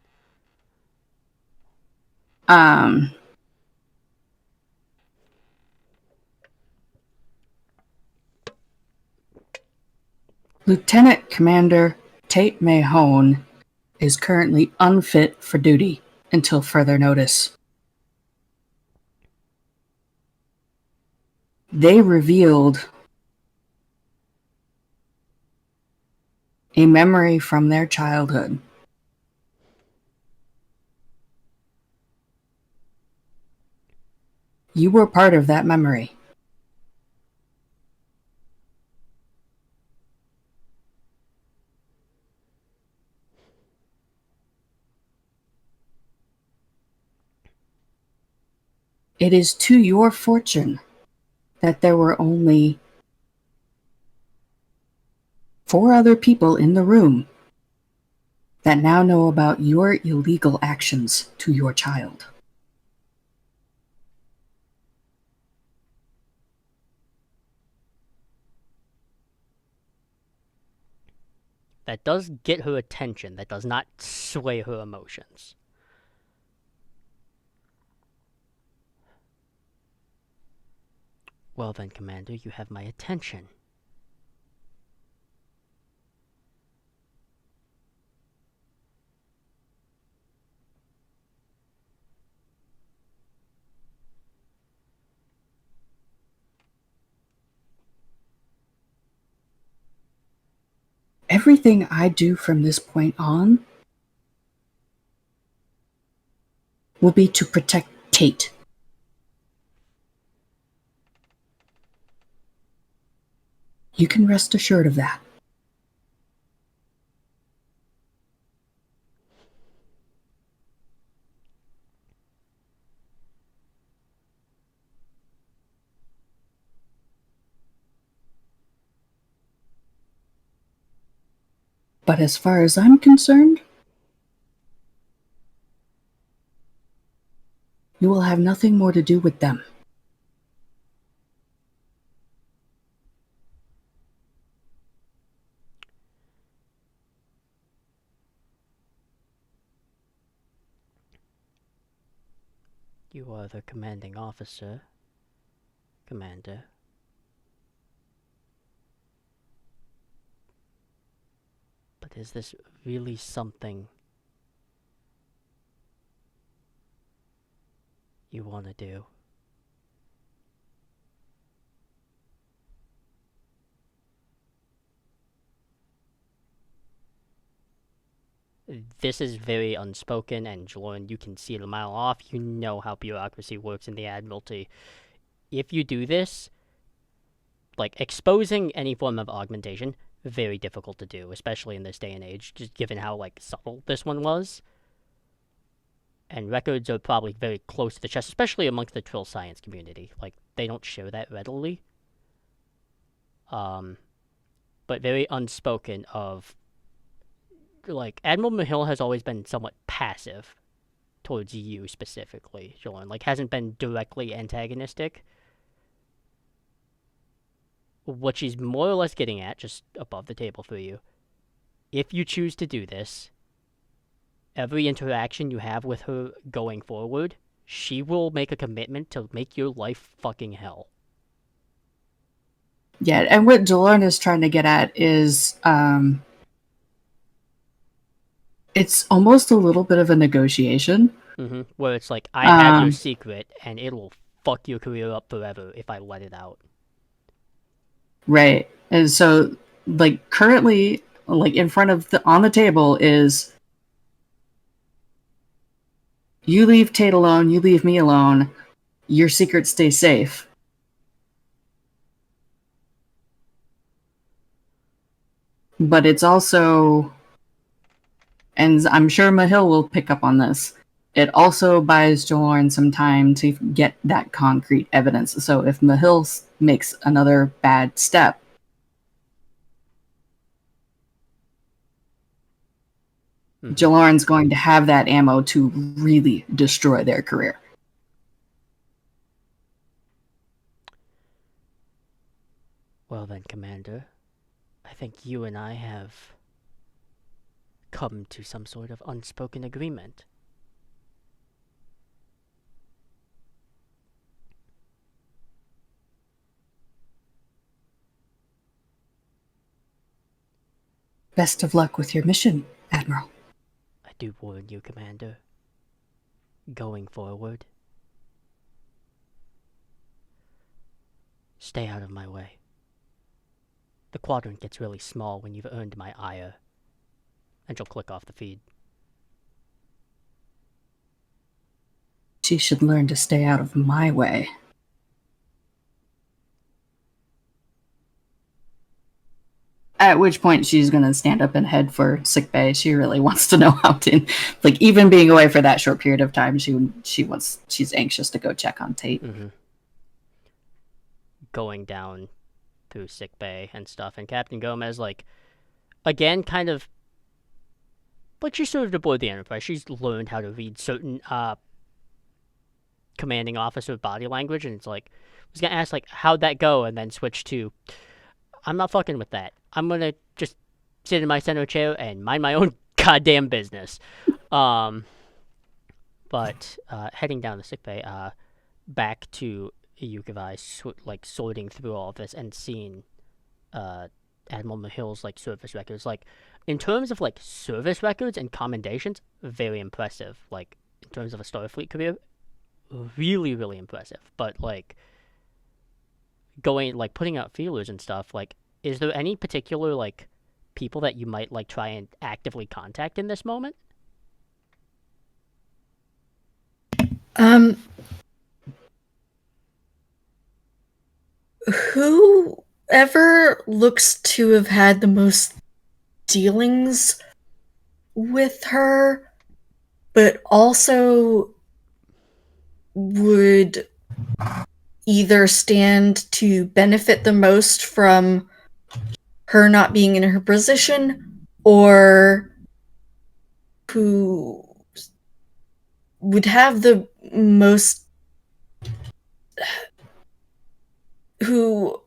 Lieutenant Commander Tate Mahone is currently unfit for duty until further notice. They revealed a memory from their childhood. You were part of that memory. It is to your fortune that there were only 4 other people in the room that now know about your illegal actions to your child. That does get her attention. That does not sway her emotions. Well then, Commander, you have my attention. Everything I do from this point on will be to protect Tate. You can rest assured of that. But as far as I'm concerned, you will have nothing more to do with them. You are the commanding officer, Commander. But is this really something you want to do? This is very unspoken, and Jordan, you can see it a mile off. You know how bureaucracy works in the Admiralty. If you do this, like, exposing any form of augmentation, very difficult to do, especially in this day and age, just given how, like, subtle this one was. And records are probably very close to the chest, especially amongst the Trill science community. Like, they don't show that readily. But very unspoken of, like, Admiral Mahill has always been somewhat passive towards you specifically, Jordan. Like, hasn't been directly antagonistic. What she's more or less getting at, just above the table for you, if you choose to do this, every interaction you have with her going forward, she will make a commitment to make your life fucking hell. Yeah, and what Delorne is trying to get at is it's almost a little bit of a negotiation. Where it's like, I have your secret, and it will fuck your career up forever if I let it out. Right. And so, like, currently, like, in front of on the table is you leave Tate alone, you leave me alone, your secret stays safe. But it's also, and I'm sure Mahill will pick up on this, it also buys Delorne some time to get that concrete evidence. So if Mahill makes another bad step, Delorne's going to have that ammo to really destroy their career. Well then, Commander, I think you and I have come to some sort of unspoken agreement. Best of luck with your mission, Admiral. I do warn you, Commander. Going forward, stay out of my way. The quadrant gets really small when you've earned my ire. And she'll click off the feed. She should learn to stay out of my way. At which point she's going to stand up and head for sickbay. She really wants to know how to, like, even being away for that short period of time, she's anxious to go check on Tate. Going down through sickbay and stuff, and Captain Gomez, like, again, kind of like she served aboard the Enterprise. She's learned how to read certain commanding officer body language, and it's like I was gonna ask like how'd that go, and then switch to I'm not fucking with that. I'm gonna just sit in my center chair and mind my own goddamn business. Um, but heading down the sickbay, back to Yukivai, like sorting through all of this and seeing Admiral Mahil's like service records. Like in terms of like service records and commendations, very impressive. Like in terms of a Starfleet career, really really impressive. But like going like putting out feelers and stuff, like is there any particular like people that you might like try and actively contact in this moment? Whoever looks to have had the most dealings with her, but also would either stand to benefit the most from her not being in her position, or who would have the most, who,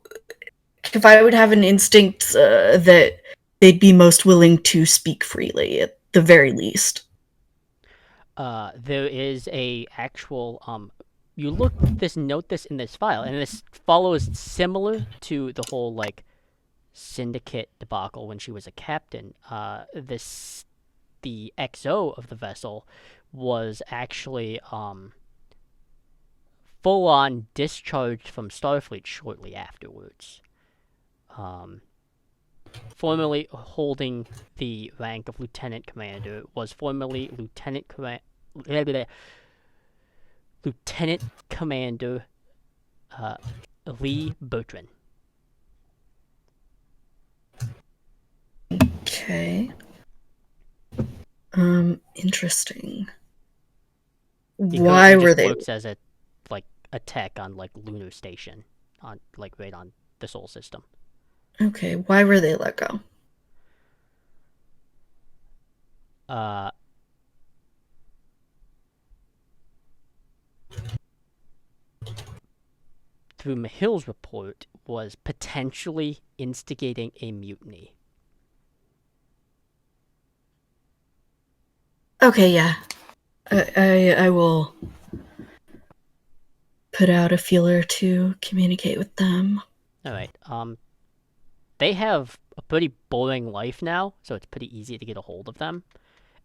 if I would have an instinct that they'd be most willing to speak freely at the very least. There is a actual you note this in this file, and this follows similar to the whole like syndicate debacle when she was a captain. The XO of the vessel was actually full on discharged from Starfleet shortly afterwards. Formerly holding the rank of lieutenant commander, was formerly Lieutenant Commander Lee Bertrand. Okay. Interesting. He Why currently were just they? works as a tech on like lunar station, on like right on the Sol system. Okay, why were they let go? Through Mahil's report, was potentially instigating a mutiny. Okay, yeah. I will put out a feeler to communicate with them. All right. They have a pretty boring life now, so it's pretty easy to get a hold of them.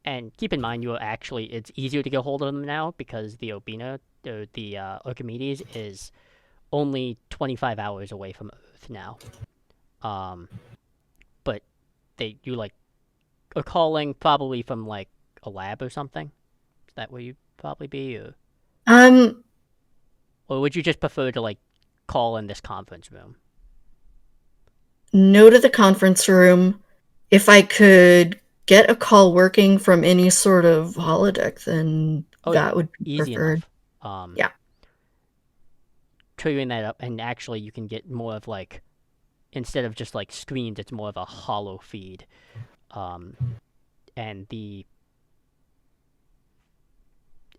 And keep in mind, it's easier to get a hold of them now because the Obina, the Archimedes, is only 25 hours away from Earth now. But you like are calling probably from like a lab or something. Is that where you'd probably be, or would you just prefer to like call in this conference room? No to the conference room. If I could get a call working from any sort of holodeck, then that would be easy preferred. enough. Yeah. Triggering that up, and actually you can get more of like, instead of just like screens, it's more of a hollow feed. And the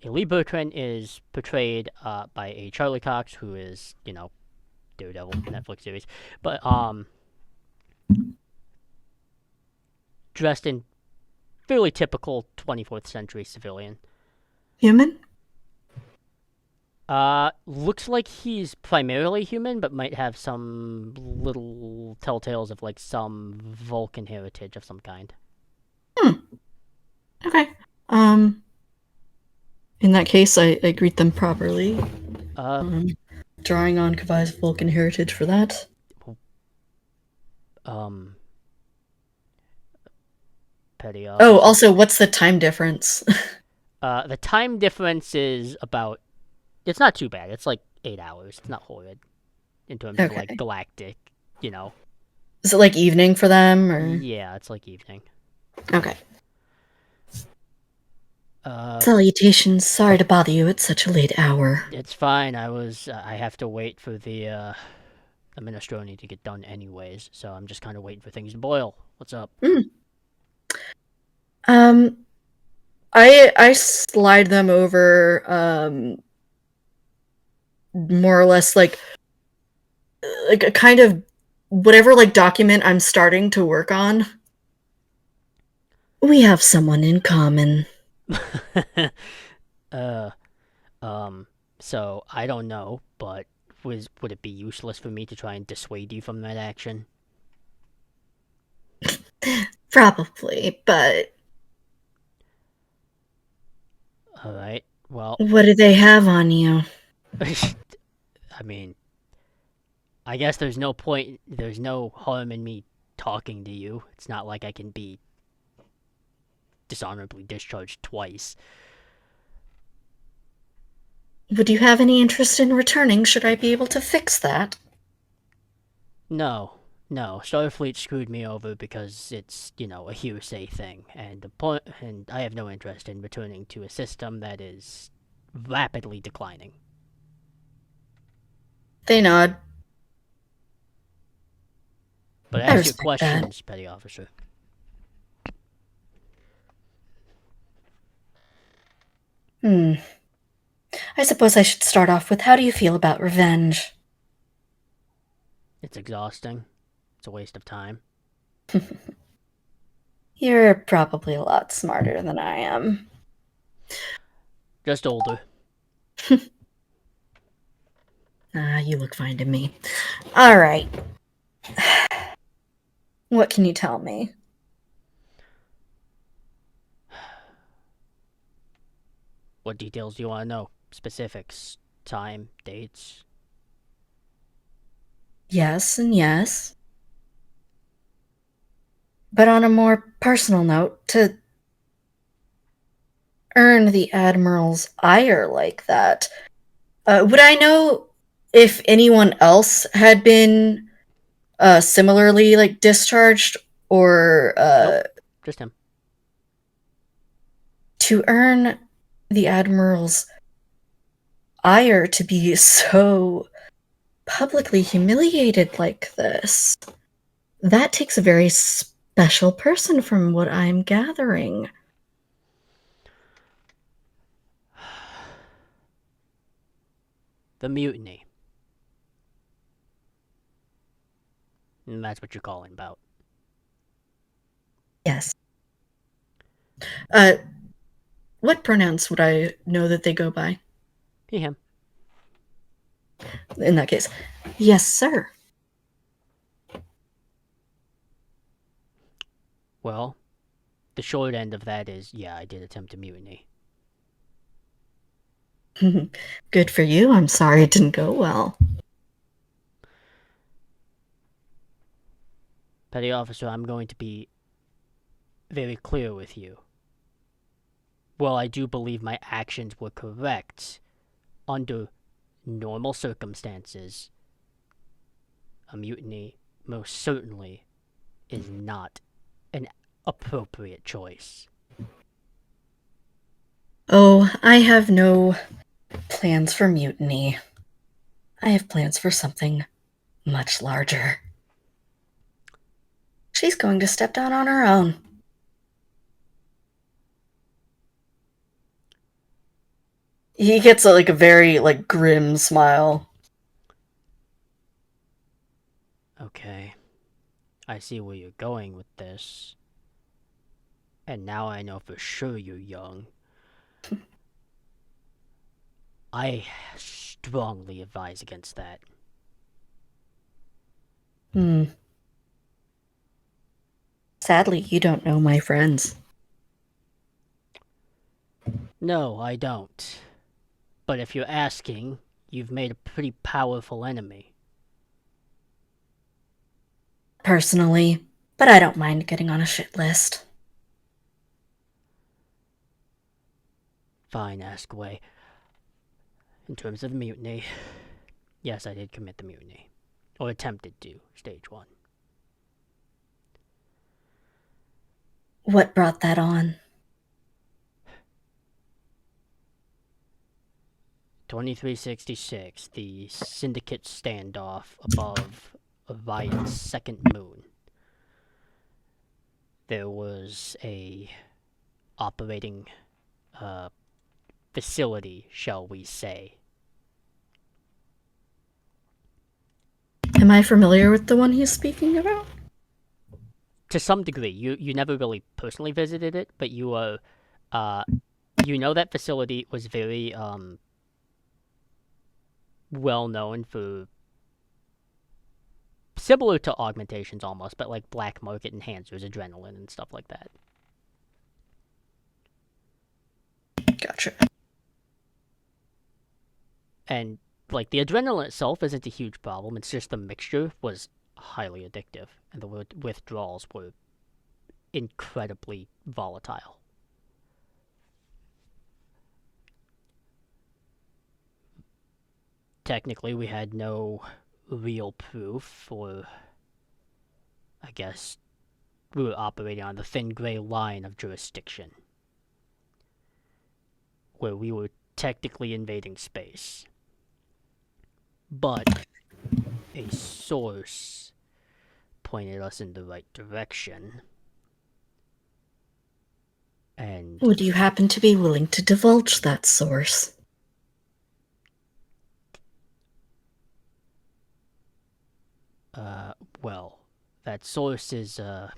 Lee Bertrand is portrayed by a Charlie Cox, who is, Daredevil Netflix series, but dressed in fairly typical 24th century civilian. Human? Looks like he's primarily human, but might have some little telltales of like some Vulcan heritage of some kind. Okay. In that case, I greet them properly. Drawing on Kavai's Vulcan heritage for that. Petty. Oh, also, what's the time difference? The time difference is about. It's not too bad. It's like 8 hours. It's not horrid in terms of like galactic, Is it like evening for them, or? Yeah, it's like evening. Okay. Salutations. Sorry to bother you at such a late hour. It's fine. I have to wait for the minestrone to get done anyways, so I'm just kind of waiting for things to boil. What's up? I slide them over more or less like a kind of whatever like document I'm starting to work on. We have someone in common. uh, so I don't know, but would it be useless for me to try and dissuade you from that action? Probably, but Alright, well, what do they have on you? I mean, I guess there's no harm in me talking to you. It's not like I can be dishonorably discharged twice. Would you have any interest in returning should I be able to fix that? No, Starfleet screwed me over because it's, a hearsay thing, and I have no interest in returning to a system that is rapidly declining. They nod. But I ask your respect that. questions, Petty Officer. I suppose I should start off with how do you feel about revenge? It's exhausting. It's a waste of time. You're probably a lot smarter than I am. Just older. You look fine to me. Alright. What can you tell me? What details do you want to know? Specifics, time, dates. Yes and yes. But on a more personal note, to earn the Admiral's ire like that, would I know if anyone else had been similarly like discharged or Nope, just him. to earn the Admiral's ire to be so publicly humiliated like this? That takes a very special person from what I'm gathering. The mutiny. And that's what you're calling about. Yes. What pronouns would I know that they go by? He, him. In that case, yes, sir. Well, the short end of that is, yeah, I did attempt a mutiny. Good for you. I'm sorry it didn't go well. Petty Officer, I'm going to be very clear with you. While I do believe my actions were correct, under normal circumstances, a mutiny most certainly is not an appropriate choice. Oh, I have no plans for mutiny. I have plans for something much larger. She's going to step down on her own. He gets a very grim smile. Okay, I see where you're going with this. And now I know for sure you're young. I strongly advise against that. Sadly, you don't know my friends. No, I don't. But if you're asking, you've made a pretty powerful enemy. Personally, but I don't mind getting on a shit list. Fine, ask away. In terms of mutiny, yes, I did commit the mutiny. Or attempted to, stage 1. What brought that on? 2366, the Syndicate standoff above Orion's second moon. there was a operating facility, shall we say. Am I familiar with the one he's speaking about? To some degree, you never really personally visited it, but you know that facility was very well known for similar to augmentations almost, but like black market enhancers, adrenaline, and stuff like that. Gotcha. And like the adrenaline itself isn't a huge problem. It's just the mixture was highly addictive, and the withdrawals were incredibly volatile. Technically, we had no real proof, or I guess we were operating on the thin gray line of jurisdiction, where we were technically invading space. But a source pointed us in the right direction. And Would you happen to be willing to divulge that source? well, that source is a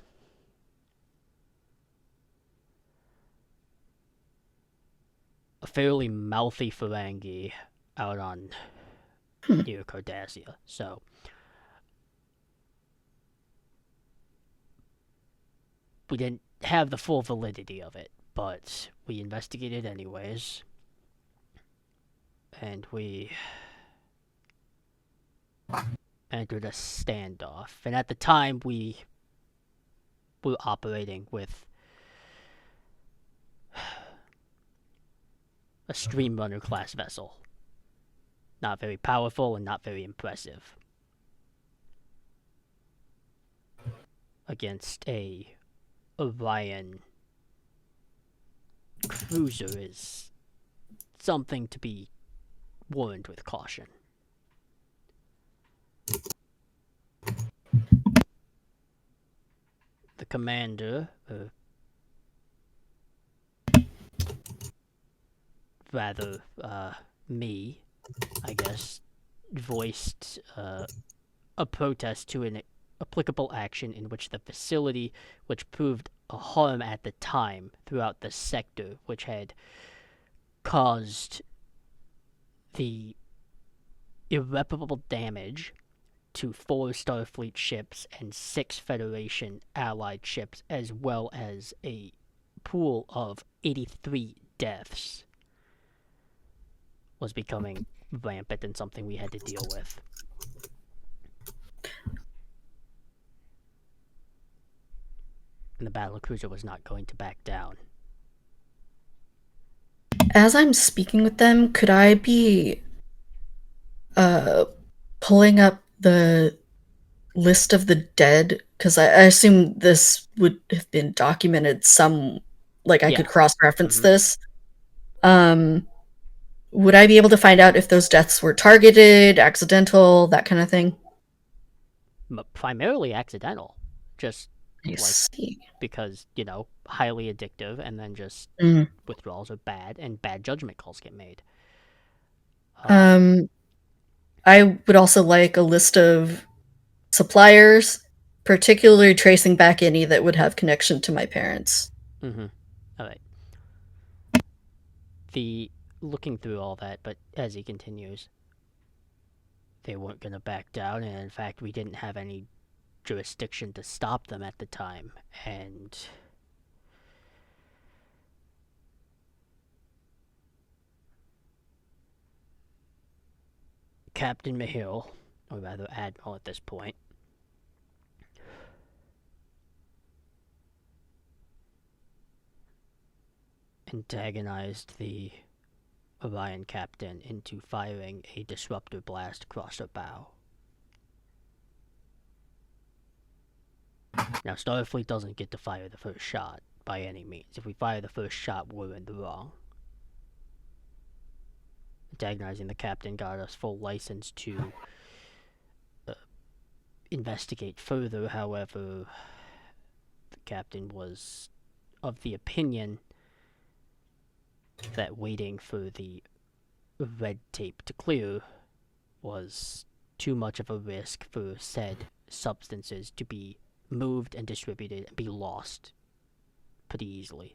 fairly mouthy Ferengi out on near Cardassia. So we didn't have the full validity of it, but we investigated anyways. And we entered a standoff. And at the time, we were operating with a Streamrunner class vessel. Not very powerful and not very impressive. Against a Orion cruiser is something to be warned with caution. The commander, rather, me, I guess, voiced a protest to an applicable action in which the facility, which proved a harm at the time throughout the sector, which had caused the irreparable damage to 4 Starfleet ships and 6 Federation allied ships, as well as a pool of 83 deaths, was becoming rampant and something we had to deal with. And the battlecruiser was not going to back down. As I'm speaking with them, could I be pulling up the list of the dead? Because I assume this would have been documented some, like I could cross-reference this. Would I be able to find out if those deaths were targeted, accidental, that kind of thing? Primarily accidental. Just I see. because, highly addictive, and then just withdrawals are bad, and bad judgment calls get made. I would also like a list of suppliers, particularly tracing back any that would have connection to my parents. Alright. Looking through all that, but as he continues, they weren't going to back down, and in fact, we didn't have any jurisdiction to stop them at the time, and Captain Mihiel, or rather Admiral at this point, antagonized the Orion captain into firing a disruptor blast across her bow. Now, Starfleet doesn't get to fire the first shot, by any means. If we fire the first shot, we're in the wrong. Antagonizing the captain got us full license to investigate further. However, the captain was of the opinion that waiting for the red tape to clear was too much of a risk for said substances to be moved and distributed and be lost pretty easily.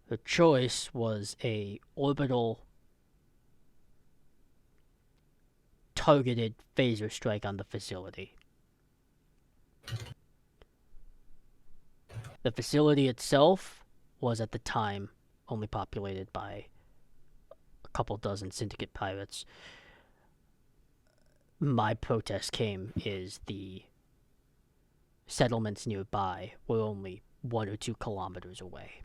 Her choice was a orbital targeted phaser strike on the facility. The facility itself was at the time only populated by a couple dozen syndicate pirates. My protest came is the settlements nearby were only 1 or 2 kilometers away.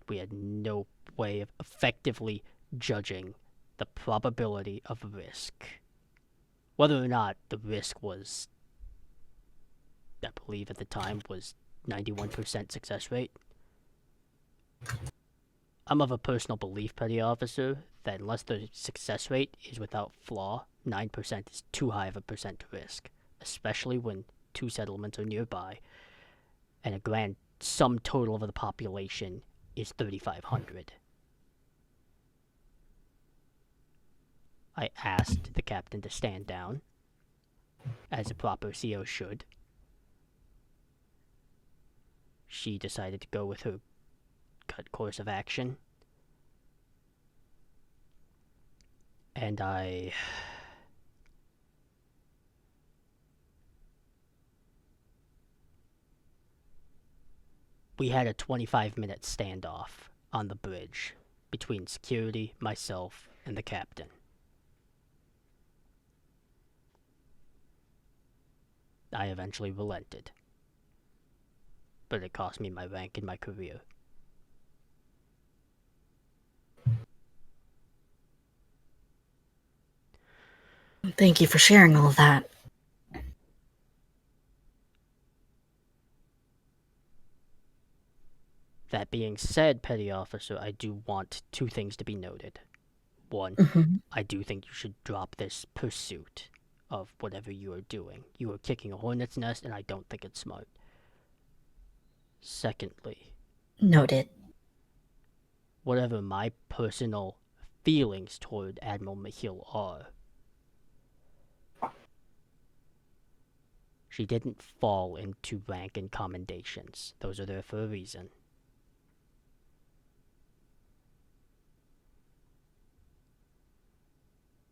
We had no way of effectively judging the probability of risk. Whether or not the risk was, I believe at the time, was 91% success rate. I'm of a personal belief, Petty Officer, that unless the success rate is without flaw, 9% is too high of a percent risk, especially when 2 settlements are nearby, and a grand sum total of the population is 3,500. I asked the captain to stand down, as a proper CO should. She decided to go with her cut course of action. And we had a 25-minute standoff on the bridge between security, myself, and the captain. I eventually relented, but it cost me my rank and my career. Thank you for sharing all of that. That being said, Petty Officer, I do want 2 things to be noted. 1, I do think you should drop this pursuit of whatever you are doing. You are kicking a hornet's nest, and I don't think it's smart. Secondly, Noted. whatever my personal feelings toward Admiral Mahil are, she didn't fall into rank and commendations. Those are there for a reason.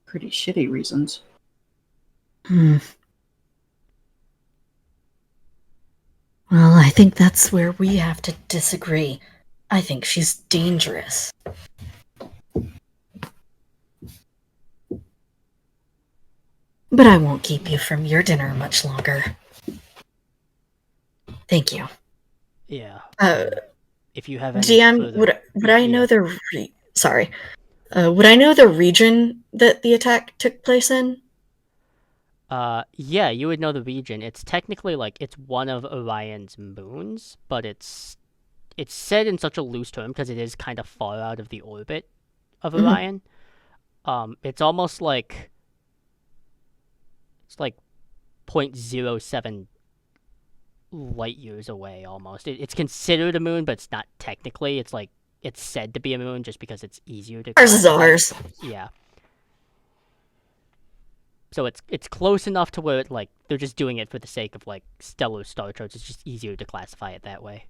Pretty shitty reasons. Well, I think that's where we have to disagree. I think she's dangerous. But I won't keep you from your dinner much longer. Thank you. Yeah. If you have any DM, further... would I know the sorry. Would I know the region that the attack took place in? Yeah, you would know the region. It's technically it's one of Orion's moons, but it's said in such a loose term because it is kind of far out of the orbit of Orion. It's almost like it's 0.07 light years away almost. It's considered a moon, but it's not technically. It's said to be a moon just because it's easier to Ours is classify. ours. Yeah. So it's close enough to where they're just doing it for the sake of stellar star charts. It's just easier to classify it that way.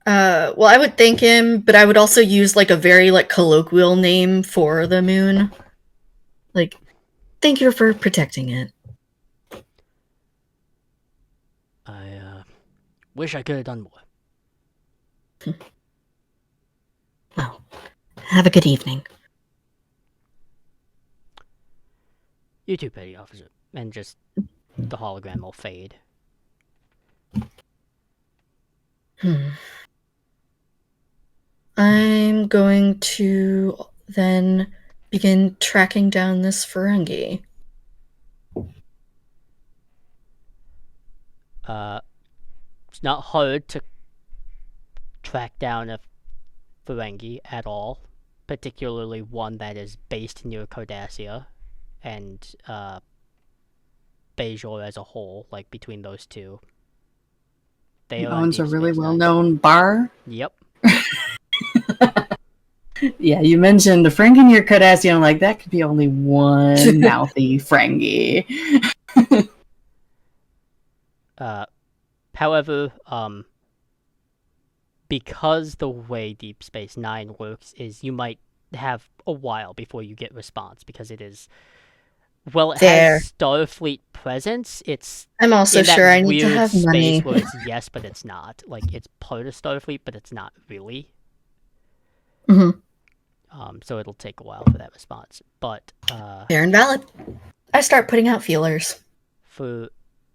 Well, I would thank him, but I would also use a very colloquial name for the moon. Thank you for protecting it. I wish I could have done more. Well, have a good evening. You too, Petty Officer. And just the hologram will fade. I'm going to then begin tracking down this Ferengi. It's not hard to track down a Ferengi at all, particularly one that is based near Cardassia and Bajor as a whole, like between those two. They He are on owns a Deep really Space Nine. well-known bar. Yep. Yeah, you mentioned the Ferengi near Cardassian. Like, that could be only one mouthy Ferengi. However, because the way Deep Space Nine works is you might have a while before you get response because it is it There. has Starfleet presence. It's I'm also in that sure I need to weird have space money. where it's yes, but it's not. Like it's part of Starfleet, but it's not really. hmm So it'll take a while for that response. But Fair and valid. I start putting out feelers. for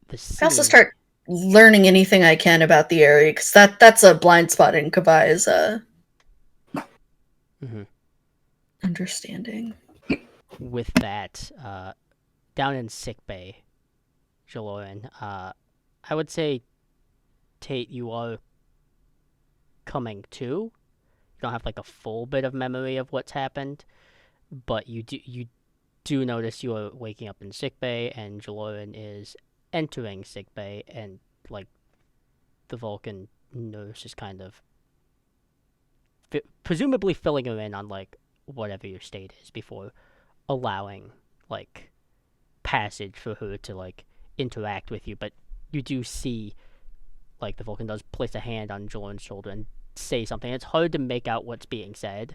the I also scene, start learning anything I can about the area, because that's a blind spot in Kavai's Mhm. understanding. with that, down in sick bay, Jaloran, I would say, Tate, you are coming to. You don't have like a full bit of memory of what's happened, but you do notice you are waking up in sick bay, and Jaloran is entering sick bay, and like the Vulcan nurse is kind of presumably filling her in on like whatever your state is before allowing like passage for her to like interact with you. But you do see like the Vulcan does place a hand on Jordan's shoulder and say something. It's hard to make out what's being said,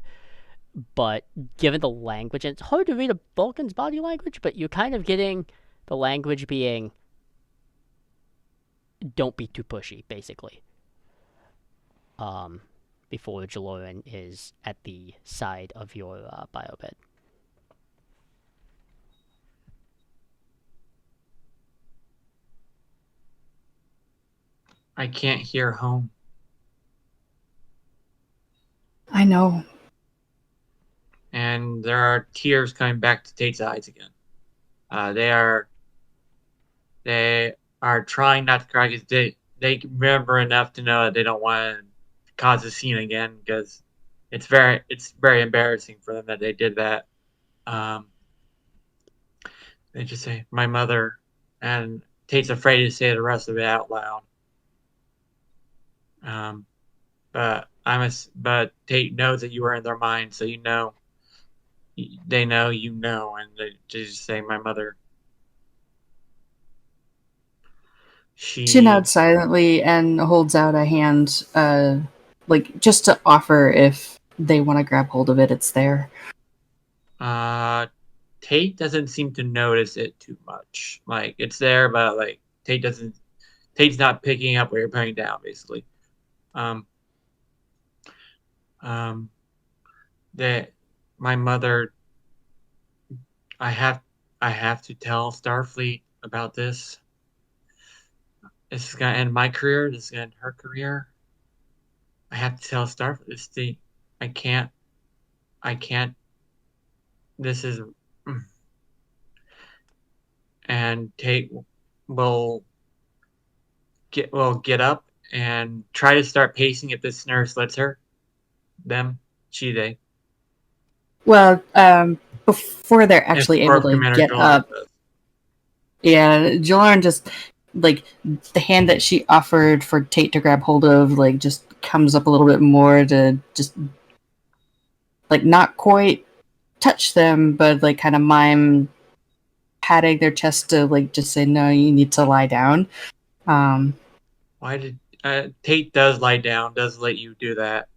but given the language, and it's hard to read a Vulcan's body language, but you're kind of getting the language being don't be too pushy, basically. Before Jaloran is at the side of your biobed. I can't hear home. I know. And there are tears coming back to Tate's eyes again. They are trying not to cry because they remember enough to know that they don't want to cause a scene again because it's very embarrassing for them that they did that. They just say my mother, and Tate's afraid to say the rest of it out loud. But Tate knows that you are in their mind, so they know and they just say my mother. She nods silently and holds out a hand, like just to offer if they want to grab hold of it. It's there. Tate doesn't seem to notice it too much. Like it's there, but like Tate's not picking up what you're putting down, basically. That my mother, I have to tell Starfleet about this. This is gonna end my career. This is gonna end her career. I have to tell Starfleet. I can't. This is. And Tate will get up and try to start pacing if this nurse lets her. They. Well, before they're actually able to Commander get Jolard up, does. yeah, Jolaren just like the hand that she offered for Tate to grab hold of, like just comes up a little bit more to just like not quite touch them, but like kind of mime patting their chest to like just say no, you need to lie down. Why did Tate does lie down? Does let you do that?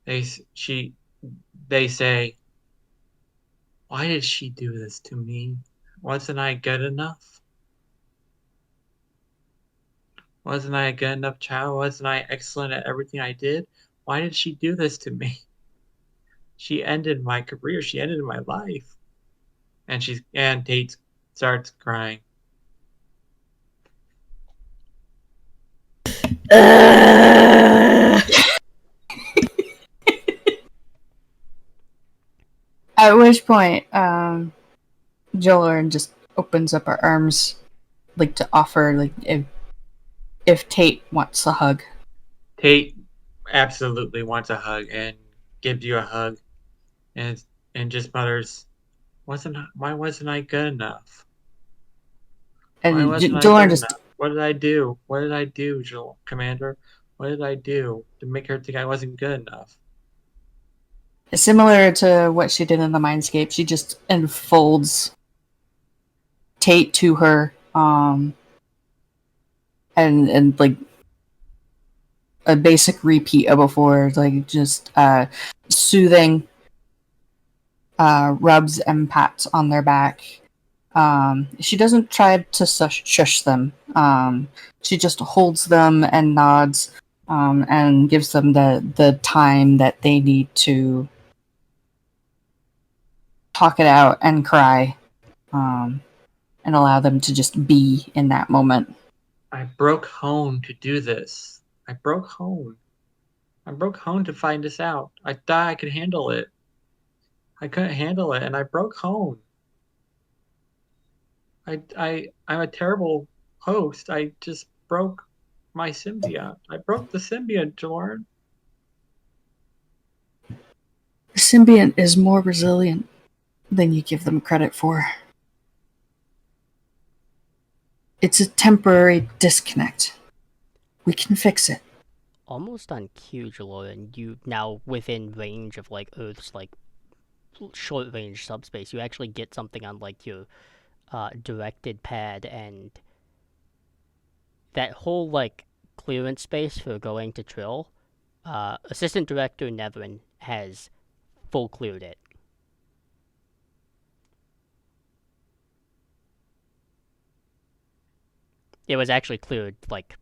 They say, why did she do this to me? Wasn't I good enough? Wasn't I a good enough child? Wasn't I excellent at everything I did? Why did she do this to me? She ended my career. She ended my life. And Tate starts crying. At which point, Jolaren just opens up her arms, like to offer, like if Tate wants a hug. Tate absolutely wants a hug and gives you a hug, and just mutters, why wasn't I good enough? Why And wasn't I Jolene good just enough? What did I do? What did I do, Joel, Commander? What did I do to make her think I wasn't good enough? similar to what she did in the Mindscape, she just enfolds Tate to her, and like a basic repeat of before, like just soothing rubs and pats on their back. She doesn't try to shush them. She just holds them and nods, and gives them the time that they need to talk it out and cry, and allow them to just be in that moment. I broke home to do this. I broke home. I broke home to find this out. I thought I could handle it. I couldn't handle it, and I broke home. I'm a terrible host. I just broke my symbiote. I broke the symbiote, Jordan. The symbiont is more resilient than you give them credit for. It's a temporary disconnect. We can fix it. Almost on cue, and you now within range of like Earth's like short range subspace, you actually get something on like your directed pad, and that whole like clearance space for going to Trill. Assistant Director Nevin has full cleared it. It was actually cleared like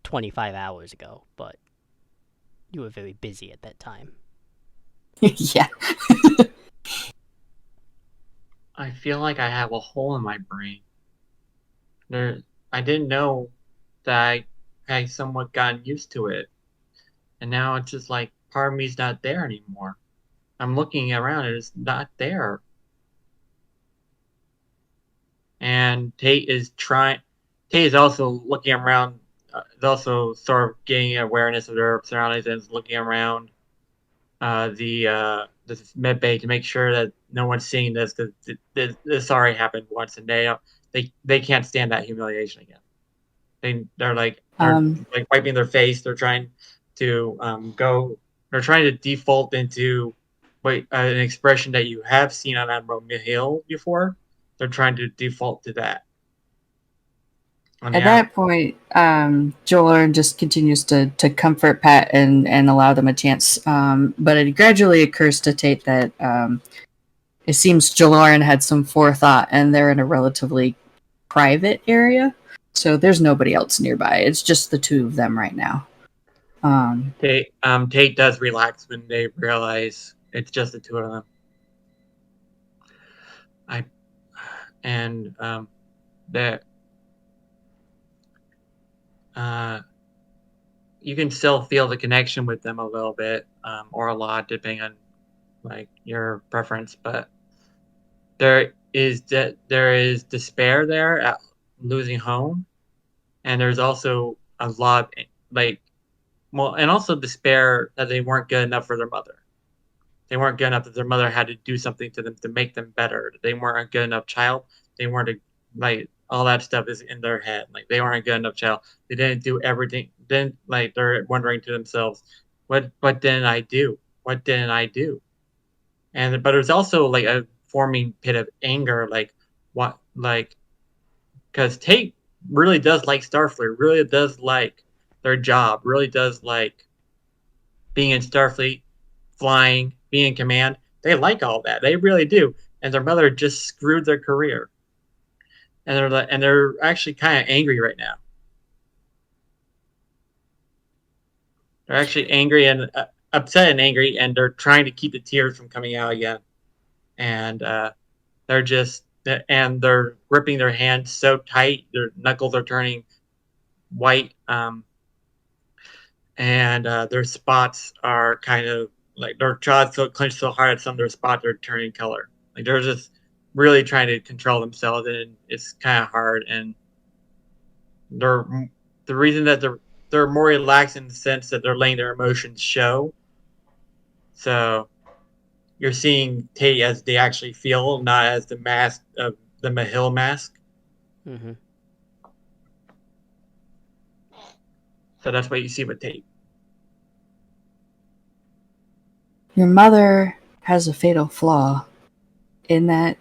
25 hours ago, but you were very busy at that time. Yeah. I feel like I have a hole in my brain. I didn't know that I somewhat gotten used to it, and now it's just like part of me's not there anymore. I'm looking around and it's not there. And Tate is trying. Tate is also looking around. Is also sort of gaining awareness of their surroundings and is looking around the med bay to make sure that no one's seeing this, because this already happened once, and they can't stand that humiliation again. They're Um, like wiping their face. They're trying to go. They're trying to default into an expression that you have seen on Admiral Mihail before. They're trying to default to that on the at out. that point, Joel just continues to comfort Pat and allow them a chance. But it gradually occurs to Tate that it seems Jaloran had some forethought, and they're in a relatively private area, so there's nobody else nearby. It's just the two of them right now. Tate does relax when they realize it's just the two of them. That you can still feel the connection with them a little bit, or a lot, depending on like your preference. But there is despair there at losing home, and there's also a lot like and also despair that they weren't good enough for their mother. They weren't good enough that their mother had to do something to them to make them better. They weren't a good enough child. They weren't like all that stuff is in their head. Like they weren't a good enough child. They didn't do everything. Then like they're wondering to themselves, what didn't I do? What didn't I do? And but there's also like a forming pit of anger, like what like because Tate really does like Starfleet, really does like their job, really does like being in Starfleet, flying, being in command. They like all that. They really do. And their mother just screwed their career. And they're actually kind of angry right now. They're actually angry and upset and angry, and they're trying to keep the tears from coming out again. And they're gripping their hands so tight, their knuckles are turning white. And their spots are kind of like their jaws so clenched so hard that some of their spots are turning color. Like they're just really trying to control themselves, and it's kind of hard. And they're the reason that they're more relaxed in the sense that they're letting their emotions show. So you're seeing Tate as they actually feel, not as the mask of the Mahil mask. Mm-hmm. So that's what you see with Tate. Your mother has a fatal flaw in that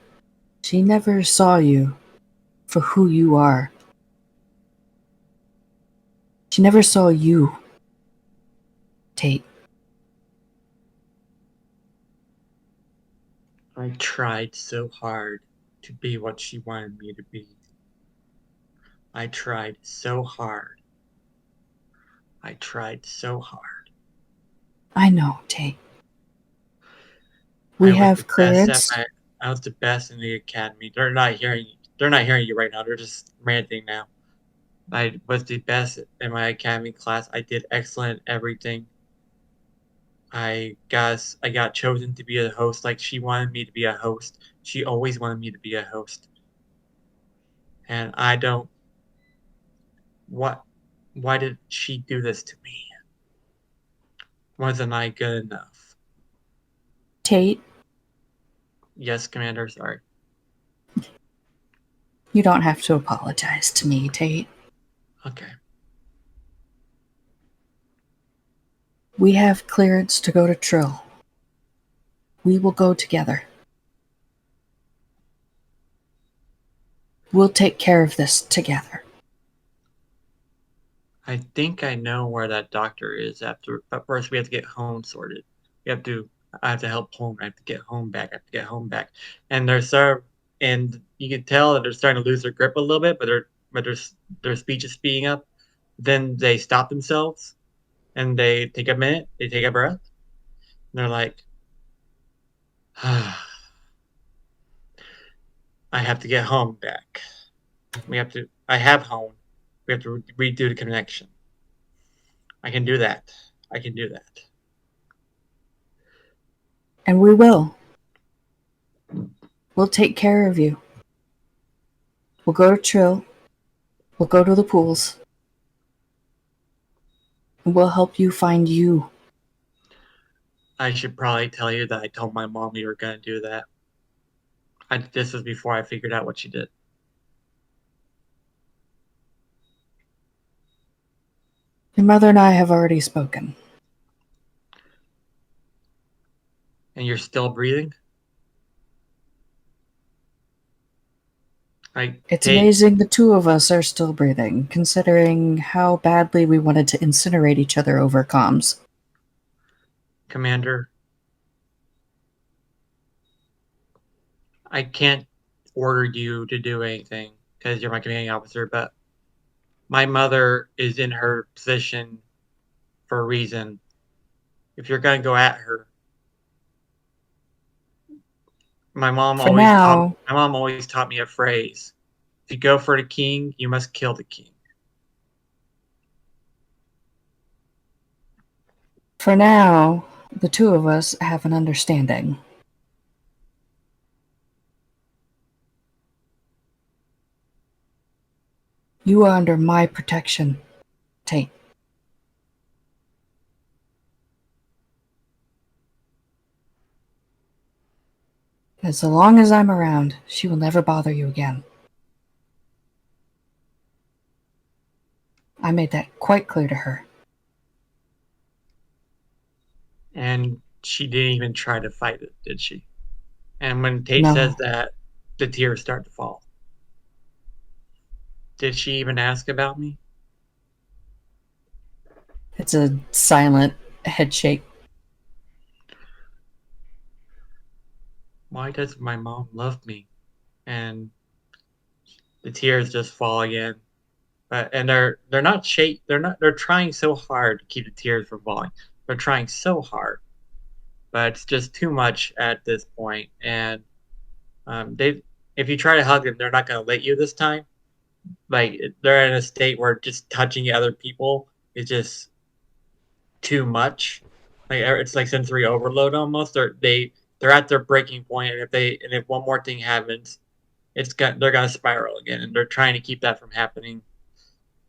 she never saw you for who you are. She never saw you, Tate. I tried so hard to be what she wanted me to be. I tried so hard. I tried so hard. I know, Tate. I We was the have best at clearance. I was the best in the academy. They're not hearing you right now. They're just ranting now. I was the best in my academy class. I did excellent at everything. I got chosen to be a host like she wanted me to be a host. She always wanted me to be a host. And I don't what why did she do this to me? Wasn't I good enough? Tate, Yes, Commander, sorry. you don't have to apologize to me, Tate. Okay. We have clearance to go to Trill. We will go together. We'll take care of this together. I think I know where that doctor is after, but first we have to get home sorted. I have to help home. I have to get home back. I have to get home back. And and you can tell that they're starting to lose their grip a little bit, but their speech is speeding up. Then they stop themselves and they take a minute, they take a breath, and they're like, I have to get home back. I have home. We have to redo the connection. I can do that. I can do that. And we will. We'll take care of you. We'll go to Trill. We'll go to the pools. And we'll help you find you. I should probably tell you that I told my mom we were going to do that. This was before I figured out what she did. Your mother and I have already spoken. And you're still breathing? It's amazing the two of us are still breathing, considering how badly we wanted to incinerate each other over comms. Commander, I can't order you to do anything because you're my commanding officer, but my mother is in her position for a reason. If you're going to go at her, For now, my mom always taught me a phrase. If you go for the king, you must kill the king. the two of us have an understanding. You are under my protection, Tate. As long as I'm around, she will never bother you again. I made that quite clear to her. And she didn't even try to fight it, did she? And when Tate No. says that, the tears start to fall. Did she even ask about me? It's a silent head shake. Why does my mom love me? And the tears just fall again. And they're trying so hard to keep the tears from falling. They're trying so hard, but it's just too much at this point. And they if you try to hug them, they're not going to let you this time. Like they're in a state where just touching other people is just too much. Like it's like sensory overload almost. They're at their breaking point, and if one more thing happens, they're gonna spiral again, and they're trying to keep that from happening.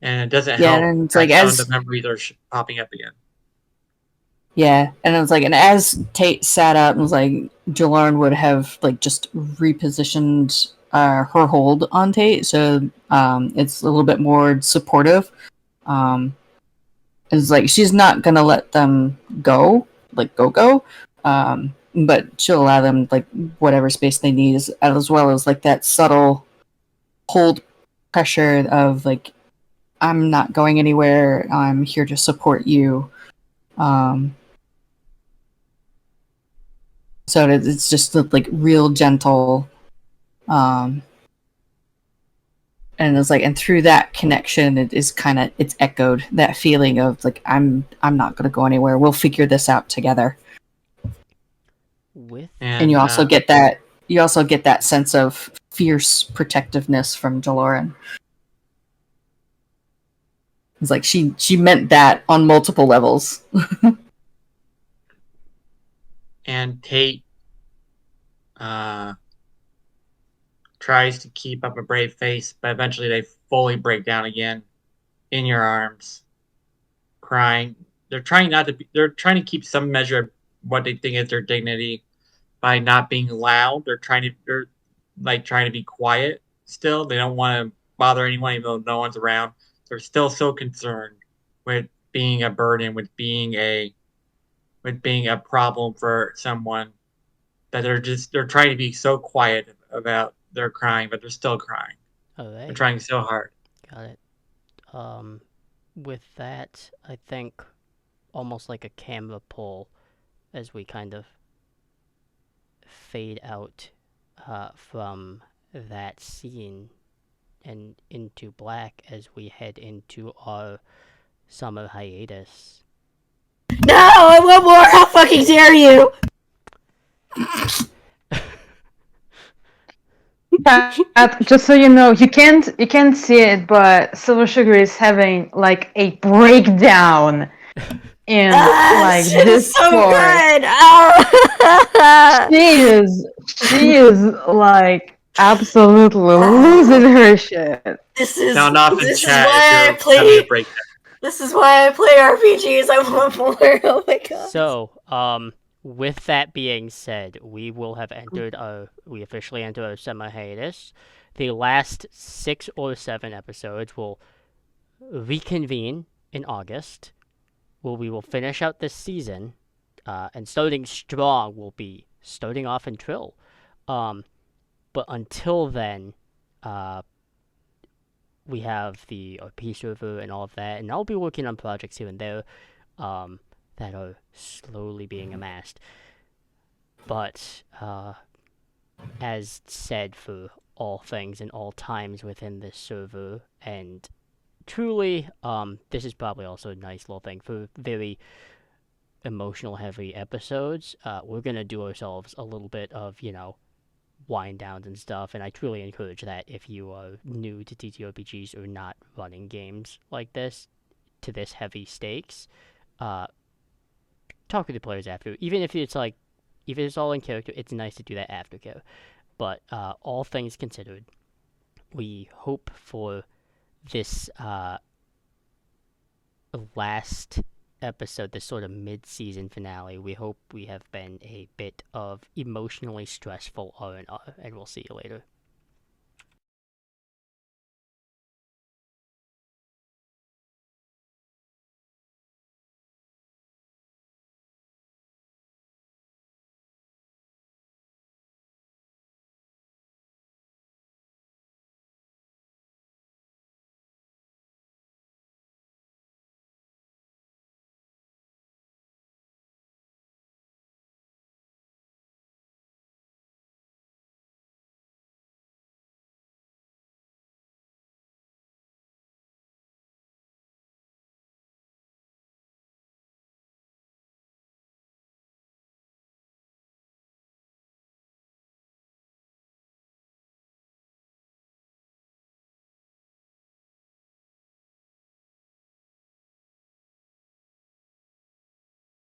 and it doesn't Yeah, help and it's that like some of the as memories are popping up again. yeah, popping up again. Yeah, and it was like, and as Tate sat up, it was like Jaloran would have like just repositioned her hold on Tate, so it's a little bit more supportive. It's like she's not gonna let them go, like go, but she'll allow them like whatever space they need, as well as like that subtle hold pressure of like I'm not going anywhere. I'm here to support you. Um, so it's just like real gentle, um, and it's like, and through that connection, it is kind of it's echoed that feeling of like I'm not going to go anywhere. We'll figure this out together. With And you also get that sense of fierce protectiveness from Jaloran. It's like she meant that on multiple levels. And Tate tries to keep up a brave face, but eventually they fully break down again in your arms, crying. They're trying not to be, they're trying to keep some measure of what they think is their dignity by not being loud. They're like trying to be quiet still. They don't want to bother anyone even though no one's around. They're still so concerned with being a burden, with being a problem for someone that they're trying to be so quiet about their crying, but they're still crying. all They're right, trying so hard. got it. With that, I think almost like a camera pull as we kind of fade out from that scene and into black as we head into our summer hiatus. No, I want more. How fucking dare you? Just so you know, you can't see it, but Silver Sugar is having like a breakdown in like This shit is so Discord. good. Oh. She is like absolutely losing her shit. Sound off in This is chat if why I you're having a play. breakdown. This is why I play RPGs. I want more. Oh my god. So, with that being said, we officially entered our summer hiatus. The last 6 or 7 episodes will reconvene in August, where we will finish out this season, and starting strong will be starting off in Trill. But until then, uh, we have the RP server and all of that, and I'll be working on projects here and there that are slowly being amassed. But as said for all things and all times within this server, and truly, this is probably also a nice little thing for very emotional heavy episodes. We're gonna do ourselves a little bit of, wind downs and stuff, and I truly encourage that if you are new to TTRPGs or not running games like this to this heavy stakes. Talk with the players after, even if it's all in character. It's nice to do that aftercare. But all things considered, we hope for this last episode, this sort of mid-season finale. We hope we have been a bit of emotionally stressful R&R, and we'll see you later.